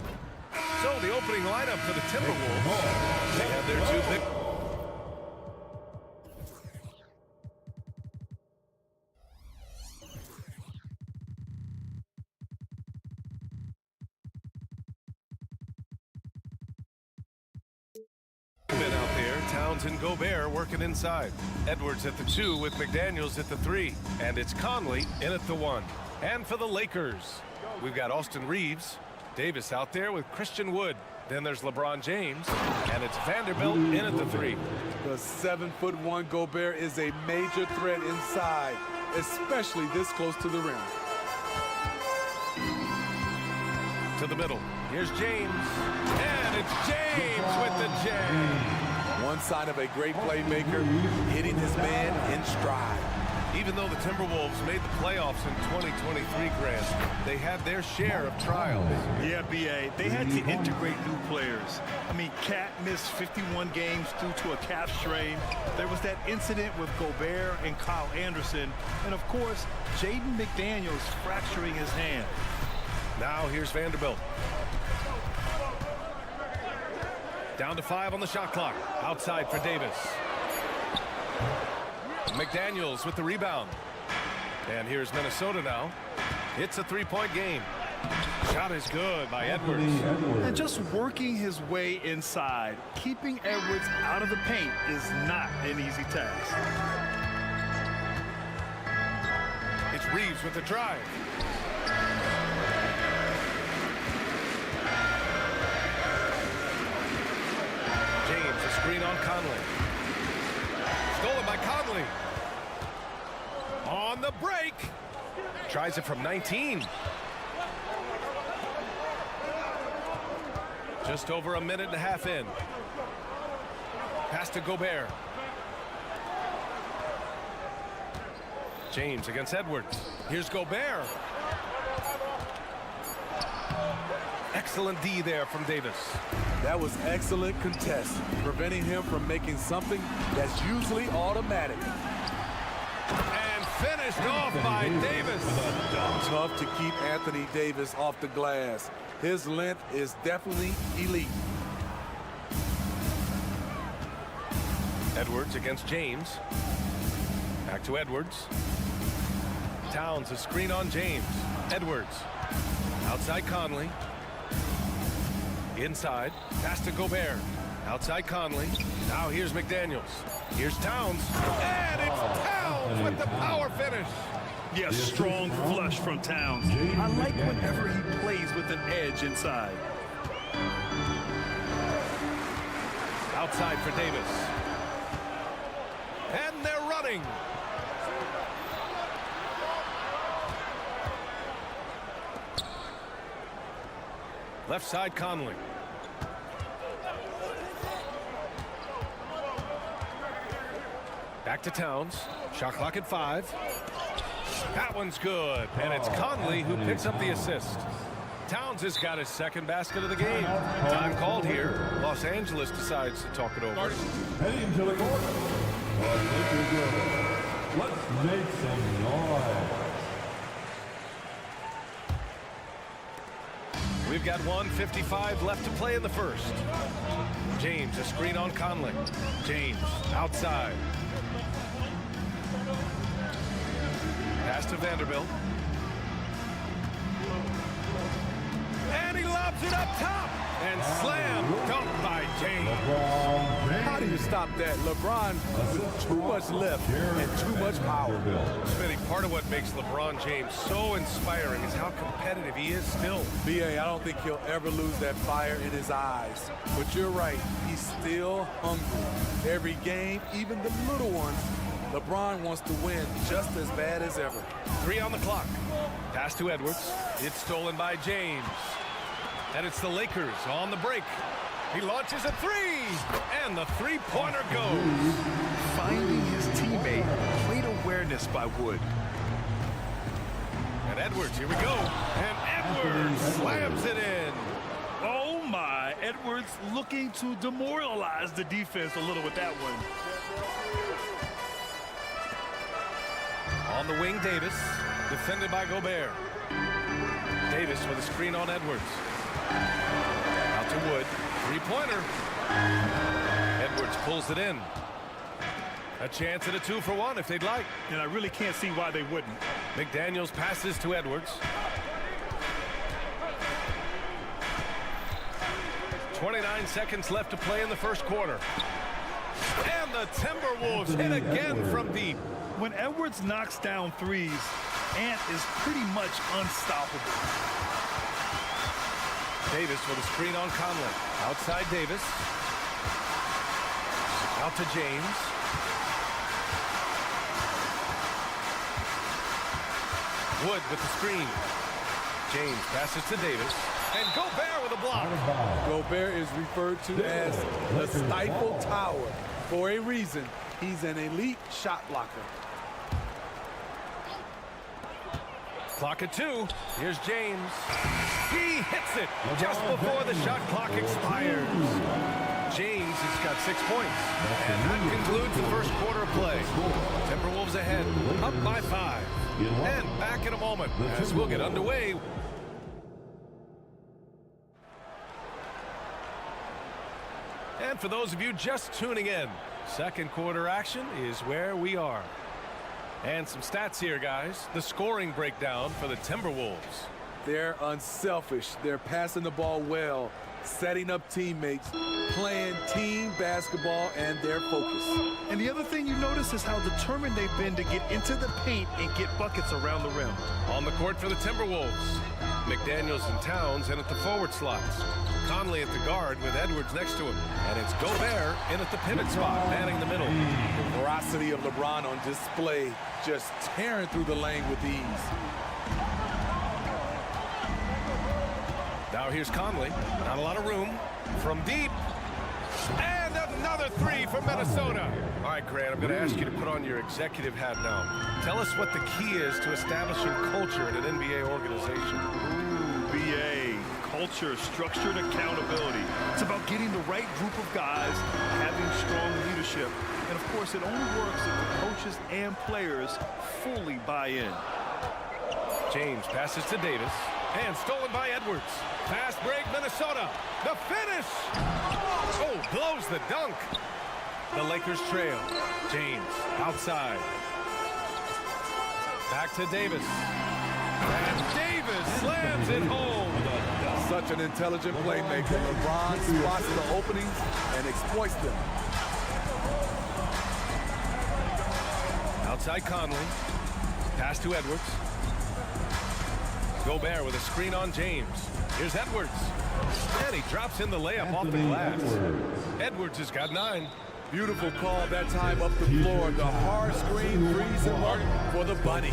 So the opening lineup for the Timberwolves. They have their two big... out there. Towns and Gobert working inside. Edwards at the 2 with McDaniels at the 3. And it's Conley in at the 1. And for the Lakers, we've got Austin Reeves. Davis out there with Christian Wood. Then there's LeBron James. And it's Vanderbilt in at the 3. The 7'1" Gobert is a major threat inside, especially this close to the rim. To the middle. Here's James. And it's James with the J. One sign of a great playmaker, hitting his man in stride. Even though the Timberwolves made the playoffs in 2023, Grant, they had their share of trials. Yeah, B.A., they had to integrate new players. I mean, Cat missed 51 games due to a calf strain. There was that incident with Gobert and Kyle Anderson. And, of course, Jaden McDaniels fracturing his hand. Now here's Vanderbilt. Down to 5 on the shot clock. Outside for Davis. McDaniels with the rebound. And here's Minnesota now. It's a three-point game. Shot is good by Edwards. And just working his way inside, keeping Edwards out of the paint is not an easy task. It's Reeves with the drive. James, a screen on Conley. Stolen by Conley. On the break. Tries it from 19. Just over a minute and a half in. Pass to Gobert. James against Edwards. Here's Gobert. Excellent D there from Davis. That was excellent contest, preventing him from making something that's usually automatic. And finished off by Davis. Tough to keep Anthony Davis off the glass. His length is definitely elite. Edwards against James. Back to Edwards. Towns, a screen on James. Edwards. Outside Conley. Inside. Pass to Gobert. Outside Conley. Now here's McDaniels. Here's Towns. And it's Towns with the power finish. Yes, strong flush from Towns. I like whenever he plays with an edge inside. Outside for Davis. And they're running. Left side Conley. Back to Towns. Shot clock at 5. That one's good. And it's Conley who picks up the assist. Towns has got his second basket of the game. Time called here. Los Angeles decides to talk it over. Heading to the court. Let's make some noise. We've got 1:55 left to play in the first. James, a screen on Conley. James, outside. Pass to Vanderbilt. And he lobs it up top. And slam dunked by James. How do you stop that? LeBron with too much lift and too much power. Smitty, part of what makes LeBron James so inspiring is how competitive he is still. B.A., I don't think he'll ever lose that fire in his eyes. But you're right, he's still hungry. Every game, even the little ones, LeBron wants to win just as bad as ever. 3 on the clock. Pass to Edwards. It's stolen by James. And it's the Lakers on the break. He launches a 3. And the three-pointer goes. Finding his teammate. Great awareness by Wood. And Edwards, here we go. And Edwards slams it in. Oh, my. Edwards looking to demoralize the defense a little with that one. On the wing, Davis. Defended by Gobert. Davis with a screen on Edwards. three-pointer. Edwards pulls it in. A chance at a 2-for-1 if they'd like. And I really can't see why they wouldn't. McDaniels passes to Edwards. 29 seconds left to play in the first quarter. And the Timberwolves hit again from deep. When Edwards knocks down threes, Ant is pretty much unstoppable. Davis with a screen on Conley. Outside Davis. Out to James. Wood with the screen. James passes to Davis. And Gobert with a block. Gobert is referred to as the Stifle Tower. For a reason, he's an elite shot blocker. Clock at 2. Here's James. He hits it just before the shot clock expires. James has got 6 points. And that concludes the first quarter of play. Timberwolves ahead, up by 5. And back in a moment as we'll get underway. And for those of you just tuning in, second quarter action is where we are. And some stats here, guys. The scoring breakdown for the Timberwolves. They're unselfish. They're passing the ball well, setting up teammates, playing team basketball, and their focus. And the other thing you notice is how determined they've been to get into the paint and get buckets around the rim. On the court for the Timberwolves, McDaniels and Towns in at the forward slots. Conley at the guard with Edwards next to him. And it's Gobert in at the pivot spot, manning the middle. The veracity of LeBron on display, just tearing through the lane with ease. Now here's Conley. Not a lot of room. From deep. And another three from Minnesota. All right, Grant, I'm going to ask you to put on your executive hat now. Tell us what the key is to establishing culture in an NBA organization. Ooh, B.A. Culture, structured accountability. It's about getting the right group of guys, having strong leadership. And, of course, it only works if the coaches and players fully buy in. James passes to Davis. And stolen by Edwards. Fast break, Minnesota. The finish. Oh, blows the dunk. The Lakers trail. James outside. Back to Davis. And Davis slams it home. Such an intelligent playmaker. LeBron spots the openings and exploits them. Outside Conley. Pass to Edwards. Gobert with a screen on James. Here's Edwards. And he drops in the layup off the glass. Edwards has got 9. Beautiful call that time up the floor. The hard screen frees him up for the bunny.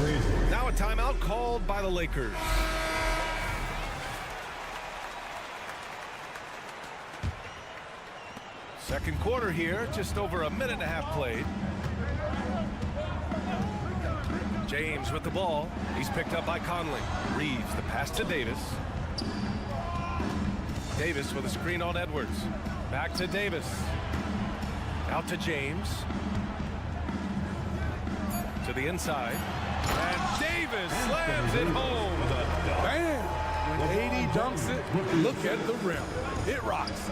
Now a timeout called by the Lakers. Second quarter here, just over a minute and a half played. James with the ball. He's picked up by Conley. Reeves the pass to Davis. Davis with a screen on Edwards. Back to Davis. Out to James. To the inside. And Davis slams it home. Bam! When AD dunks it, look at the rim. It rocks.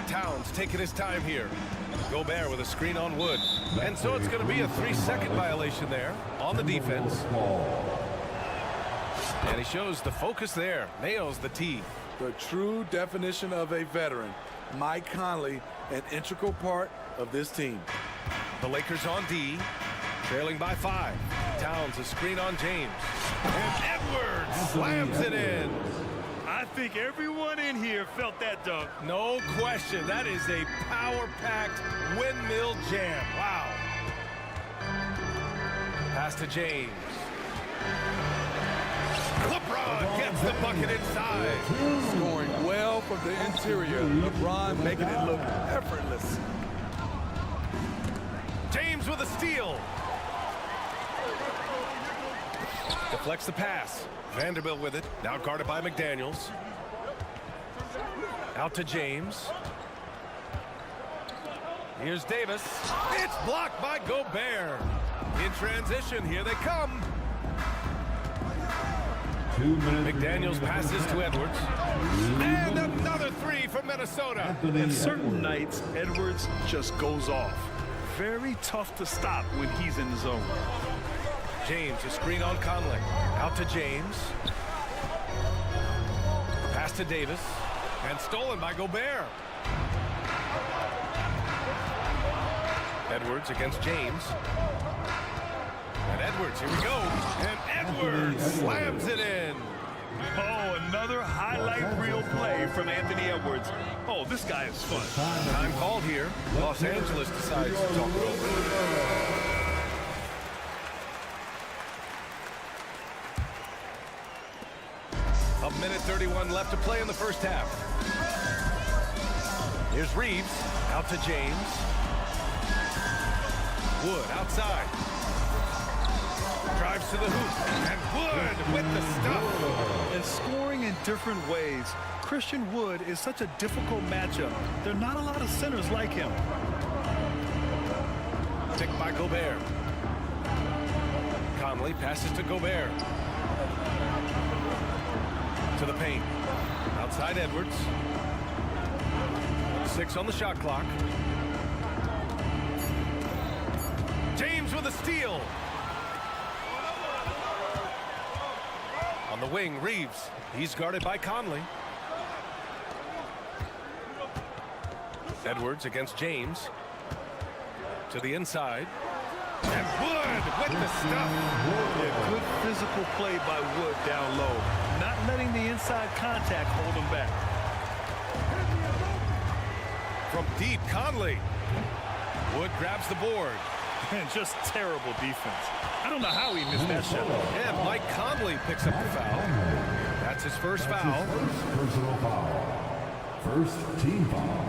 Towns taking his time here. Gobert with a screen on Wood. And so it's going to be a 3-second violation there on the defense. And he shows the focus there. Nails the tee. The true definition of a veteran. Mike Conley, an integral part of this team. The Lakers on D, trailing by 5. Towns a screen on James. And Edwards slams it in. I think everyone in here felt that dunk. No question. That is a power-packed windmill jam. Wow. Pass to James. LeBron gets the bucket inside. Scoring well from the interior. LeBron making it look effortless. James with a steal. Deflects the pass. Vanderbilt with it. Now guarded by McDaniels. Out to James. Here's Davis. It's blocked by Gobert. In transition, here they come. McDaniels passes to Edwards. And another three from Minnesota. And certain nights, Edwards just goes off. Very tough to stop when he's in the zone. James, a screen on Conley. Out to James. Pass to Davis. And stolen by Gobert. Edwards against James. And Edwards, here we go. And Edwards slams it in. Oh, another highlight reel play from Anthony Edwards. Oh, this guy is fun. Time called here. Los Angeles decides to talk it over. A minute 31 left to play in the first half. Here's Reeves. Out to James. Wood outside. Drives to the hoop. And Wood with the stuff. And scoring in different ways. Christian Wood is such a difficult matchup. There are not a lot of centers like him. Ticked by Gobert. Conley passes to Gobert. To the paint. Outside Edwards. 6 on the shot clock. James with a steal. On the wing, Reeves. He's guarded by Conley. Edwards against James. To the inside. And Wood with the stuff. Yeah, good physical play by Wood down low. Not letting the inside contact hold him back. From deep, Conley. Wood grabs the board. And just terrible defense. I don't know how he missed that shot. And Mike Conley picks up the foul. That's his first foul. Personal foul. First team foul.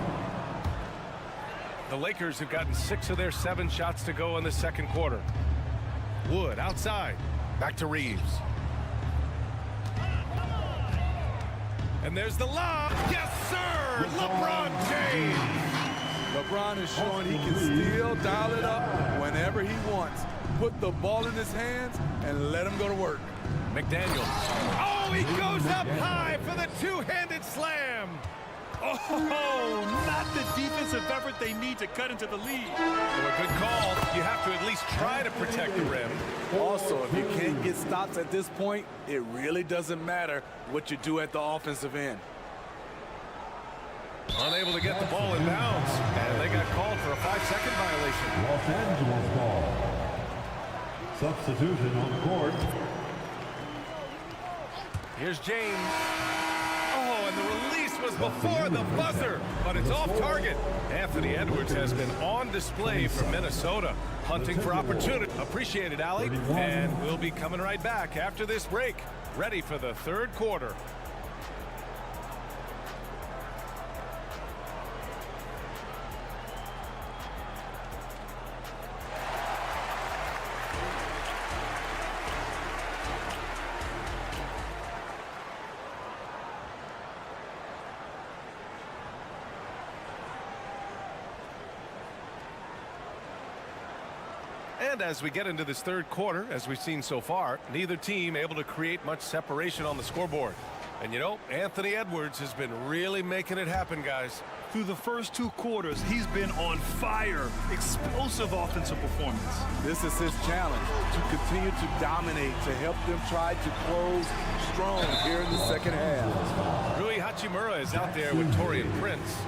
The Lakers have gotten 6 of their 7 shots to go in the second quarter. Wood outside. Back to Reeves. And there's the lob. Yes, sir! LeBron James! LeBron is showing he can still dial it up whenever he wants. Put the ball in his hands and let him go to work. McDaniels. Oh, he goes up high for the two-handed slam. Oh, not the defensive effort they need to cut into the lead. Well, a good call. You have to at least try to protect the rim. Also, if you can't get stops at this point, it really doesn't matter what you do at the offensive end. Unable to get the ball in bounds. And they got called for a 5-second violation. Los Angeles ball. Substitution on the court. Here's James. Oh, and the release was before the buzzer, but it's off target. Anthony Edwards has been on display for Minnesota, hunting for opportunity. Appreciate it, Allie. And we'll be coming right back after this break, ready for the third quarter. And as we get into this third quarter, as we've seen so far, neither team able to create much separation on the scoreboard. And you know, Anthony Edwards has been really making it happen, guys. Through the first 2 quarters, he's been on fire. Explosive offensive performance. This is his challenge, to continue to dominate, to help them try to close strong here in the second half. Rui Hachimura is out there with Taurean Prince.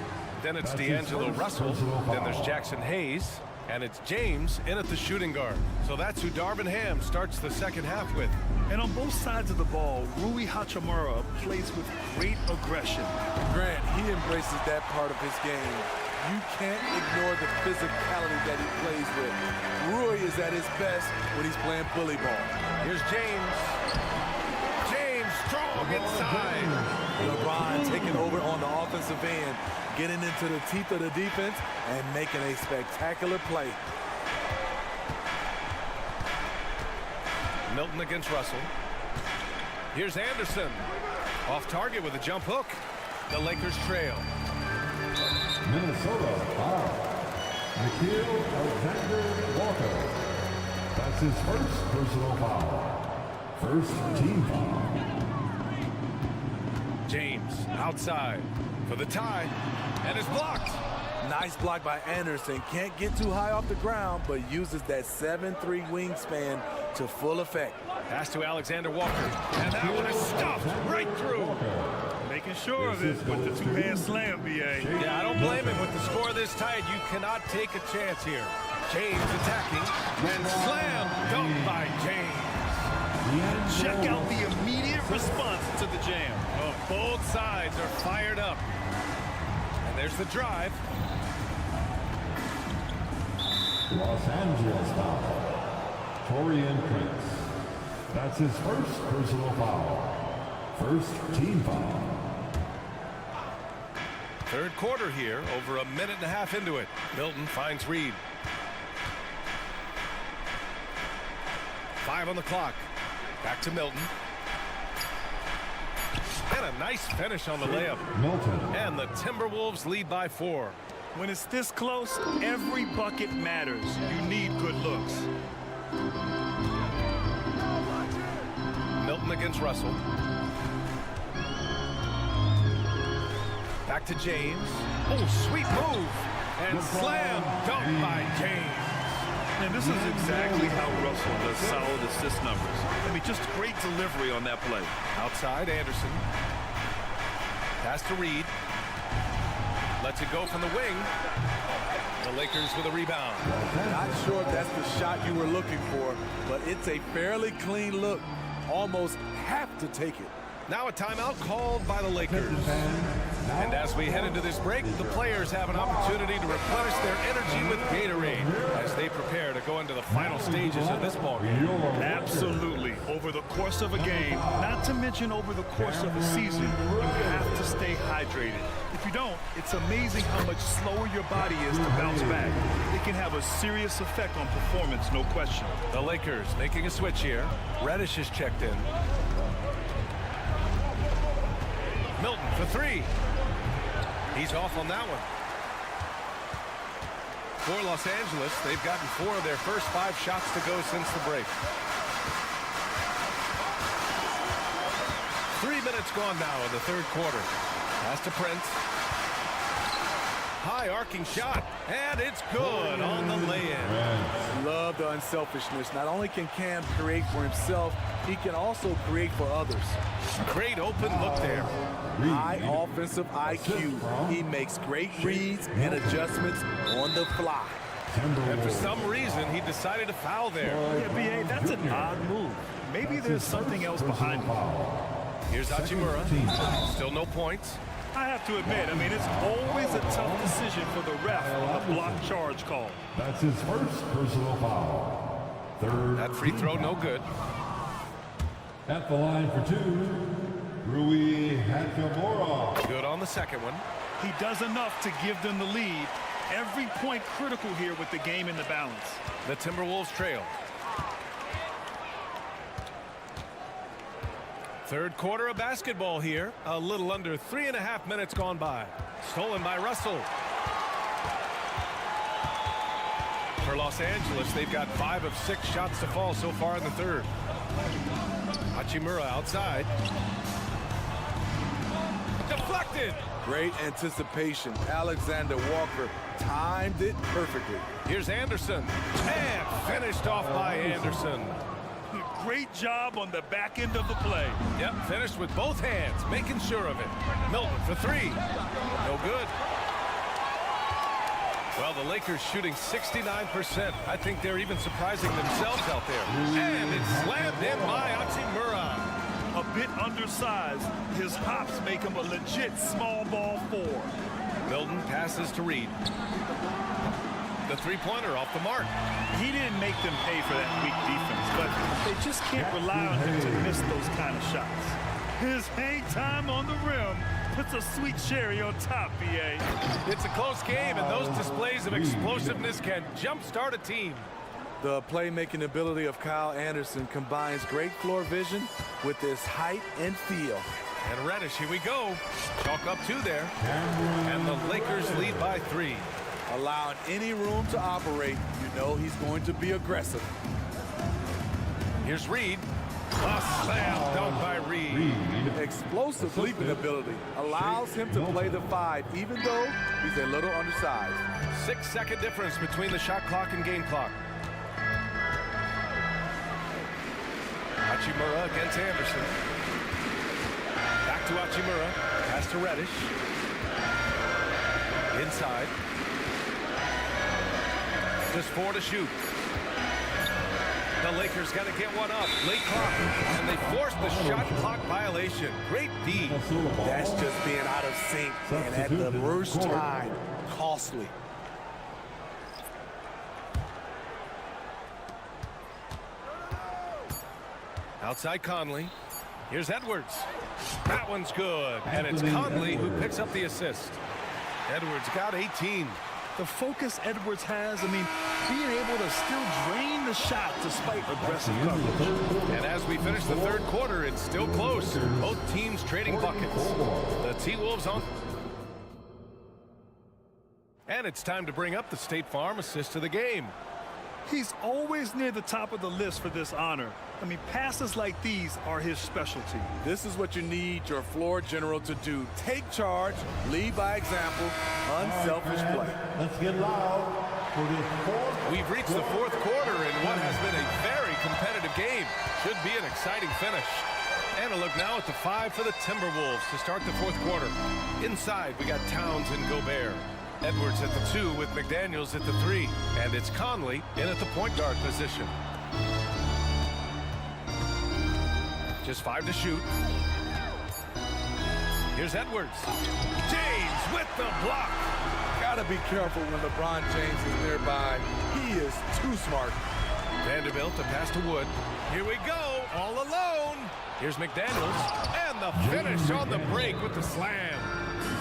Then it's D'Angelo Russell. Then there's Jackson Hayes. And it's James in at the shooting guard. So that's who Darvin Ham starts the second half with. And on both sides of the ball, Rui Hachimura plays with great aggression. Grant, he embraces that part of his game. You can't ignore the physicality that he plays with. Rui is at his best when he's playing bully ball. Here's James. James strong inside. LeBron taking over on the offensive end, getting into the teeth of the defense and making a spectacular play. Milton against Russell. Here's Anderson. Off target with a jump hook. The Lakers trail. Minnesota foul. Nikhil Alexander-Walker. That's his first personal foul. First team foul. James outside for the tie, and it's blocked. Nice block by Anderson. Can't get too high off the ground, but uses that 7'3" wingspan to full effect. Pass to Alexander Walker, and that one is stuffed right through. Making sure of it with the two-hand slam, B.A. Yeah, I don't blame him. With the score this tight, you cannot take a chance here. James attacking, and slam dunked by James. Check out the immediate response to the jam. Oh, both sides are fired up. And there's the drive. Los Angeles foul. Torian Prince. That's his first personal foul. First team foul. Third quarter here, over a minute and a half into it. Milton finds Reed. 5 on the clock. Back to Milton. And a nice finish on the layup. Milton. And the Timberwolves lead by 4. When it's this close, every bucket matters. You need good looks. Milton against Russell. Back to James. Oh, sweet move. And slam dunk by James. And this is exactly how Russell does solid assist numbers. I mean, just great delivery on that play. Outside, Anderson. Pass to Reed. Lets it go from the wing. The Lakers with a rebound. Not sure if that's the shot you were looking for, but it's a fairly clean look. Almost have to take it. Now a timeout called by the Lakers. And as we head into this break, the players have an opportunity to replenish their energy with Gatorade as they prepare to go into the final stages of this ballgame. Absolutely. Over the course of a game, not to mention over the course of a season, you have to stay hydrated. If you don't, it's amazing how much slower your body is to bounce back. It can have a serious effect on performance, no question. The Lakers making a switch here. Reddish is checked in. Milton for 3. He's off on that one. For Los Angeles, they've gotten 4 of their first 5 shots to go since the break. 3 minutes gone now in the third quarter. Pass to Prince. High arcing shot, and it's good on the lay-in. Love the unselfishness. Not only can Cam create for himself, he can also create for others. Great open look there. High offensive IQ. He makes great reads and adjustments on the fly. And for some reason, he decided to foul there. Yeah, B.A., that's an odd move. Maybe there's something else behind it. Here's Hachimura. Still no points. I have to admit, I mean, it's always a tough decision for the ref on the block charge call. That's his first personal foul. Third. That free throw no good. At the line for 2, Rui Hachimura. Good on the second one. He does enough to give them the lead. Every point critical here with the game in the balance. The Timberwolves trail. Third quarter of basketball here. A little under 3.5 minutes gone by. Stolen by Russell. For Los Angeles, they've got 5 of 6 shots to fall so far in the third. Hachimura outside. Deflected. Great anticipation. Alexander Walker timed it perfectly. Here's Anderson. And finished off by Anderson. Great job on the back end of the play. Yep, finished with both hands, making sure of it. Milton for 3. No good. Well, the Lakers shooting 69%. I think they're even surprising themselves out there. And it's slammed in by Hachimura. A bit undersized. His hops make him a legit small ball 4. Milton passes to Reed. The three-pointer off the mark. He didn't make them pay for that weak defense, but they just can't rely on him to miss those kind of shots. His hang time on the rim puts a sweet cherry on top, B.A. It's a close game, and those displays of explosiveness can jumpstart a team. The playmaking ability of Kyle Anderson combines great floor vision with his height and feel. And Reddish, here we go. Chalk up 2 there. And the Lakers lead by 3. Allowing any room to operate, you know he's going to be aggressive. Here's Reed. A slam dunk by Reed. Explosive leaping ability allows him to play the 5, even though he's a little undersized. 6-second difference between the shot clock and game clock. Hachimura against Anderson. Back to Hachimura. Pass to Reddish. Inside. Just 4 to shoot. The Lakers got to get one up. Late clock. And they forced the shot clock violation. Great D. That's just being out of sync. And at the worst time, costly. Outside Conley. Here's Edwards. That one's good. And it's Conley who picks up the assist. Edwards got 18. The focus Edwards has, I mean, being able to still drain the shot despite aggressive coverage. And as we finish the third quarter, it's still close. Both teams trading buckets. The T-Wolves on. And it's time to bring up the State Farm assist of the game. He's always near the top of the list for this honor. I mean, passes like these are his specialty. This is what you need your floor general to do. Take charge, lead by example, unselfish play. Let's get loud for this fourth. We've reached the fourth quarter in what has been a very competitive game. Should be an exciting finish. And a look now at the 5 for the Timberwolves to start the fourth quarter. Inside, we got Towns and Gobert. Edwards at the 2 with McDaniels at the 3. And it's Conley in at the point guard position. Just 5 to shoot. Here's Edwards. James with the block. Gotta be careful when LeBron James is nearby. He is too smart. Vanderbilt to pass to Wood. Here we go, all alone. Here's McDaniels. And the finish on the break with the slam.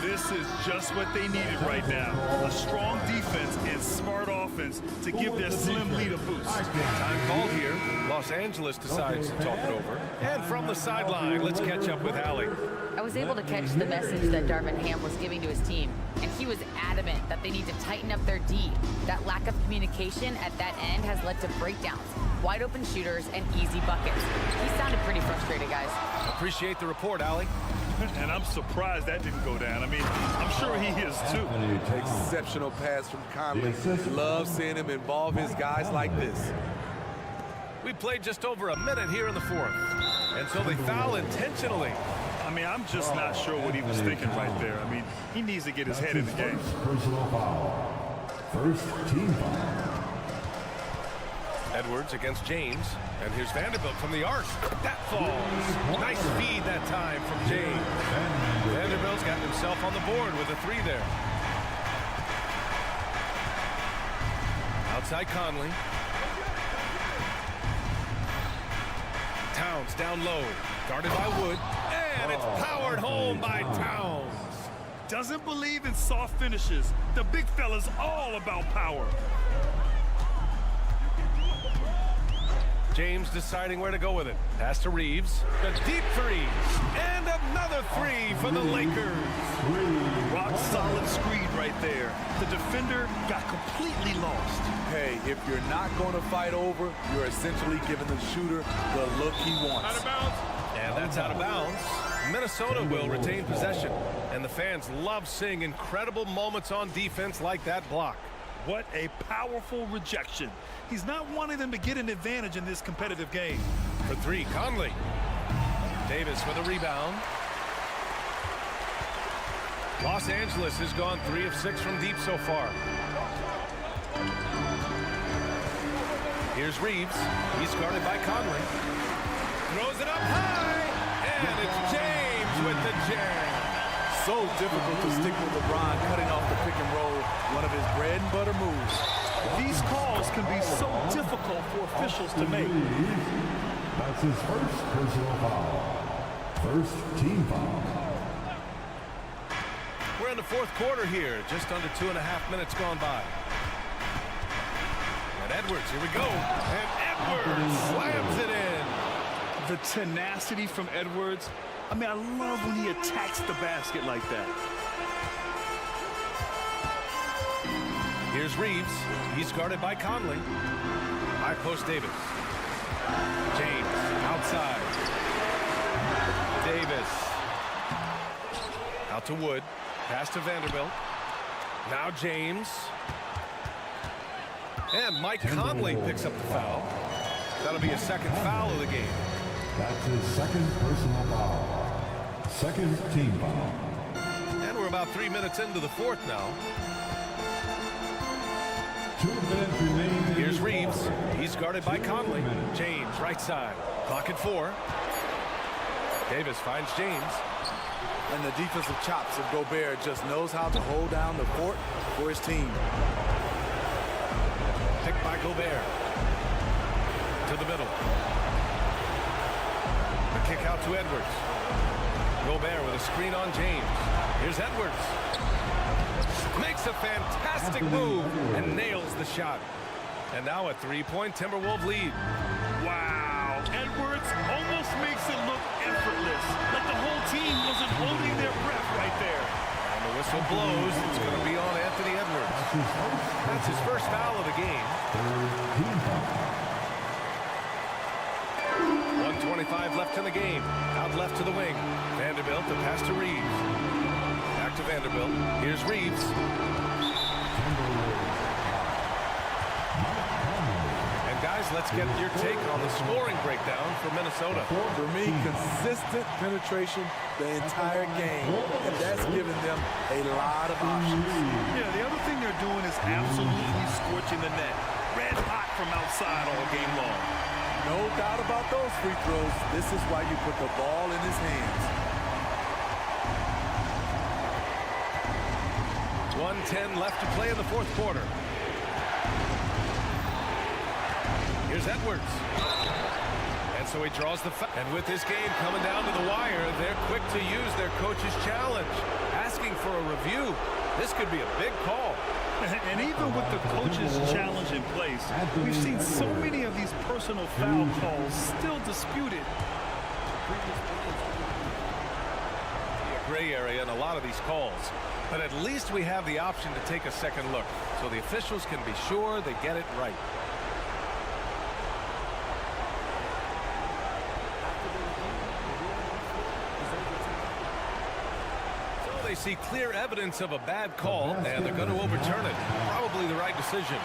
This is just what they needed right now. A strong defense and smart offense to give their slim lead a boost. Time called here. Los Angeles decides to talk it over. And from the sideline, let's catch up with Allie. I was able to catch the message that Darvin Ham was giving to his team, and he was adamant that they need to tighten up their D. That lack of communication at that end has led to breakdowns, wide open shooters, and easy buckets. He sounded pretty frustrated, guys. Appreciate the report, Allie. And I'm surprised that didn't go down. I mean, I'm sure he is too. Exceptional pass from Conley. Love seeing him involve his guys like this. We played just over a minute here in the fourth. And so they foul intentionally. I mean, I'm just not sure what he was thinking right there. I mean, he needs to get his head in the game. Personal foul. First team foul. Edwards against James. And here's Vanderbilt from the arc. That falls. Nice feed that time from James. Vanderbilt's got himself on the board with a 3 there. Outside Conley. Towns down low. Guarded by Wood. And it's powered home by Towns. Doesn't believe in soft finishes. The big fella's all about power. James deciding where to go with it. Pass to Reeves. The deep 3. And another 3 for the Lakers. Rock solid screen right there. The defender got completely lost. Hey, if you're not going to fight over, you're essentially giving the shooter the look he wants. Out of bounds. And that's out of bounds. Minnesota will retain possession. And the fans love seeing incredible moments on defense like that block. What a powerful rejection. He's not wanting them to get an advantage in this competitive game. For 3, Conley. Davis with a rebound. Los Angeles has gone 3 of 6 from deep so far. Here's Reeves. He's guarded by Conley. Throws it up high. And it's James with the jam. So difficult to stick with LeBron cutting off the pick and roll, one of his bread and butter moves. These calls can be so difficult for officials to make. That's his first personal foul. First team foul. We're in the fourth quarter here, just under 2.5 minutes gone by. And Edwards, here we go. And Edwards slams it in. The tenacity from Edwards. I mean, I love when he attacks the basket like that. Here's Reeves. He's guarded by Conley. High post Davis. James outside. Davis. Out to Wood. Pass to Vanderbilt. Now James. And Mike Conley picks up the foul. That'll be a second foul of the game. That's his second personal foul. Second team foul. And we're about 3 minutes into the fourth now. 2 minutes remaining. Here's Reeves. He's guarded by Conley. James, right side. Clock at 4. Davis finds James. And the defensive chops of Gobert just knows how to hold down the fort for his team. Picked by Gobert. To the middle. The kick out to Edwards. Gobert with a screen on James. Here's Edwards. Makes a fantastic move and nails the shot. And now a 3-point Timberwolves lead. Wow. Edwards almost makes it look effortless. Like the whole team wasn't holding their breath right there. And the whistle blows. It's going to be on Anthony Edwards. That's his first foul of the game. 1:25 left in the game. Out left to the wing. Vanderbilt, the pass to Reeves. Back to Vanderbilt. Here's Reeves. And guys, let's get your take on the scoring breakdown for Minnesota. For me, consistent penetration the entire game, and that's given them a lot of options. Yeah, the other thing they're doing is absolutely scorching the net. Red hot from outside all game long. No doubt about those free throws. This is why you put the ball in his hands. 1:10 left to play in the fourth quarter. Here's Edwards. And so he draws the foul. And with this game coming down to the wire, they're quick to use their coach's challenge. Asking for a review. This could be a big call. And even with the coach's challenge in place, we've seen so many of these personal foul calls still disputed. A gray area in a lot of these calls. But at least we have the option to take a second look, so the officials can be sure they get it right. They see clear evidence of a bad call, and they're going to overturn it. Probably the right decision.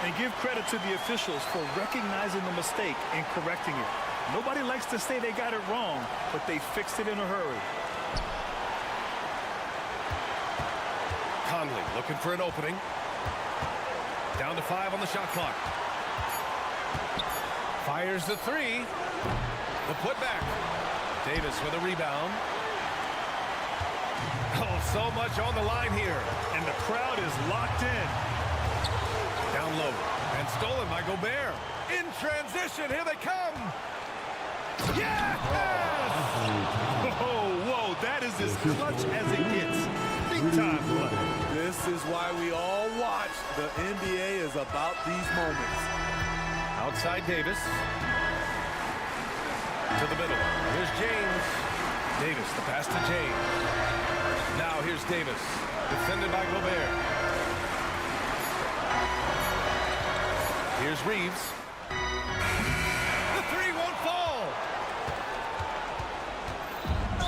And give credit to the officials for recognizing the mistake and correcting it. Nobody likes to say they got it wrong, but they fixed it in a hurry. Conley looking for an opening. Down to 5 on the shot clock. Fires the 3. The putback. Davis with a rebound. Oh, so much on the line here. And the crowd is locked in. Down low. And stolen by Gobert. In transition. Here they come. Yes! Oh, whoa. That is as clutch as it gets. Big time clutch. This is why we all watch. The NBA is about these moments. Outside Davis. To the middle. Here's James. Davis, the pass to James. Now here's Davis, defended by Gobert. Here's Reeves. The 3 won't fall.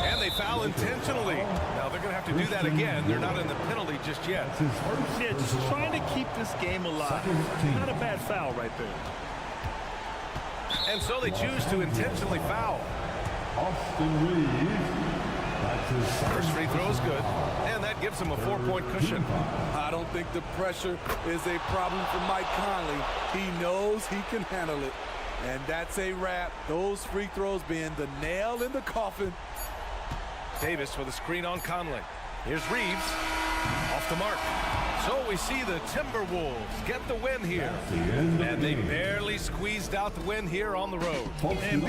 And they foul intentionally. Now they're going to have to do that again. They're not in the penalty just yet. Yeah, just trying to keep this game alive. Not a bad foul right there. And so they choose to intentionally foul. Austin Reeves. First free throw is good, and that gives him a 4-point cushion. I don't think the pressure is a problem for Mike Conley. He knows he can handle it, and that's a wrap. Those free throws being the nail in the coffin. Davis with a screen on Conley. Here's Reeves, off the mark. So we see the Timberwolves get the win here, and they barely squeezed out the win here on the road. And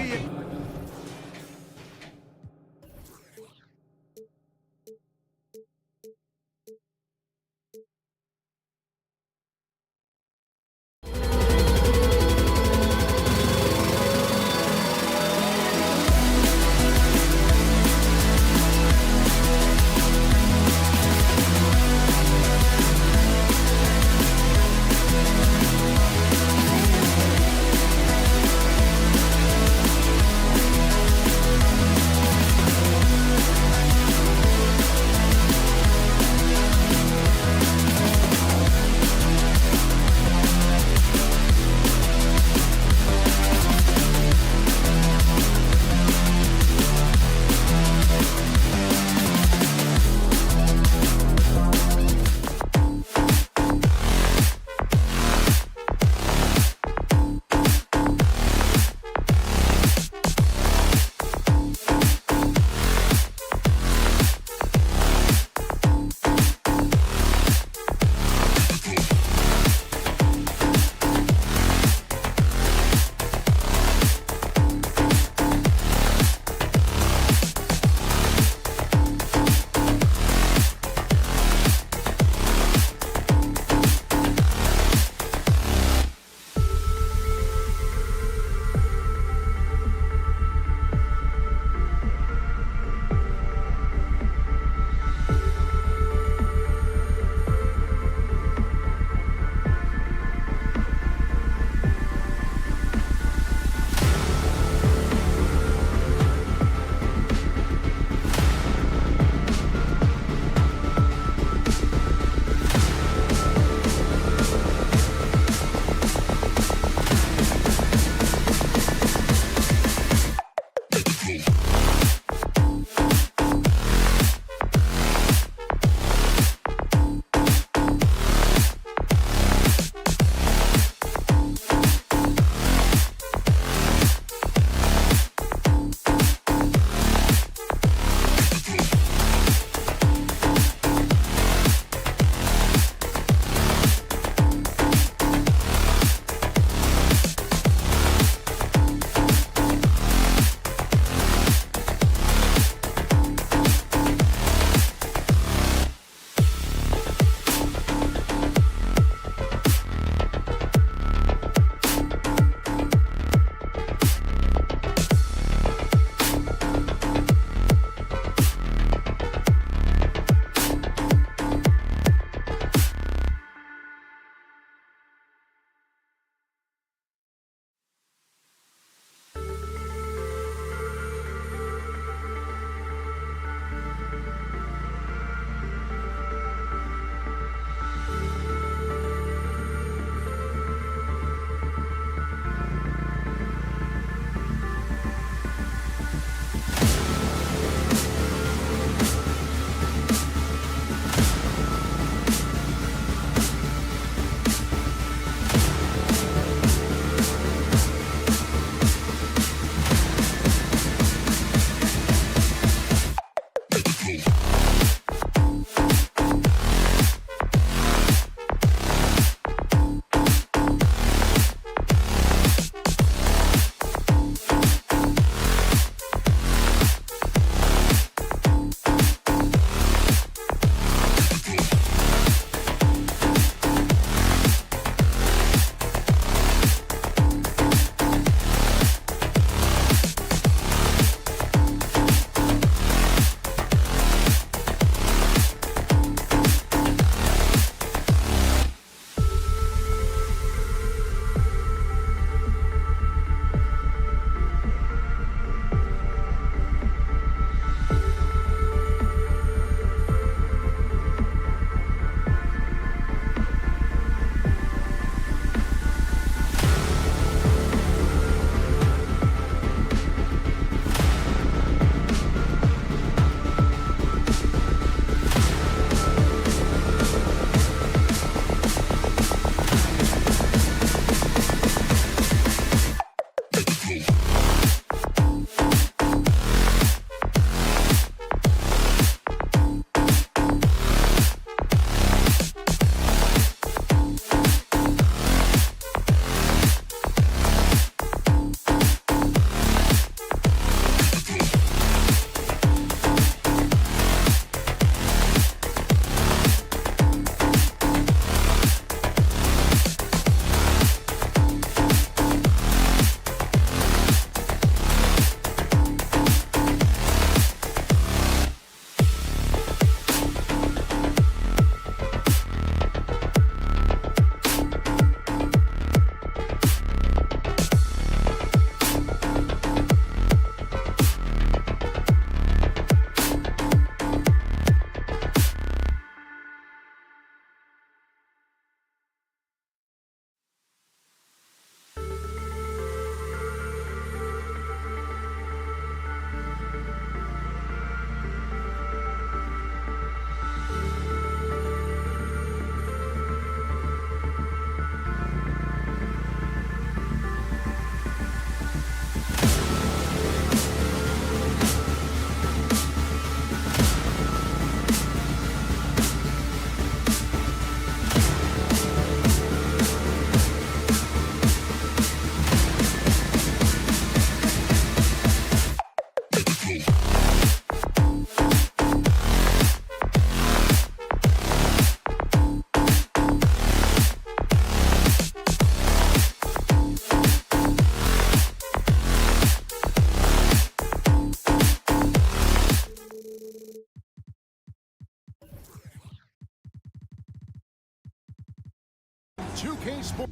2K Sports.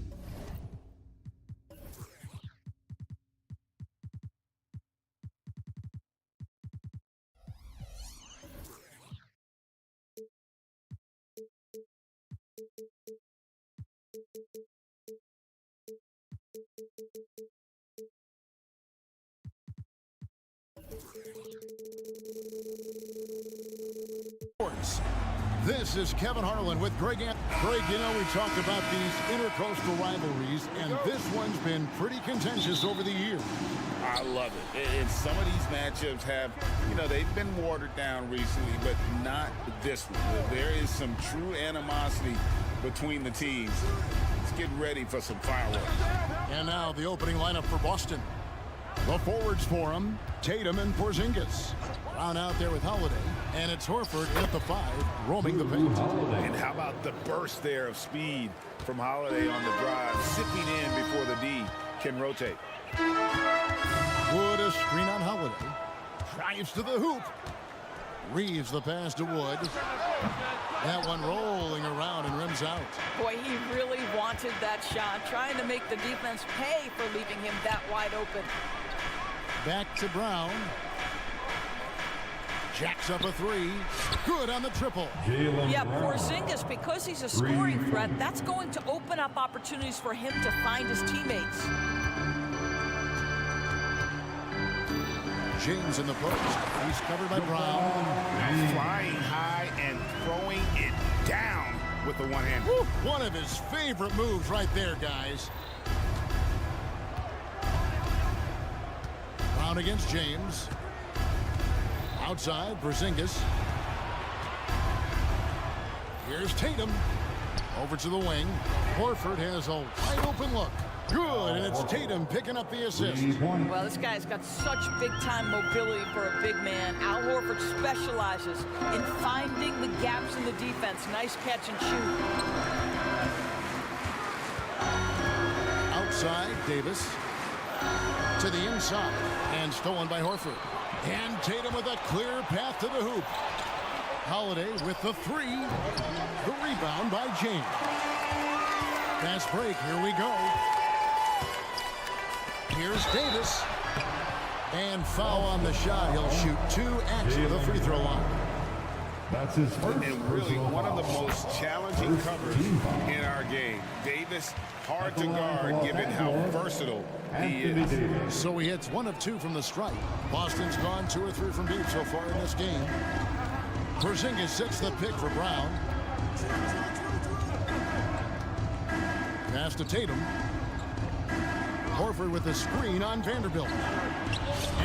This is Kevin Harlan with Greg. Greg, you know, we talked about these intercoastal rivalries, and this one's been pretty contentious over the years. I love it. And some of these matchups have, you know, they've been watered down recently, but not this one. There is some true animosity between the teams. Let's get ready for some fireworks. And now the opening lineup for Boston. The forwards for them, Tatum and Porzingis. Brown out there with Holiday, and it's Horford at the 5, roaming the paint. And how about the burst there of speed from Holiday on the drive, sipping in before the D can rotate. Wood, a screen on Holiday. Drives to the hoop. Reeves the pass to Wood. That one rolling around and rims out. Boy, he really wanted that shot, trying to make the defense pay for leaving him that wide open. Back to Brown. Jacks up a 3. Good on the triple. Yeah, Porzingis, because he's a scoring threat, that's going to open up opportunities for him to find his teammates. James in the post. He's covered by Brown. Flying high and throwing it down with the one hand. One of his favorite moves right there, guys. Brown against James. Outside, Porzingis. Here's Tatum. Over to the wing. Horford has a wide open look. Good, and it's Tatum picking up the assist. Well, this guy's got such big-time mobility for a big man. Al Horford specializes in finding the gaps in the defense. Nice catch and shoot. Outside, Davis. To the inside, and stolen by Horford. And Tatum with a clear path to the hoop. Holiday with the three. The rebound by James. Fast break, here we go. Here's Davis. And foul on the shot. He'll shoot 2 at the free throw line. That's his first. And really one of the most challenging covers in our game. Davis, hard to guard given how versatile he is. So he hits 1 of 2 from the stripe. Boston's gone 2 or 3 from deep so far in this game. Porzingis sets the pick for Brown. Pass to Tatum. Horford with the screen on Vanderbilt.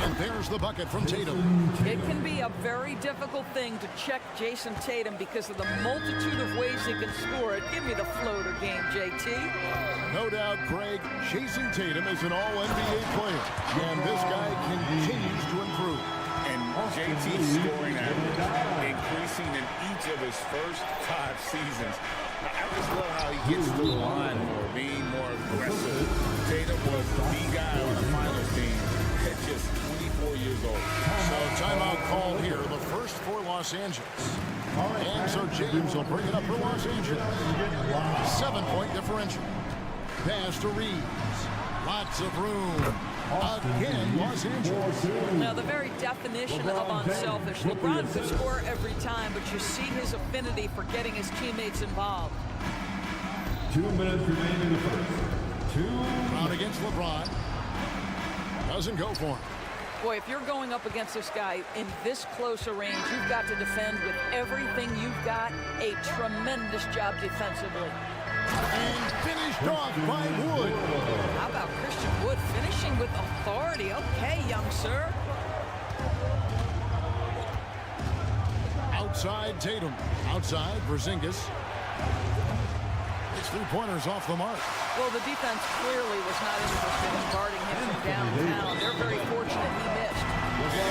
And there's the bucket from Tatum. It can be a very difficult thing to check Jason Tatum because of the multitude of ways he can score it. Give me the floater game, JT. No doubt, Craig, Jason Tatum is an all-NBA player. And this guy continues to improve. And JT's scoring average increasing in each of his first 5 seasons. I just love how he gets to the line more, being more aggressive. Tatum was the guy on the finals team at just 24 years old. So timeout called here, the first for Los Angeles. And so James will bring it up for Los Angeles. 7-point differential. Pass to Reeves. Lots of room. Again, Los Angeles. Now, the very definition of unselfish. LeBron could score every time, but you see his affinity for getting his teammates involved. 2 minutes remaining in the first. Brown against LeBron. Doesn't go for him. Boy, if you're going up against this guy in this close a range, you've got to defend with everything you've got. A tremendous job defensively. And finished off by Wood. How about Christian Wood finishing with authority? Okay, young sir. Outside Tatum. Outside Porzingis. His 3-pointers off the mark. Well, the defense clearly was not interested in guarding him from downtown. They're very fortunate he missed.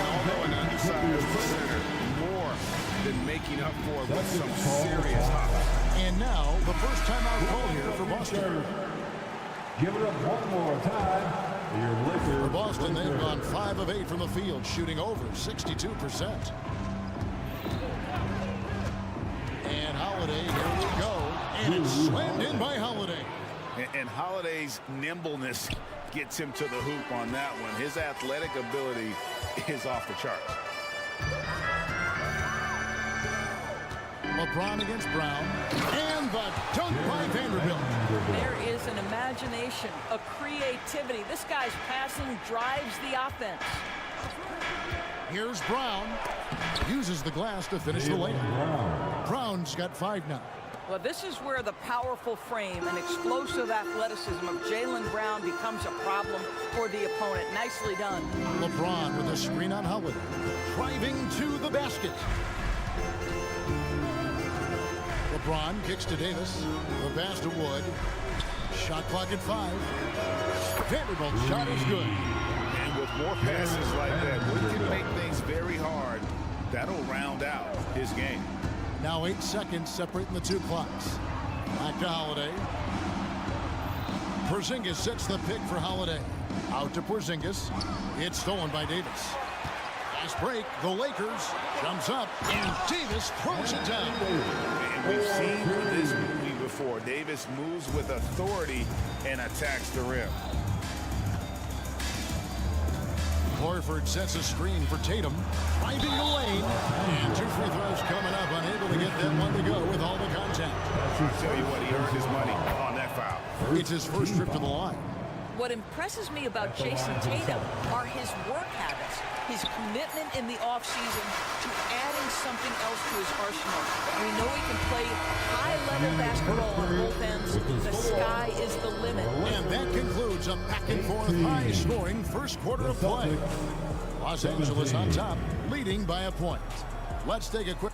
Although an undersized center, more than making up for it with some serious hops. And now, the first timeout call here for Boston. Give it up one more time. For Boston, they've gone 5 of 8 from the field, shooting over 62%. And Holiday, here we go. And it's slammed in by Holiday. And Holiday's nimbleness gets him to the hoop on that one. His athletic ability is off the charts. LeBron against Brown. And the dunk by Vanderbilt. There is an imagination, a creativity. This guy's passing drives the offense. Here's Brown. Uses the glass to finish the layup. Brown's got 5 now. Well, this is where the powerful frame and explosive athleticism of Jaylen Brown becomes a problem for the opponent. Nicely done. LeBron with a screen on Howard. Driving to the basket. LeBron kicks to Davis. The pass to Wood. Shot clock at 5. Vanderbilt's shot is good. And with more passes like that, Wood can make things very hard. That'll round out his game. Now 8 seconds separating the 2 clocks. Back to Holiday. Porzingis sets the pick for Holiday. Out to Porzingis. It's stolen by Davis. Fast break. The Lakers. Jumps up. And Davis throws it down. And we've seen this movie before. Davis moves with authority and attacks the rim. Horford sets a screen for Tatum. Driving the lane. And 2 free throws coming up. Unable to get that one to go with all the contact. I'll tell you what, he earned his money on that foul. It's his first trip to the line. What impresses me about Jason Tatum are his work habits, his commitment in the offseason to adding something else to his arsenal. We know he can play high-level basketball on both ends. The sky is the limit. And that concludes a back-and-forth high-scoring first quarter of play. Los Angeles on top, leading by a point. Let's take a quick...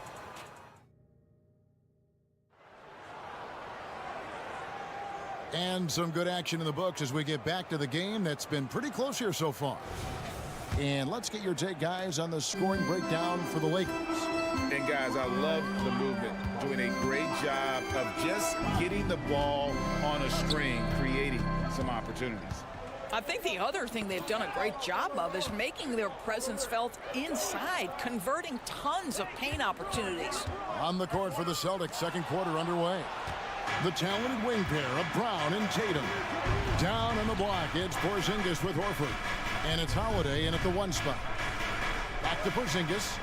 And some good action in the books as we get back to the game that's been pretty close here so far. And let's get your take, guys, on the scoring breakdown for the Lakers. And, guys, I love the movement, doing a great job of just getting the ball on a string, creating some opportunities. I think the other thing they've done a great job of is making their presence felt inside, converting tons of paint opportunities. On the court for the Celtics, second quarter underway. The talented wing pair of Brown and Tatum. Down on the block, it's Porzingis with Horford. And it's Holiday in at the 1 spot. Back to Porzingis.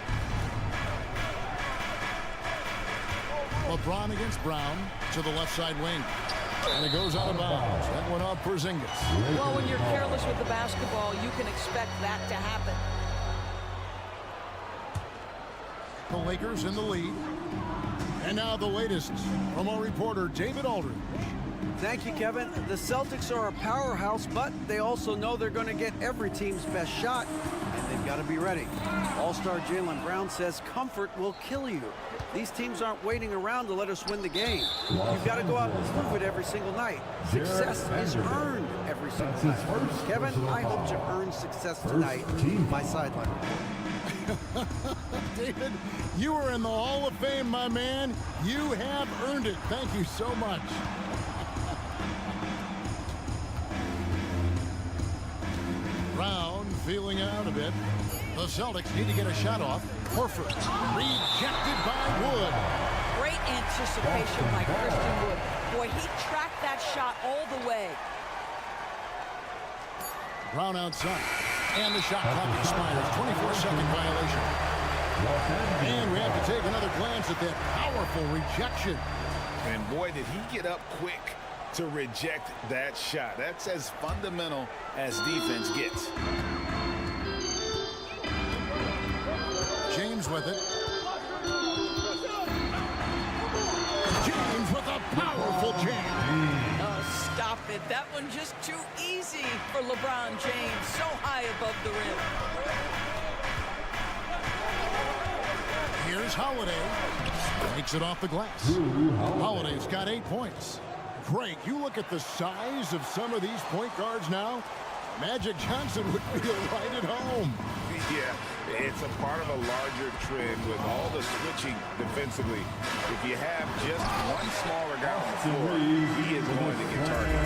LeBron against Brown to the left side wing. And it goes out of bounds. That went off Porzingis. Well, when you're careless with the basketball, you can expect that to happen. The Lakers in the lead. And now the latest from our reporter, David Aldridge. Thank you, Kevin. The Celtics are a powerhouse, but they also know they're going to get every team's best shot, and they've got to be ready. All-star Jaylen Brown says comfort will kill you. These teams aren't waiting around to let us win the game. You've got to go out and prove it every single night. Success is earned every single night. Kevin, I hope to earn success tonight. My sideline report. David, you are in the Hall of Fame, my man. You have earned it. Thank you so much. Brown feeling out a bit. The Celtics need to get a shot off. Horford rejected by Wood. Great anticipation by Christian Wood. Boy, he tracked that shot all the way. Brown outside. And the shot clock expires. 24-second violation. And we have to take another glance at that powerful rejection. And boy, did he get up quick to reject that shot. That's as fundamental as defense gets. James with it. James with a powerful jam. Oh, stop it. That one just too easy for LeBron James. So high above the rim. Here's Holiday. Takes it off the glass. Holiday's got 8 points. Greg, you look at the size of some of these point guards now. Magic Johnson would feel right at home. Yeah, it's a part of a larger trend with all the switching defensively. If you have just one smaller guy on the floor, he is going to get targeted.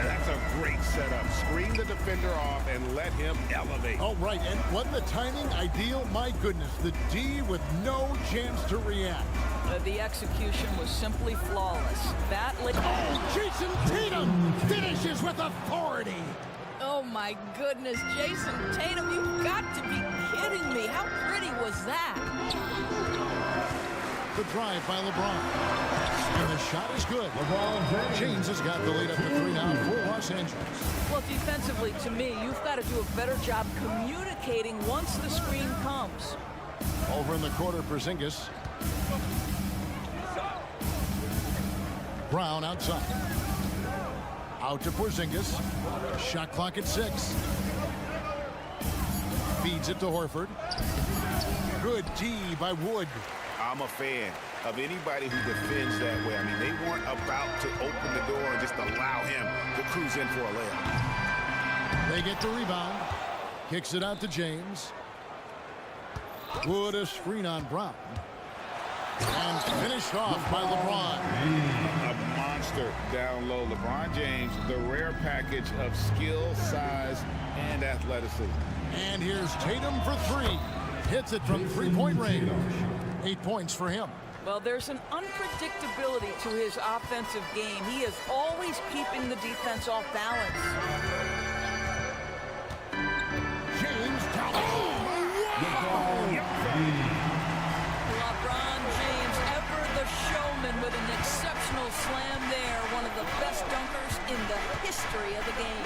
That's a great setup. Screen the defender off and let him elevate. Oh, right, and wasn't the timing ideal? My goodness, the D with no chance to react. The execution was simply flawless. That Jason Tatum finishes with authority. Oh my goodness, Jason Tatum, you've got to be kidding me. How pretty was that? The drive by LeBron. And the shot is good. James has got the lead up to 3 now for Los Angeles. Well, defensively, to me, you've got to do a better job communicating once the screen comes. Over in the corner, Porzingis. Brown outside. Out to Porzingis. Shot clock at 6. Feeds it to Horford. Good D by Wood. I'm a fan of anybody who defends that way. I mean, they weren't about to open the door and just allow him to cruise in for a layup. They get the rebound. Kicks it out to James. Wood a screen on Brown. And finished off by LeBron. A monster down low. LeBron James, the rare package of skill, size, and athleticism. And here's Tatum for 3. Hits it from 3-point range. 8 points for him. Well, there's an unpredictability to his offensive game. He is always keeping the defense off balance. James down. LeBron James, ever the showman, with an exceptional slam there. One of the best dunkers in the history of the game.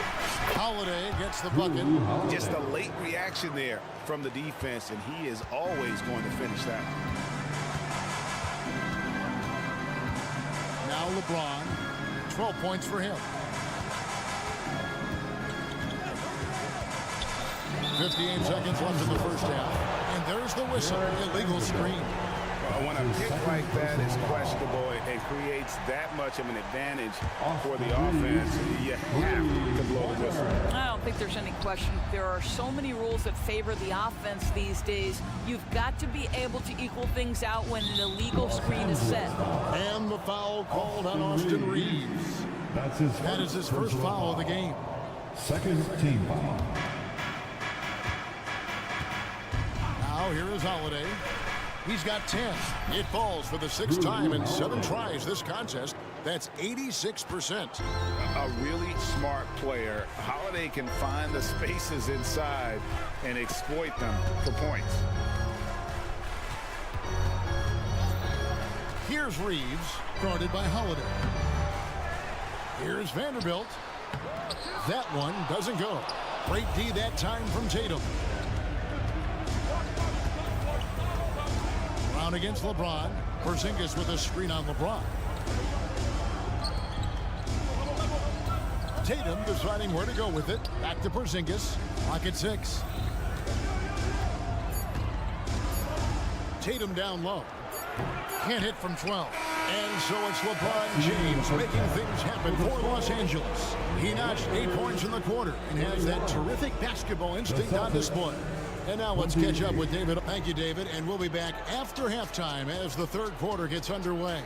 Holiday gets the bucket. Just a late reaction there from the defense, and he is always going to finish that. Now LeBron, 12 points for him. 58 seconds left in the first half. And there's the whistle. Illegal screen. When a pick like that is questionable and creates that much of an advantage for the offense. You have to blow the whistle. I don't think there's any question. There are so many rules that favor the offense these days. You've got to be able to equal things out when an illegal screen is set. And the foul called on Austin Reeves. That is his first foul of the game. Second team foul. Now here is Holiday. He's got 10. It falls for the 6th time in 7 tries this contest. That's 86%. A really smart player. Holiday can find the spaces inside and exploit them for points. Here's Reeves, guarded by Holiday. Here's Vanderbilt. That one doesn't go. Great D that time from Tatum. Brown against LeBron. Porzingis with a screen on LeBron. Tatum deciding where to go with it. Back to Porzingis. Clock at 6. Tatum down low. Can't hit from 12. And so it's LeBron James making things happen for Los Angeles. He notched 8 points in the quarter and has that terrific basketball instinct on display. And now let's catch up with David. Thank you, David. And we'll be back after halftime as the third quarter gets underway.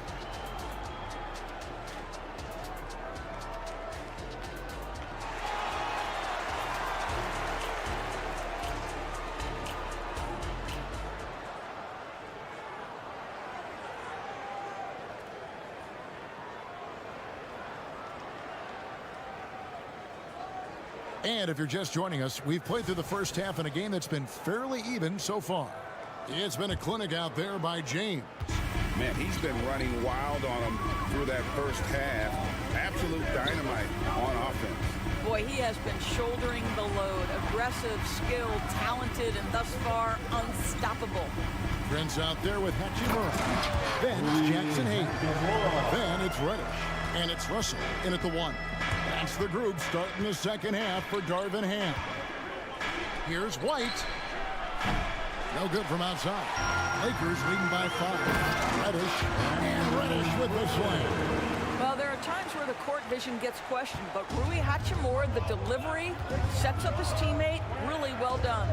And if you're just joining us, we've played through the first half in a game that's been fairly even so far. It's been a clinic out there by James. Man, he's been running wild on him through that first half. Absolute dynamite on offense. Boy, he has been shouldering the load. Aggressive, skilled, talented, and thus far unstoppable. Prince out there with Hachimura. Then it's Jackson Hayes. Then it's Reddish. And it's Russell in at the 1. That's the group starting the second half for Darvin Ham. Here's White. No good from outside. Lakers leading by 5. Reddish. And Reddish with the slam. Well, there are times where the court vision gets questioned, but Rui Hachimura, the delivery, sets up his teammate. Really well done.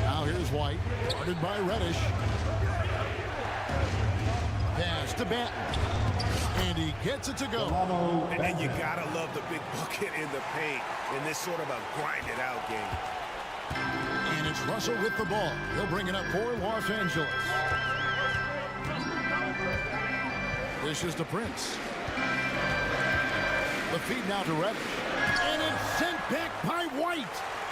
Now here's White. Guarded by Reddish. Pass to Batten. And he gets it to go. And you gotta love the big bucket in the paint in this sort of a grind-it-out game. And it's Russell with the ball. He'll bring it up for Los Angeles. This is to Prince. The feed now to Reddish. And it's sent back by White.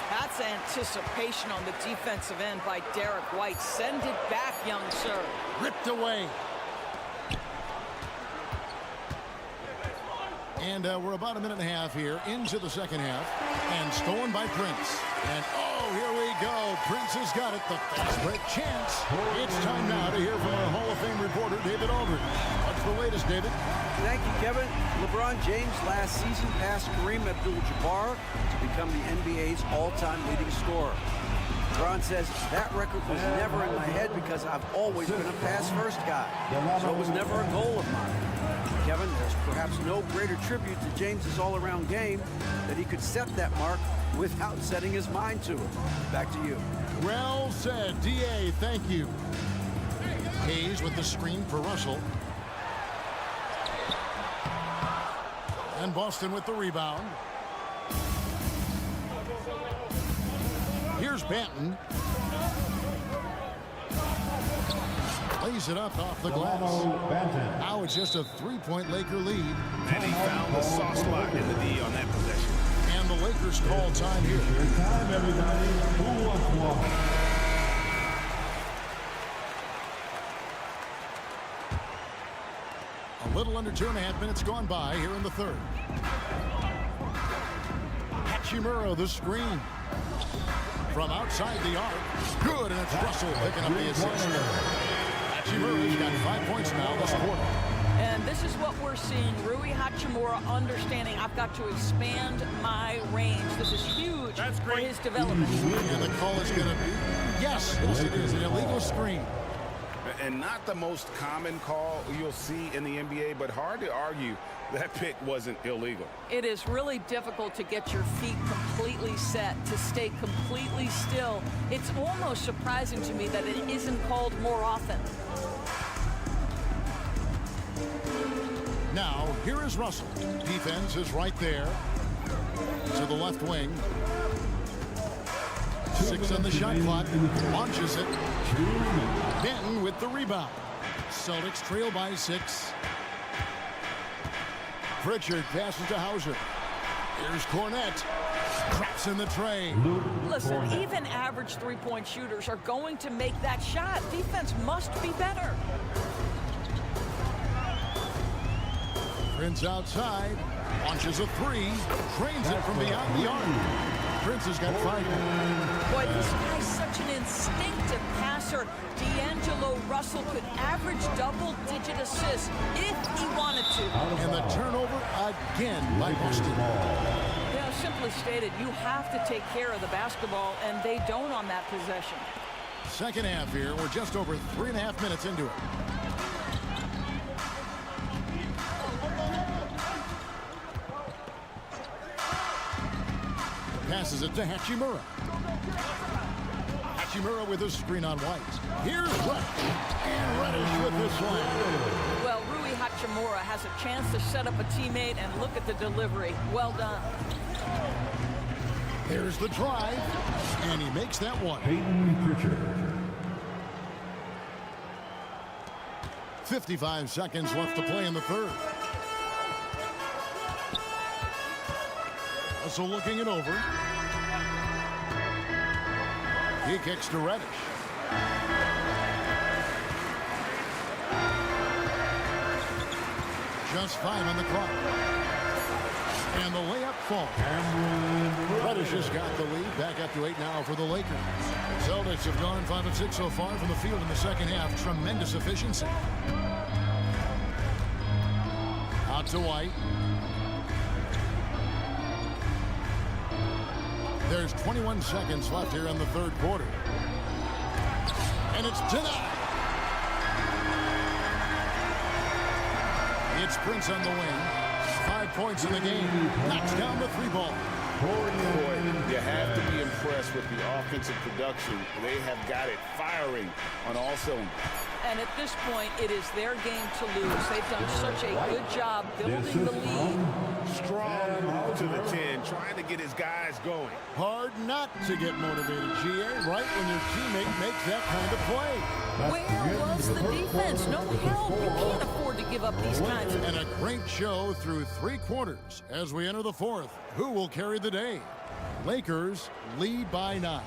That's anticipation on the defensive end by Derek White. Send it back, young sir. Ripped away. And we're about a minute and a half here into the second half. And stolen by Prince. And oh, here we go. Prince has got it. The fast break chance. It's time now to hear from our Hall of Fame reporter, David Aldridge. What's the latest, David? Thank you, Kevin. LeBron James last season passed Kareem Abdul-Jabbar to become the NBA's all-time leading scorer. LeBron says that record was never in my head because I've always been a pass-first guy. So it was never a goal of mine. Kevin, there's perhaps no greater tribute to James's all-around game that he could set that mark without setting his mind to it. Back to you. Well said, D.A. Thank you. Hayes with the screen for Russell. And Boston with the rebound. Here's Banton. Lays it up off the glass. Now it's just a 3-point Laker lead. And he found the soft spot in the D on that possession. And the Lakers call time here. Time, everybody. Who wants one? A little under 2.5 minutes gone by here in the third. Hachimura, the screen. From outside the arc. Good, and it's Russell picking up the assist. Hachimura's got 5 points now this quarter. And And this is what we're seeing. Rui Hachimura understanding I've got to expand my range. This is huge for his development. And the call is going to be, yes, it is an illegal screen. And not the most common call you'll see in the NBA, but hard to argue that pick wasn't illegal. It is really difficult to get your feet completely set, to stay completely still. It's almost surprising to me that it isn't called more often. Now, here is Russell. Defense is right there. To the left wing. 6 on the shot clock. Launches it. Benton with the rebound. Celtics trail by 6. Pritchard passes to Hauser. Here's Cornette. Traps in the tray. Listen, even average three-point shooters are going to make that shot. Defense must be better. Prince outside. Launches a 3. Trains it from beyond the arc. Prince has got 5. Boy, this guy's such an instinctive passer. D'Angelo Russell could average double-digit assists if he wanted to. And the turnover again by Boston. Yeah, simply stated, you have to take care of the basketball, and they don't on that possession. Second half here. We're just over 3.5 minutes into it. Passes it to Hachimura. Hachimura with a screen on White. Here's Reddish. And Reddish with the slam. Well, Rui Hachimura has a chance to set up a teammate, and look at the delivery. Well done. There's the drive. And he makes that one. Peyton Pritchard. 55 seconds left to play in the third. Russell looking it over. He kicks to Reddish. Just 5 on the clock. And the layup falls. Reddish has got the lead. Back up to 8 now for the Lakers. Celtics have gone 5 of 6 so far from the field in the second half. Tremendous efficiency. Out to White. There's 21 seconds left here in the third quarter. And it's denied. It's Prince on the wing. 5 points in the game. Knocks down the 3 ball. Boy, you have to be impressed with the offensive production. They have got it firing on all cylinders. And at this point, it is their game to lose. They've done such a good job building the lead. Strong to the 10, trying to get his guys going. Hard not to get motivated, GA, right when your teammate makes that kind of play. Where was the defense? No help. You can't afford to give up these kinds of... And a great show through 3 quarters as we enter the fourth. Who will carry the day? Lakers lead by 9.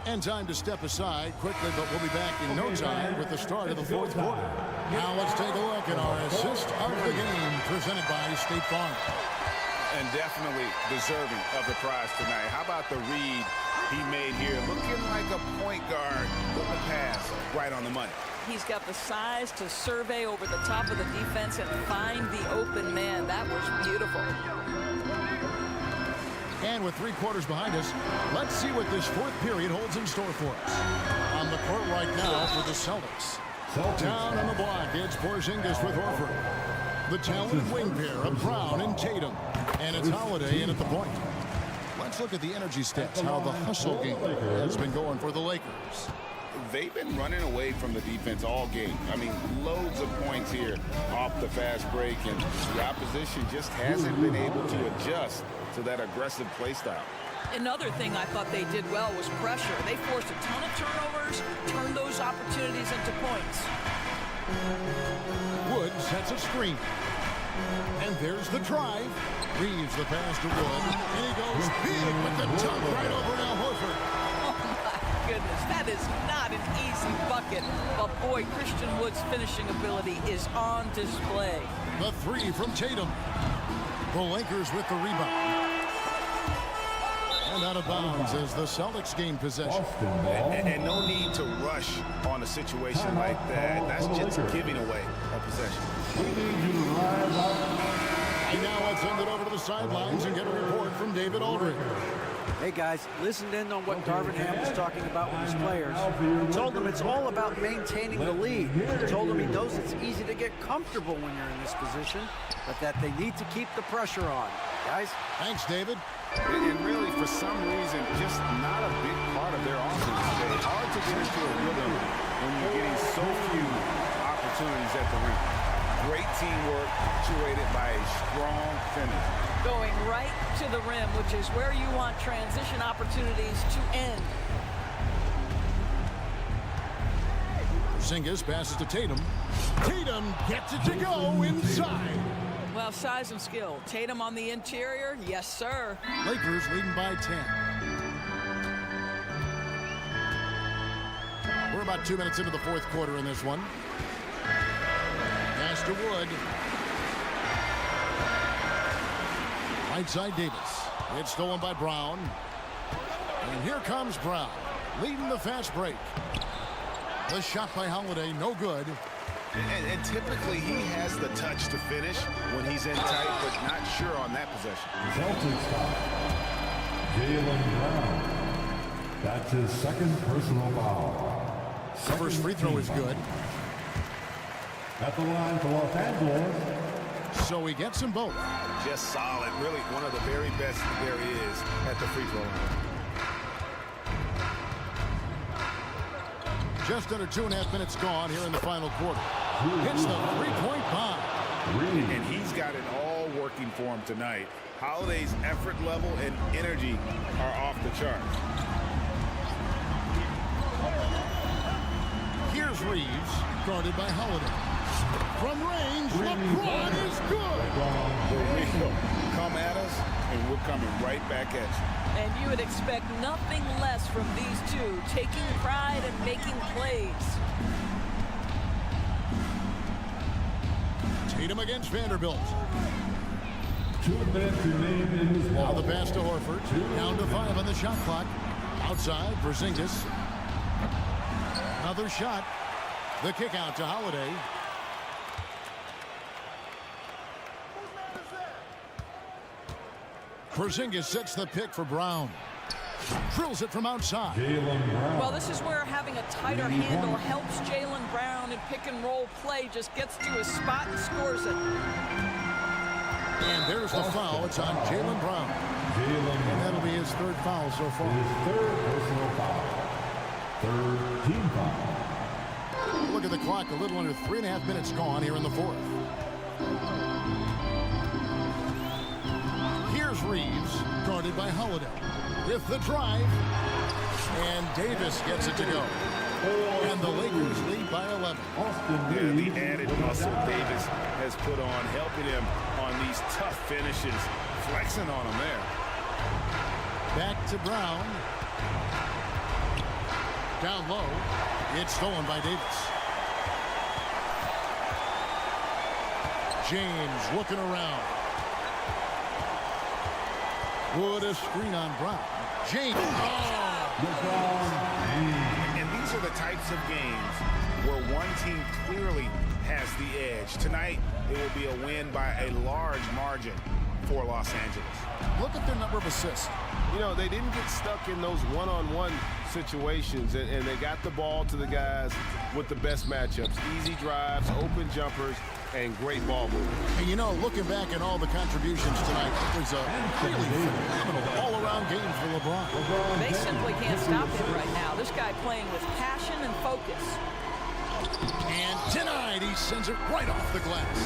And time to step aside quickly, but we'll be back in no time with the start of the fourth quarter. Now let's take a look at our assist of the game presented by State Farm. And definitely deserving of the prize tonight. How about the read he made here? Looking like a point guard with the pass right on the money. He's got the size to survey over the top of the defense and find the open man. That was beautiful. And with 3 quarters behind us, let's see what this fourth period holds in store for us. On the court right now for the Celtics. Down on the block, it's Porzingis with Horford. The talented wing pair of Brown and Tatum. And it's Holiday in at the point. Let's look at the energy stats, how the hustle game has been going for the Lakers. They've been running away from the defense all game. I mean, loads of points here off the fast break, and the opposition just hasn't been able to adjust to that aggressive play style. Another thing I thought they did well was pressure. They forced a ton of turnovers, turned those opportunities into points. Wood sets a screen. And there's the drive. Reeves the pass to Wood. And he goes big with the dunk right over Al Horford. Oh, my goodness. That is not an easy bucket. But, boy, Christian Wood's finishing ability is on display. The 3 from Tatum. The Lakers with the rebound. And out of bounds as the Celtics gain possession. And no need to rush on a situation like that. That's just giving away a possession. And now let's send it over to the sidelines and get a report from David Aldridge. Hey guys, listened in on what Darvin Ham was talking about with his players. He told them it's all about maintaining the lead. He told them he knows it's easy to get comfortable when you're in this position, but that they need to keep the pressure on. Guys? Thanks, David. And really, for some reason, just not a big part of their offense today. Hard to get into a rhythm when you're getting so few opportunities at the rim. Great teamwork, punctuated by a strong finish. Going right to the rim, which is where you want transition opportunities to end. Porzingis passes to Tatum. Tatum gets it to go inside. Well, size and skill. Tatum on the interior, yes, sir. Lakers leading by 10. We're about 2 minutes into the fourth quarter in this one. Pass to Wood. Right side Davis. It's stolen by Brown. And here comes Brown, leading the fast break. The shot by Holiday, no good. And typically he has the touch to finish when he's in tight, but not sure on that possession. Celtics foul. Jaylen Brown. That's his second personal foul. First free throw is good. At the line for Los Angeles. So he gets them both. Just solid. Really one of the very best there is at the free throw line. Just under 2.5 minutes gone here in the final quarter. Hits the three-point bomb. And he's got it all working for him tonight. Holiday's effort level and energy are off the charts. Here's Reeves, guarded by Holiday. From range, LeBron is good. Come at us, and we're coming right back at you. And you would expect nothing less from these two, taking pride and making plays. Tatum against Vanderbilt. 2 minutes remain in this ball. Now the pass to Horford. Down to 5 on the shot clock. Outside, Porzingis. Another shot. The kick out to Holiday. Porzingis sets the pick for Brown. Drills it from outside. Well, this is where having a tighter handle helps Jaylen Brown in pick and roll play. Just gets to his spot and scores it. And there's the foul. It's on Jaylen Brown. And that'll be his third foul so far. His third personal foul. Third team foul. Look at the clock. A little under 3.5 minutes gone here in the fourth. Here's Reeves, guarded by Holiday. With the drive. And Davis gets it to go. And the Lakers lead by 11. Yeah, the added muscle Davis has put on, helping him on these tough finishes, flexing on him there. Back to Brown. Down low. It's stolen by Davis. James looking around. Wood a screen on Brown. James. And these are the types of games where one team clearly has the edge. Tonight, it will be a win by a large margin for Los Angeles. Look at their number of assists. You know, they didn't get stuck in those one-on-one situations, and they got the ball to the guys with the best matchups. Easy drives, open jumpers, and great ball movement. And you know, looking back at all the contributions tonight, it was a really phenomenal all-around game for LeBron. They simply can't stop him right now. This guy playing with passion and focus. And tonight, he sends it right off the glass.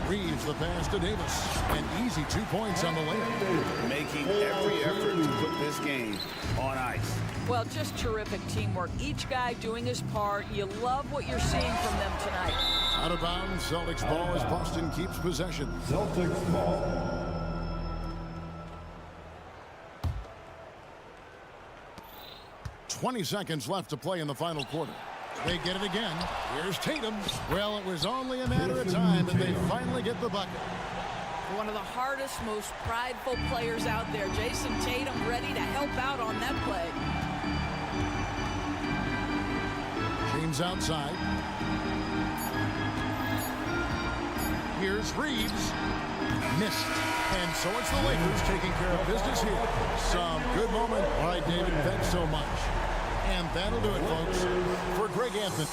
Reeves the pass to Davis. An easy 2 points on the layup. Making every effort to put this game on ice. Well, just terrific teamwork. Each guy doing his part. You love what you're seeing from them tonight. Out of bounds, Celtics ball as Boston keeps possession. Celtics ball. .20 seconds left to play in the final quarter. They get it again. Here's Tatum. Well, it was only a matter of time, and they finally get the bucket. One of the hardest, most prideful players out there. Jason Tatum ready to help out on that play. James outside. Here's Reeves. Missed. And so it's the Lakers taking care of business here. Some good moment. All right, David, thanks so much. And that'll do it, folks. For Greg Anthony.